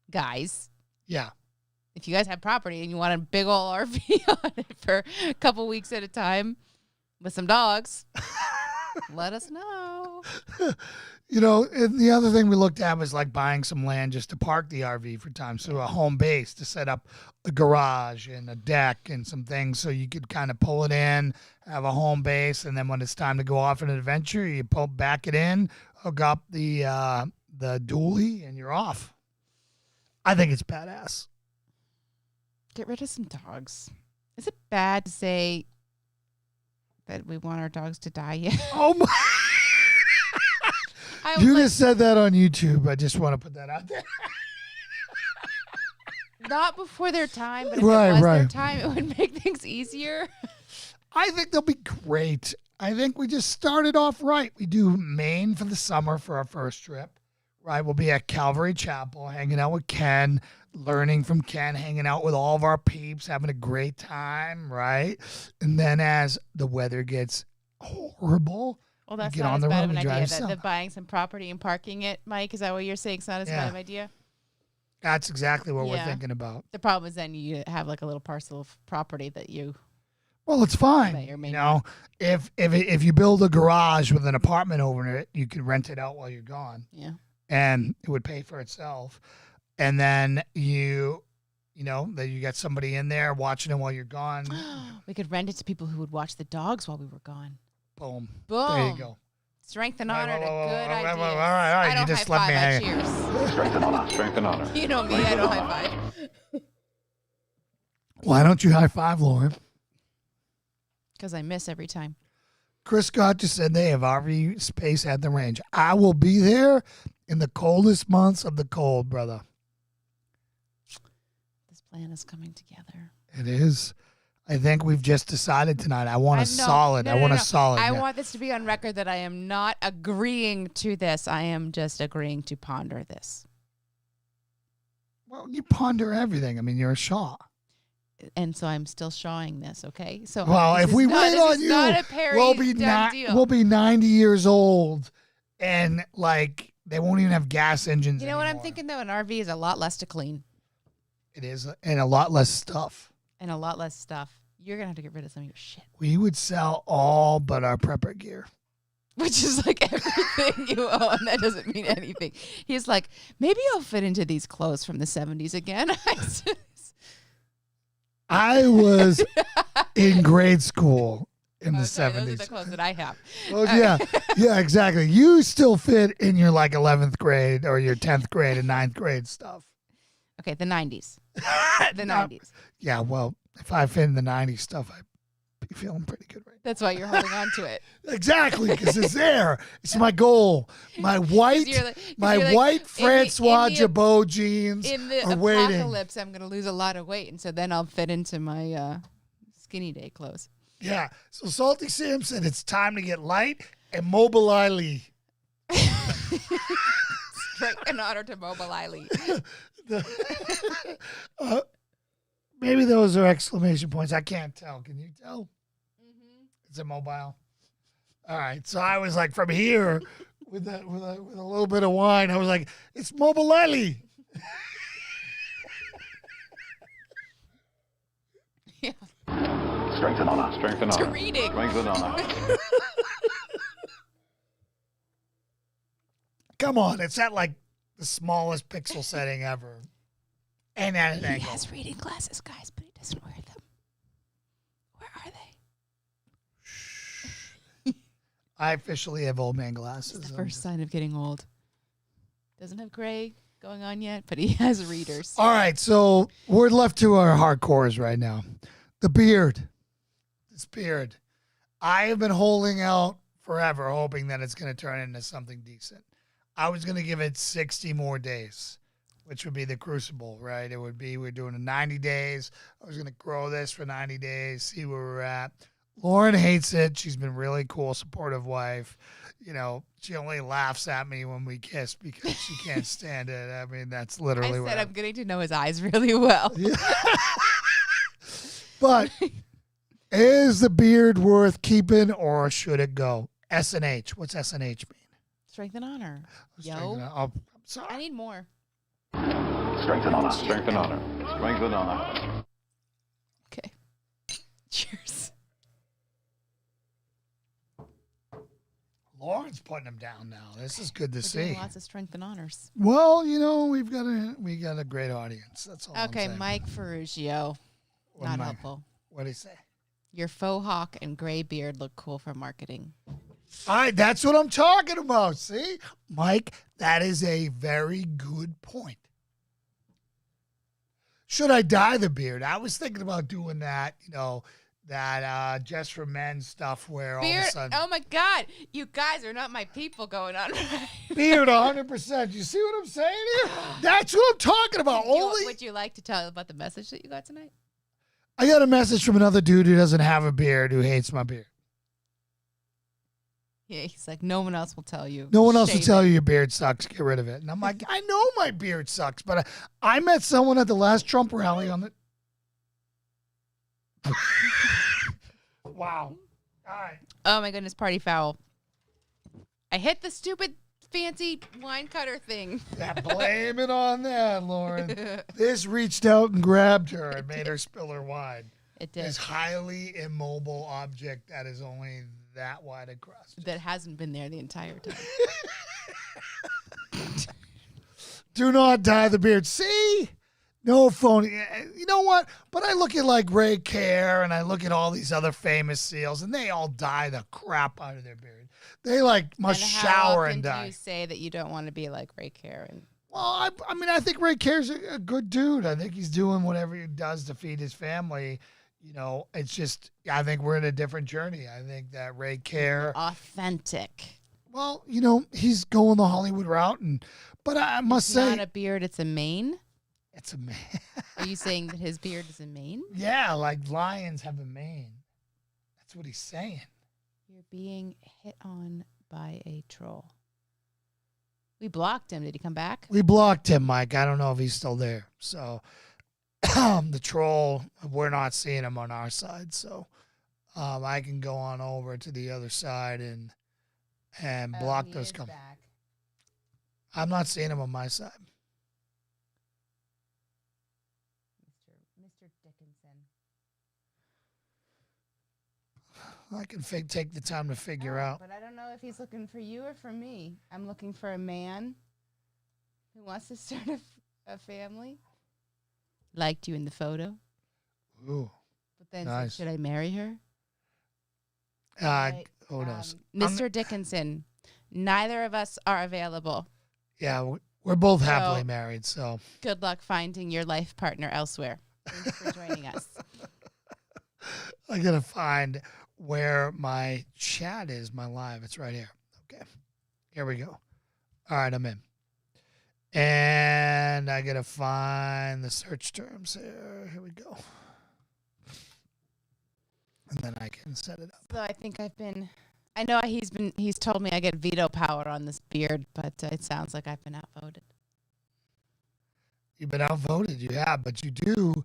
guys. Yeah. If you guys have property and you want a big old RV on it for a couple weeks at a time with some dogs, let us know. You know, and the other thing we looked at was like buying some land just to park the RV for time. So a home base to set up a garage and a deck and some things so you could kind of pull it in, have a home base, and then when it's time to go off on an adventure, you back it in, hook up the dually, and you're off. I think it's badass. Get rid of some dogs. Is it bad to say that we want our dogs to die yet? Oh my! You just said that on YouTube. I just want to put that out there. Not before their time, but if it was their time, it would make things easier. I think they'll be great. I think we just started off right. We do Maine for the summer for our first trip, right? We'll be at Calvary Chapel, hanging out with Ken, learning from Ken, hanging out with all of our peeps, having a great time, right? And then as the weather gets horrible, well, that's not as bad of an idea. The buying some property and parking it, Mike, is that what you're saying? It's not as bad of an idea? That's exactly what we're thinking about. The problem is then you have like a little parcel of property that you... Well, it's fine. You know, if you build a garage with an apartment over it, you can rent it out while you're gone. Yeah. And it would pay for itself. And then you got somebody in there watching it while you're gone. We could rent it to people who would watch the dogs while we were gone. Boom. Boom. There you go. Strength and honor to good ideas. All right. I don't you just high let five, me hang. cheers. Strength and honor. Strength and honor. You know me, I don't high five. Why don't you high five, Lauren? Because I miss every time. Chris Scott just said they have RV space at the range. I will be there in the coldest months of the cold, brother. This plan is coming together. It is. I think we've just decided tonight. I want a solid. No, I want a solid. I want this to be on record that I am not agreeing to this. I am just agreeing to ponder this. Well, you ponder everything. I mean, you're a Shaw. And so I'm still shawing this, okay? So well, if we wait on you, we'll be 90 years old, and like they won't even have gas engines. You know what I'm thinking though? An RV is a lot less to clean. It is, and a lot less stuff. And a lot less stuff. You're gonna have to get rid of some of your shit. We would sell all but our prepper gear. Which is like everything you own. That doesn't mean anything. He's like, maybe I'll fit into these clothes from the 70s again. I was in grade school in the 70s. Those are the clothes that I have. Well, yeah, exactly. You still fit in your like 11th grade or your 10th grade and 9th grade stuff. Okay, the 90s. The 90s. Yeah, well, if I fit in the 90s stuff, I'd be feeling pretty good right now. That's why you're holding on to it. Exactly, because it's there. It's my goal. My white Francois Jabot jeans in the are waiting. Apocalypse, I'm going to lose a lot of weight, and so then I'll fit into my skinny day clothes. Yeah. So Salty Sam said it's time to get light and Mobile Eiley. Strength and honor to Mobile Eiley. Maybe those are exclamation points. I can't tell. Can you tell? Mm-hmm. It's a mobile. All right. So I was like from here with a little bit of wine. I was like, it's Mobile Eiley. Yeah. Strength and honor. Strength and honor. Reading. Strength and honor. Come on. It's at like the smallest pixel setting ever. And at an angle. He has reading glasses, guys, but he doesn't wear them. Where are they? I officially have old man glasses. It's the first sign of getting old. Doesn't have gray going on yet, but he has readers. All right, so we're left to our hardcores right now. The beard. This beard. I have been holding out forever, hoping that it's going to turn into something decent. I was going to give it 60 more days, which would be the crucible, right? It would be, we're doing it 90 days. I was going to grow this for 90 days, see where we're at. Lauren hates it. She's been really cool, supportive wife. You know, she only laughs at me when we kiss because she can't stand it. I mean, that's literally what I'm getting to know his eyes really well. Yeah. But Is the beard worth keeping or should it go? S&H. What's S&H mean? Strength and honor. Strength Yo. and honor. Oh, I'm sorry. I need more. Strength and honor. Strength and honor. Strength and honor. Okay. Cheers. Lauren's putting him down now. This is good to We're see. doing lots of strength and honors. Well, we got a great audience. That's all. Okay, I'm saying. Mike Ferruggio. What Not am I- helpful. What'd he say? Your faux hawk and gray beard look cool for marketing. All right, that's what I'm talking about. See, Mike, that is a very good point. Should I dye the beard? I was thinking about doing that, that Just for Men stuff where all of a Beard? sudden. Oh my God. You guys are not my people going on. Beard 100%. You see what I'm saying here? That's what I'm talking about. Would you like to tell about the message that you got tonight? I got a message from another dude who doesn't have a beard who hates my beard. Yeah, he's like, no one else will tell you. No one else will Shave tell it. you your beard sucks. Get rid of it. And I'm like, I know my beard sucks, but I met someone at the last Trump rally on the. Wow. All right. Oh my goodness, party foul. I hit the stupid fancy wine cutter thing. Yeah, blame it on that, Lauren. This reached out and grabbed her and made her spill her wine. It did. This highly immobile object that is only that wide across. That hasn't been there the entire time. Do not dye the beard. See? No phony. You know what? But I look at like Ray Care and I look at all these other famous SEALs and they all dye the crap out of their beard. They must and shower and do dye. you say that you don't want to be like Ray Care? Well, I think Ray Care's a good dude. I think he's doing whatever he does to feed his family. It's just, I think we're in a different journey. I think that Ray Care. Authentic. Well, he's going the Hollywood route. But I must say. It's not a beard, it's a mane. It's a mane. Are you saying that his beard is a mane? Yeah, like lions have a mane. That's what he's saying. You're being hit on by a troll. We blocked him. Did he come back? We blocked him, Mike. I don't know if he's still there. So the troll, we're not seeing him on our side. So I can go on over to the other side and block those comments. I'm not seeing him on my side. Mr. Dickinson. I can take the time to figure out. But I don't know if he's looking for you or for me. I'm looking for a man who wants to start a family. Liked you in the photo. Ooh. But then Nice. said, should I marry her? Who knows? Mr. Dickinson, neither of us are available. Yeah, we're both happily So- married, so. Good luck finding your life partner elsewhere. Thanks for joining us. I got to find where my chat is, my live. It's right here. Okay. Here we go. All right, I'm in. And I got to find the search terms here. Here we go. And then I can set it up. So I think I know he's told me I get veto power on this beard, but it sounds like I've been outvoted. You've been outvoted. You have, but you do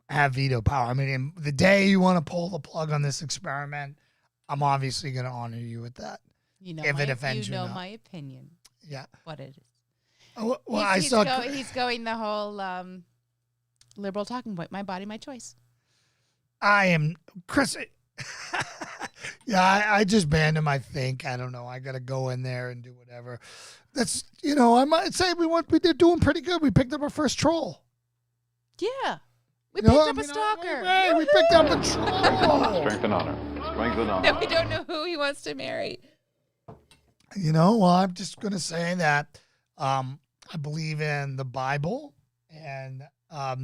have veto power. I mean, the day you want to pull the plug on this experiment, I'm obviously going to honor you with that. If it offends you, my opinion. Yeah. What it is. Oh, well, He's going the whole liberal talking point. My body, my choice. I am Chris. Yeah, I just banned him. I think I don't know. I got to go in there and do whatever. That's I might say we did doing pretty good. We picked up our first troll. Yeah, we picked up a stalker. Hey, we picked up a troll. Strength and honor. Strength and honor. No, we don't know who he wants to marry. Well, I'm just gonna say that I believe in the Bible and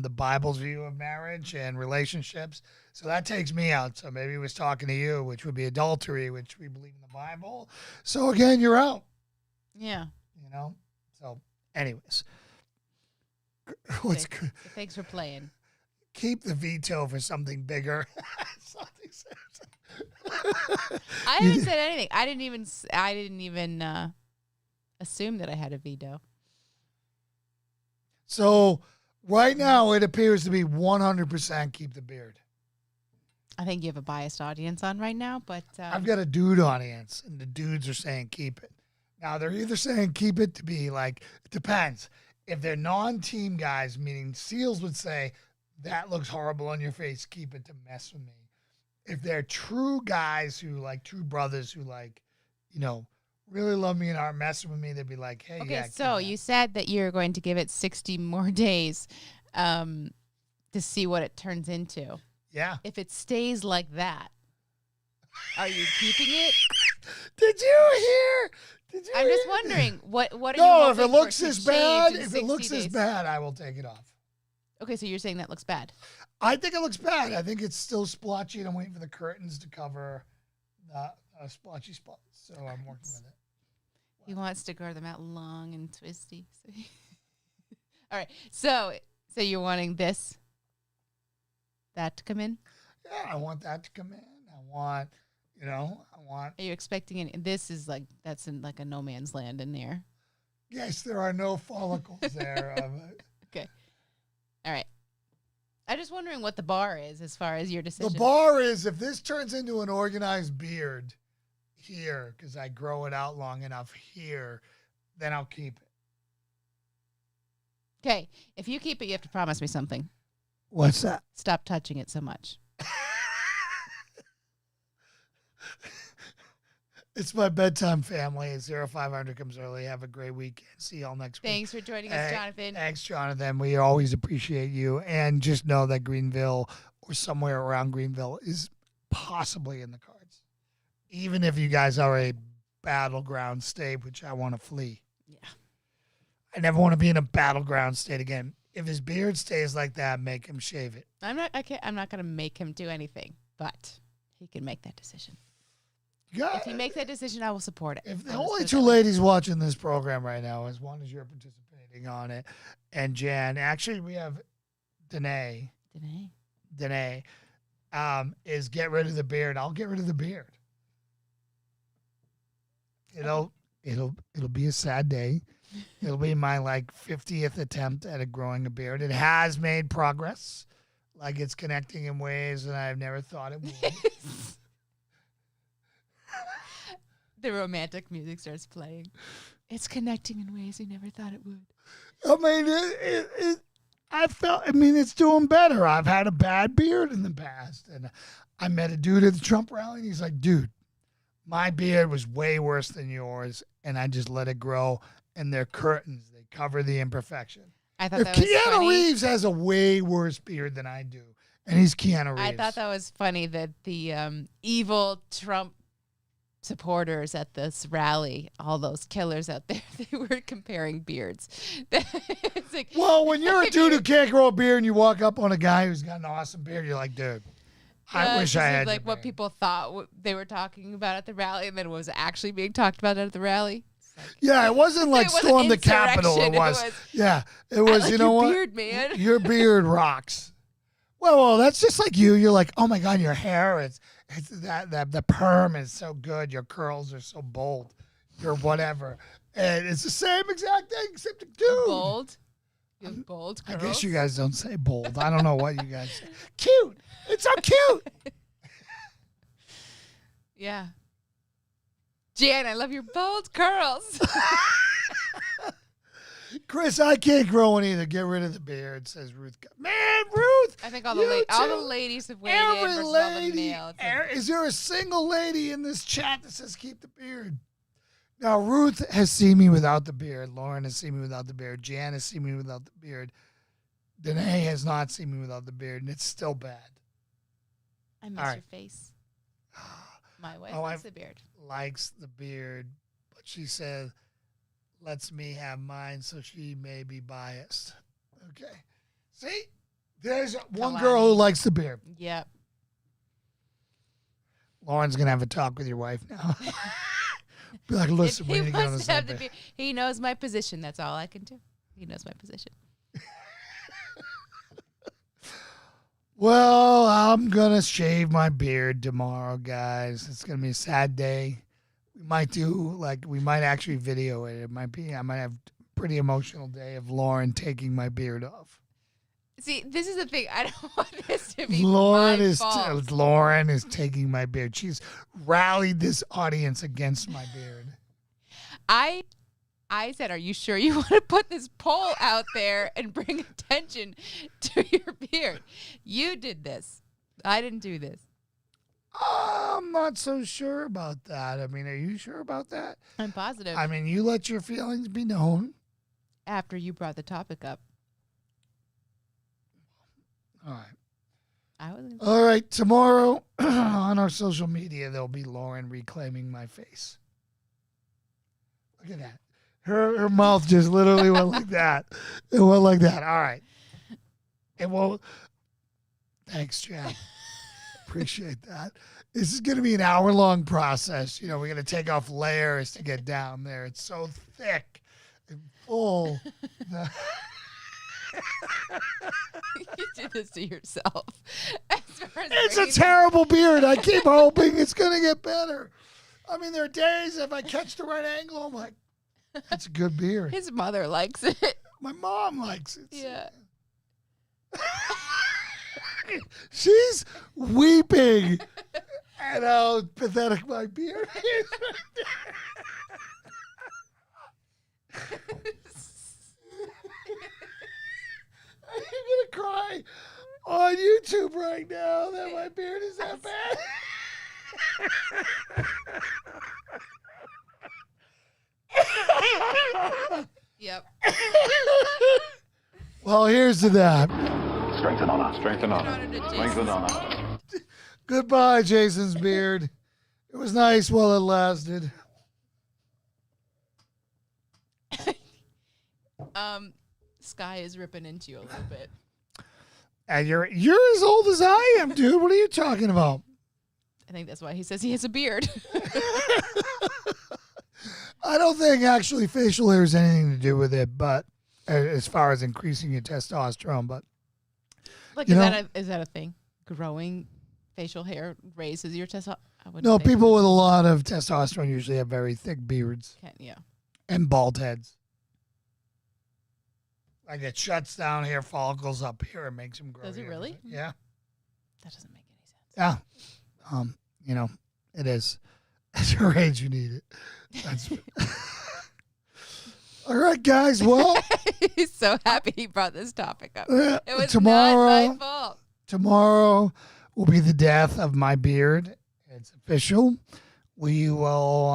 the Bible's view of marriage and relationships. So that takes me out. So maybe he was talking to you, which would be adultery, which we believe in the Bible. So again, you're out. Yeah. So anyways, what's good? Thanks for playing. Keep the veto for something bigger. I haven't said anything. I didn't even assume that I had a veto. So Right now, it appears to be 100% keep the beard. I think you have a biased audience on right now, but I've got a dude audience, and the dudes are saying keep it. Now, they're either saying keep it to be like, it depends. If they're non-team guys, meaning SEALs would say, that looks horrible on your face, keep it to mess with me. If they're true guys who like, true brothers who like, you know, really love me and aren't messing with me, they'd be like, hey, okay, yeah. so you said that you're going to give it 60 more days to see what it turns into. Yeah. If it stays like that, are you keeping it? Did you hear? I'm just wondering what are you No, hoping if it for looks to as change bad, in if it 60 looks days? as bad, I will take it off. Okay, so you're saying that looks bad. I think it looks bad. I think it's still splotchy, and I'm waiting for the curtains to cover the splotchy spots. So I'm working with it. He wants to grow them out long and twisty. All right, so you're wanting that to come in? Yeah, I want that to come in. I want. Are you expecting it? This is like, that's in like a no man's land in there. Yes, there are no follicles there. Okay. All right. I'm just wondering what the bar is as far as your decision. The bar is if this turns into an organized beard here, because I grow it out long enough here, then I'll keep it. Okay. If you keep it, you have to promise me something. What's that? Stop touching it so much. It's my bedtime, family. 0500 comes early. Have a great weekend. See y'all next week. Thanks for joining us, Jonathan. Thanks, Jonathan. We always appreciate you. And just know that Greenville or somewhere around Greenville is possibly in the cards. Even if you guys are a battleground state, which I want to flee. Yeah. I never want to be in a battleground state again. If his beard stays like that, make him shave it. I'm not going to make him do anything, but he can make that decision. If he makes that decision, I will support it. If the only two ladies watching this program right now is one is you're participating on it, and Jan. Actually, we have Danae. Is get rid of the beard. I'll get rid of the beard. It'll be a sad day. It'll be my 50th attempt at growing a beard. It has made progress. It's connecting in ways that I've never thought it would. The romantic music starts playing. It's connecting in ways you never thought it would. I mean, it's doing better. I've had a bad beard in the past. And I met a dude at the Trump rally, and he's like, dude, my beard was way worse than yours, and I just let it grow. And they're curtains. They cover the imperfection. I thought that was Keanu funny. Reeves has a way worse beard than I do. And he's Keanu Reeves. I thought that was funny that the evil Trump supporters at this rally, all those killers out there, they were comparing beards. It's like, well, when you're a dude who can't grow a beard and you walk up on a guy who's got an awesome beard, you're like, dude, I wish I had like what people thought they were talking about at the rally, and then it was actually being talked about at the rally. Yeah, it wasn't like It wasn't storm the Capitol. It was. It was. Like, you know your what? beard, man. Your beard rocks. Well, that's just like you. You're like, oh my god, your hair is. It's that the perm is so good. Your curls are so bold. You're whatever, and it's the same exact thing except dude. Bold. You have bold I curls. guess you guys don't say bold. I don't know what you guys say. Cute. It's so cute. Yeah. Jan, I love your bold curls. Chris, I can't grow one either. Get rid of the beard, says Ruth. Man, Ruth. I think all the ladies have weighed in versus all the males. Is there a single lady in this chat that says keep the beard? Now, Ruth has seen me without the beard. Lauren has seen me without the beard. Jan has seen me without the beard. Danae has not seen me without the beard, and it's still bad. I miss your face. My wife likes the beard. Likes the beard, but she says, lets me have mine, so she may be biased. Okay. See? There's one girl who likes the beard. Yep. Lauren's going to have a talk with your wife now. Be like, listen, we need to get on the same page. He knows my position. That's all I can do. He knows my position. Well, I'm going to shave my beard tomorrow, guys. It's going to be a sad day. We might actually video it. I might have a pretty emotional day of Lauren taking my beard off. See, this is the thing. I don't want this to be Lauren my fault. Lauren is taking my beard. She's rallied this audience against my beard. I said, are you sure you want to put this poll out there and bring attention to your beard? You did this. I didn't do this. I'm not so sure about that. I mean, are you sure about that? I'm positive. I mean, you let your feelings be known. After you brought the topic up. All right. I wasn't. All right. Tomorrow on our social media, there'll be Lauren reclaiming my face. Look at that. Her mouth just literally went like that. It went like that. All right. It won't. Thanks, Jack. Appreciate that. This is going to be an hour-long process. You know, we're going to take off layers to get down there. It's so thick and full. You did this to yourself. It's a terrible beard. I keep hoping it's going to get better. I mean, there are days if I catch the right angle, I'm like, that's a good beard. His mother likes it. My mom likes it. Yeah. She's weeping at how pathetic my beard is. I'm going to cry on YouTube right now that my beard is that bad. Yep. Well, here's to that. Strength and honor. Strength and honor. Strength Strength and honor. Goodbye, Jason's beard. It was nice while it lasted. Sky is ripping into you a little bit. And you're as old as I am, dude. What are you talking about? I think that's why he says he has a beard. I don't think actually facial hair has anything to do with it, but as far as increasing your testosterone, but Like, is that a thing? Growing facial hair raises your testosterone? No, people with a lot of testosterone usually have very thick beards. Yeah. And bald heads. Like it shuts down hair follicles up here and makes them grow. Does it really? Yeah. That doesn't make any sense. Yeah. You know, it is. At your age, you need it. That's all right, guys. Well, he's so happy he brought this topic up. It was not my fault. Tomorrow will be the death of my beard. It's official. We will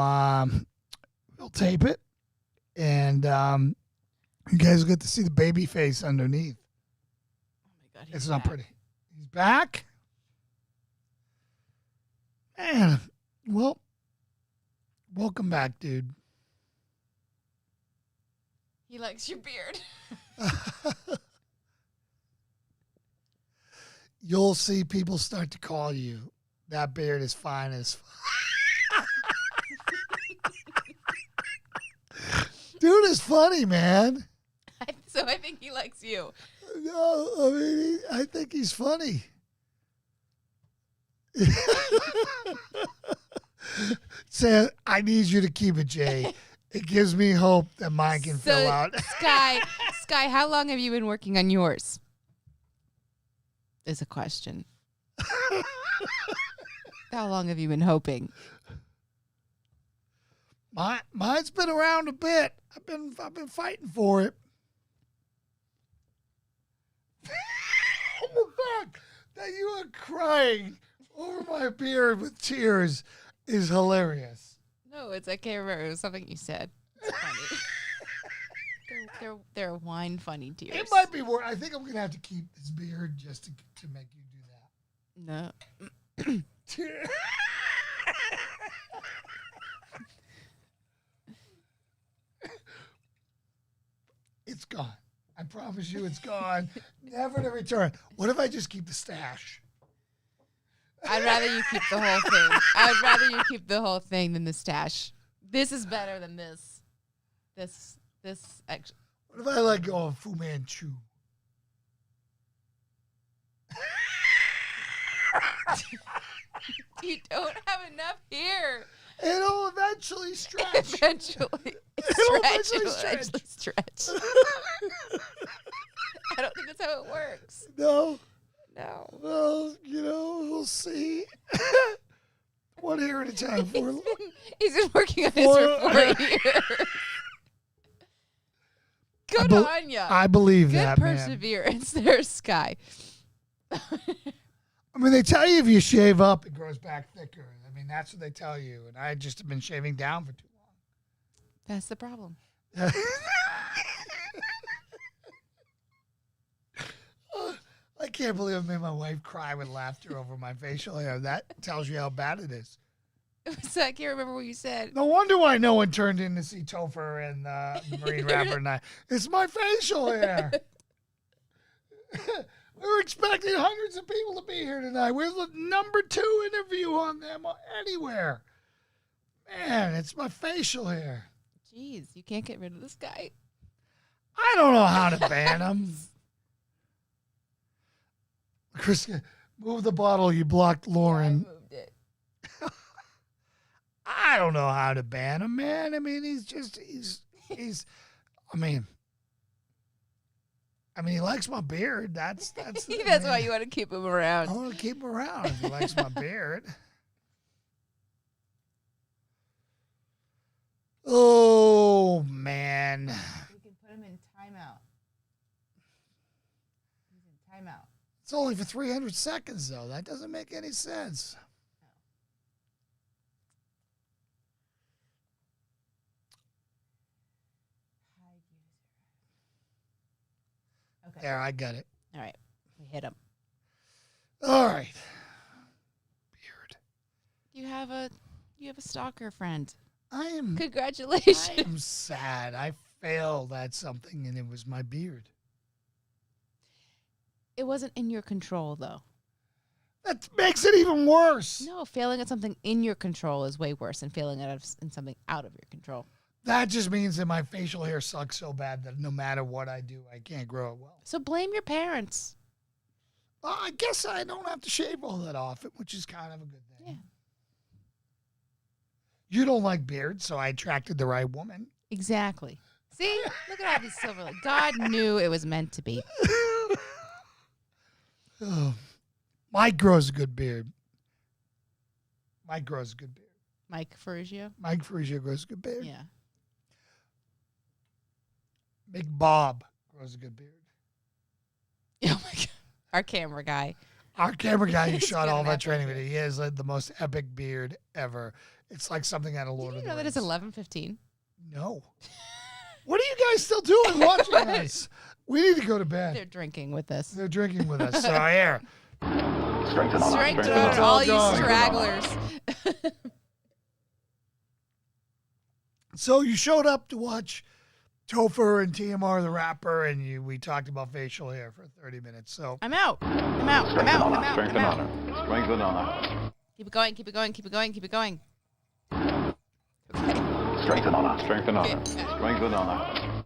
we'll tape it, and you guys will get to see the baby face underneath. Oh my God, it's not pretty. He's back. Man, well, welcome back, dude. He likes your beard. You'll see people start to call you. That beard is fine as Dude is funny, man. So I think he likes you. No, I mean, I think he's funny. Say, I need you to keep it, Jay. It gives me hope that mine can fill out. Sky, how long have you been working on yours? Is a question. How long have you been hoping? Mine's been around a bit. I've been fighting for it. The fact that you are crying over my beard with tears is hilarious. No, I can't remember. It was something you said. It's funny. they're wine funny tears. It might be worth. I think I'm gonna have to keep this beard just to make you do that. No. It's gone. I promise you, it's gone. Never to return. What if I just keep the stash? I'd rather you keep the whole thing. I'd rather you keep the whole thing than the stash. This is better than this. This actually. What if I let go of Fu Manchu? You don't have enough here. It'll eventually stretch. Eventually stretch. stretch. I don't think that's how it works. No. No. Well, we'll see. One hair at a time. He's been working on this for 4 years. Good on ya. I believe Good that, perseverance there, Sky. I mean, they tell you if you shave up, it grows back thicker. I mean, that's what they tell you. And I just have been shaving down for too long. That's the problem. I can't believe I made my wife cry with laughter over my facial hair. That tells you how bad it is. So I can't remember what you said. No wonder why no one turned in to see Topher and the Marine rapper tonight. It's my facial hair. We were expecting hundreds of people to be here tonight. We're the number 2 interview on them anywhere. Man, it's my facial hair. Jeez, you can't get rid of this guy. I don't know how to ban him. Chris, move the bottle. You blocked Lauren. I moved it. I don't know how to ban him, man. I mean, he's I mean, he likes my beard. That's why you want to keep him around. I want to keep him around if he likes my beard. Oh, man. We can put him in timeout. He's in timeout. It's only for 300 seconds, though. That doesn't make any sense. Okay. There, I got it. All right. We hit him. All right. Beard. You have a stalker friend. I am Congratulations. sad. I failed at something, and it was my beard. It wasn't in your control, though. That makes it even worse. No, failing at something in your control is way worse than failing at something out of your control. That just means that my facial hair sucks so bad that no matter what I do, I can't grow it well. So blame your parents. Well, I guess I don't have to shave all that often, which is kind of a good thing. Yeah. You don't like beards, so I attracted the right woman. Exactly. See? Look at all these silver. God knew it was meant to be. Oh. Mike grows a good beard. Mike Mike Ferrigio? Mike Ferrigio grows a good beard. Yeah. Big Bob grows a good beard. Oh, my God. Our camera guy. Our camera guy who He's shot got all an of our epic training beard. video. He has the most epic beard ever. It's like something out of Lord Did of you the know that Rings. it's 11:15? No. What are you guys still doing watching us? We need to go to bed. They're drinking with us. They're drinking with us. So here. Strength and honor. Strength Strength and to honor. all you Dog. stragglers. So you showed up to watch Topher and TMR the rapper, and we talked about facial hair for 30 minutes. So I'm out. Strength and honor. Strength and honor. Strength and honor. Keep it going. Keep it going. Keep it going. Keep it going. Strength and honor. Strength and honor. Strength and honor.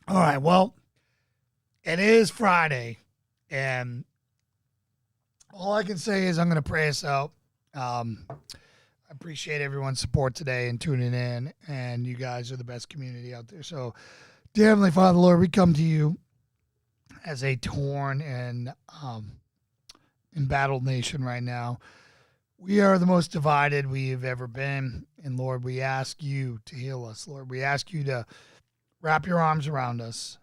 all right, well, it is Friday, and all I can say is I'm going to pray us out. I appreciate everyone's support today and tuning in, and you guys are the best community out there. So, dear Heavenly Father, Lord, we come to you as a torn and embattled nation right now. We are the most divided we have ever been, and Lord, we ask you to heal us. Lord, we ask you to wrap your arms around us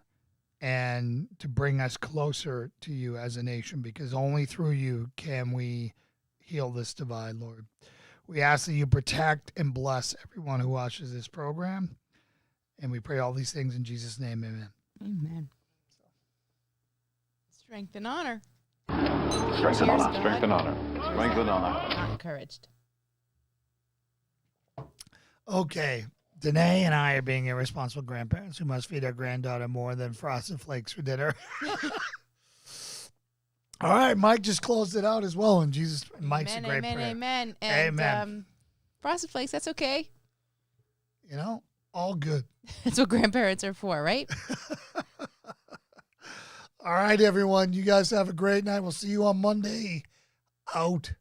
and to bring us closer to you as a nation, because only through you can we heal this divide, Lord. We ask that you protect and bless everyone who watches this program, and we pray all these things in Jesus' name, amen. Amen. Strength and honor. Strength and honor. Strength and honor. Strength and honor. Not encouraged. Okay, Danae and I are being irresponsible grandparents who must feed our granddaughter more than Frosted Flakes for dinner. All right, Mike just closed it out as well, and Mike's amen, a great amen, prayer. amen. And Amen. Frosted Flakes, that's okay. You know, all good. That's what grandparents are for, right? All right, everyone. You guys have a great night. We'll see you on Monday. Out.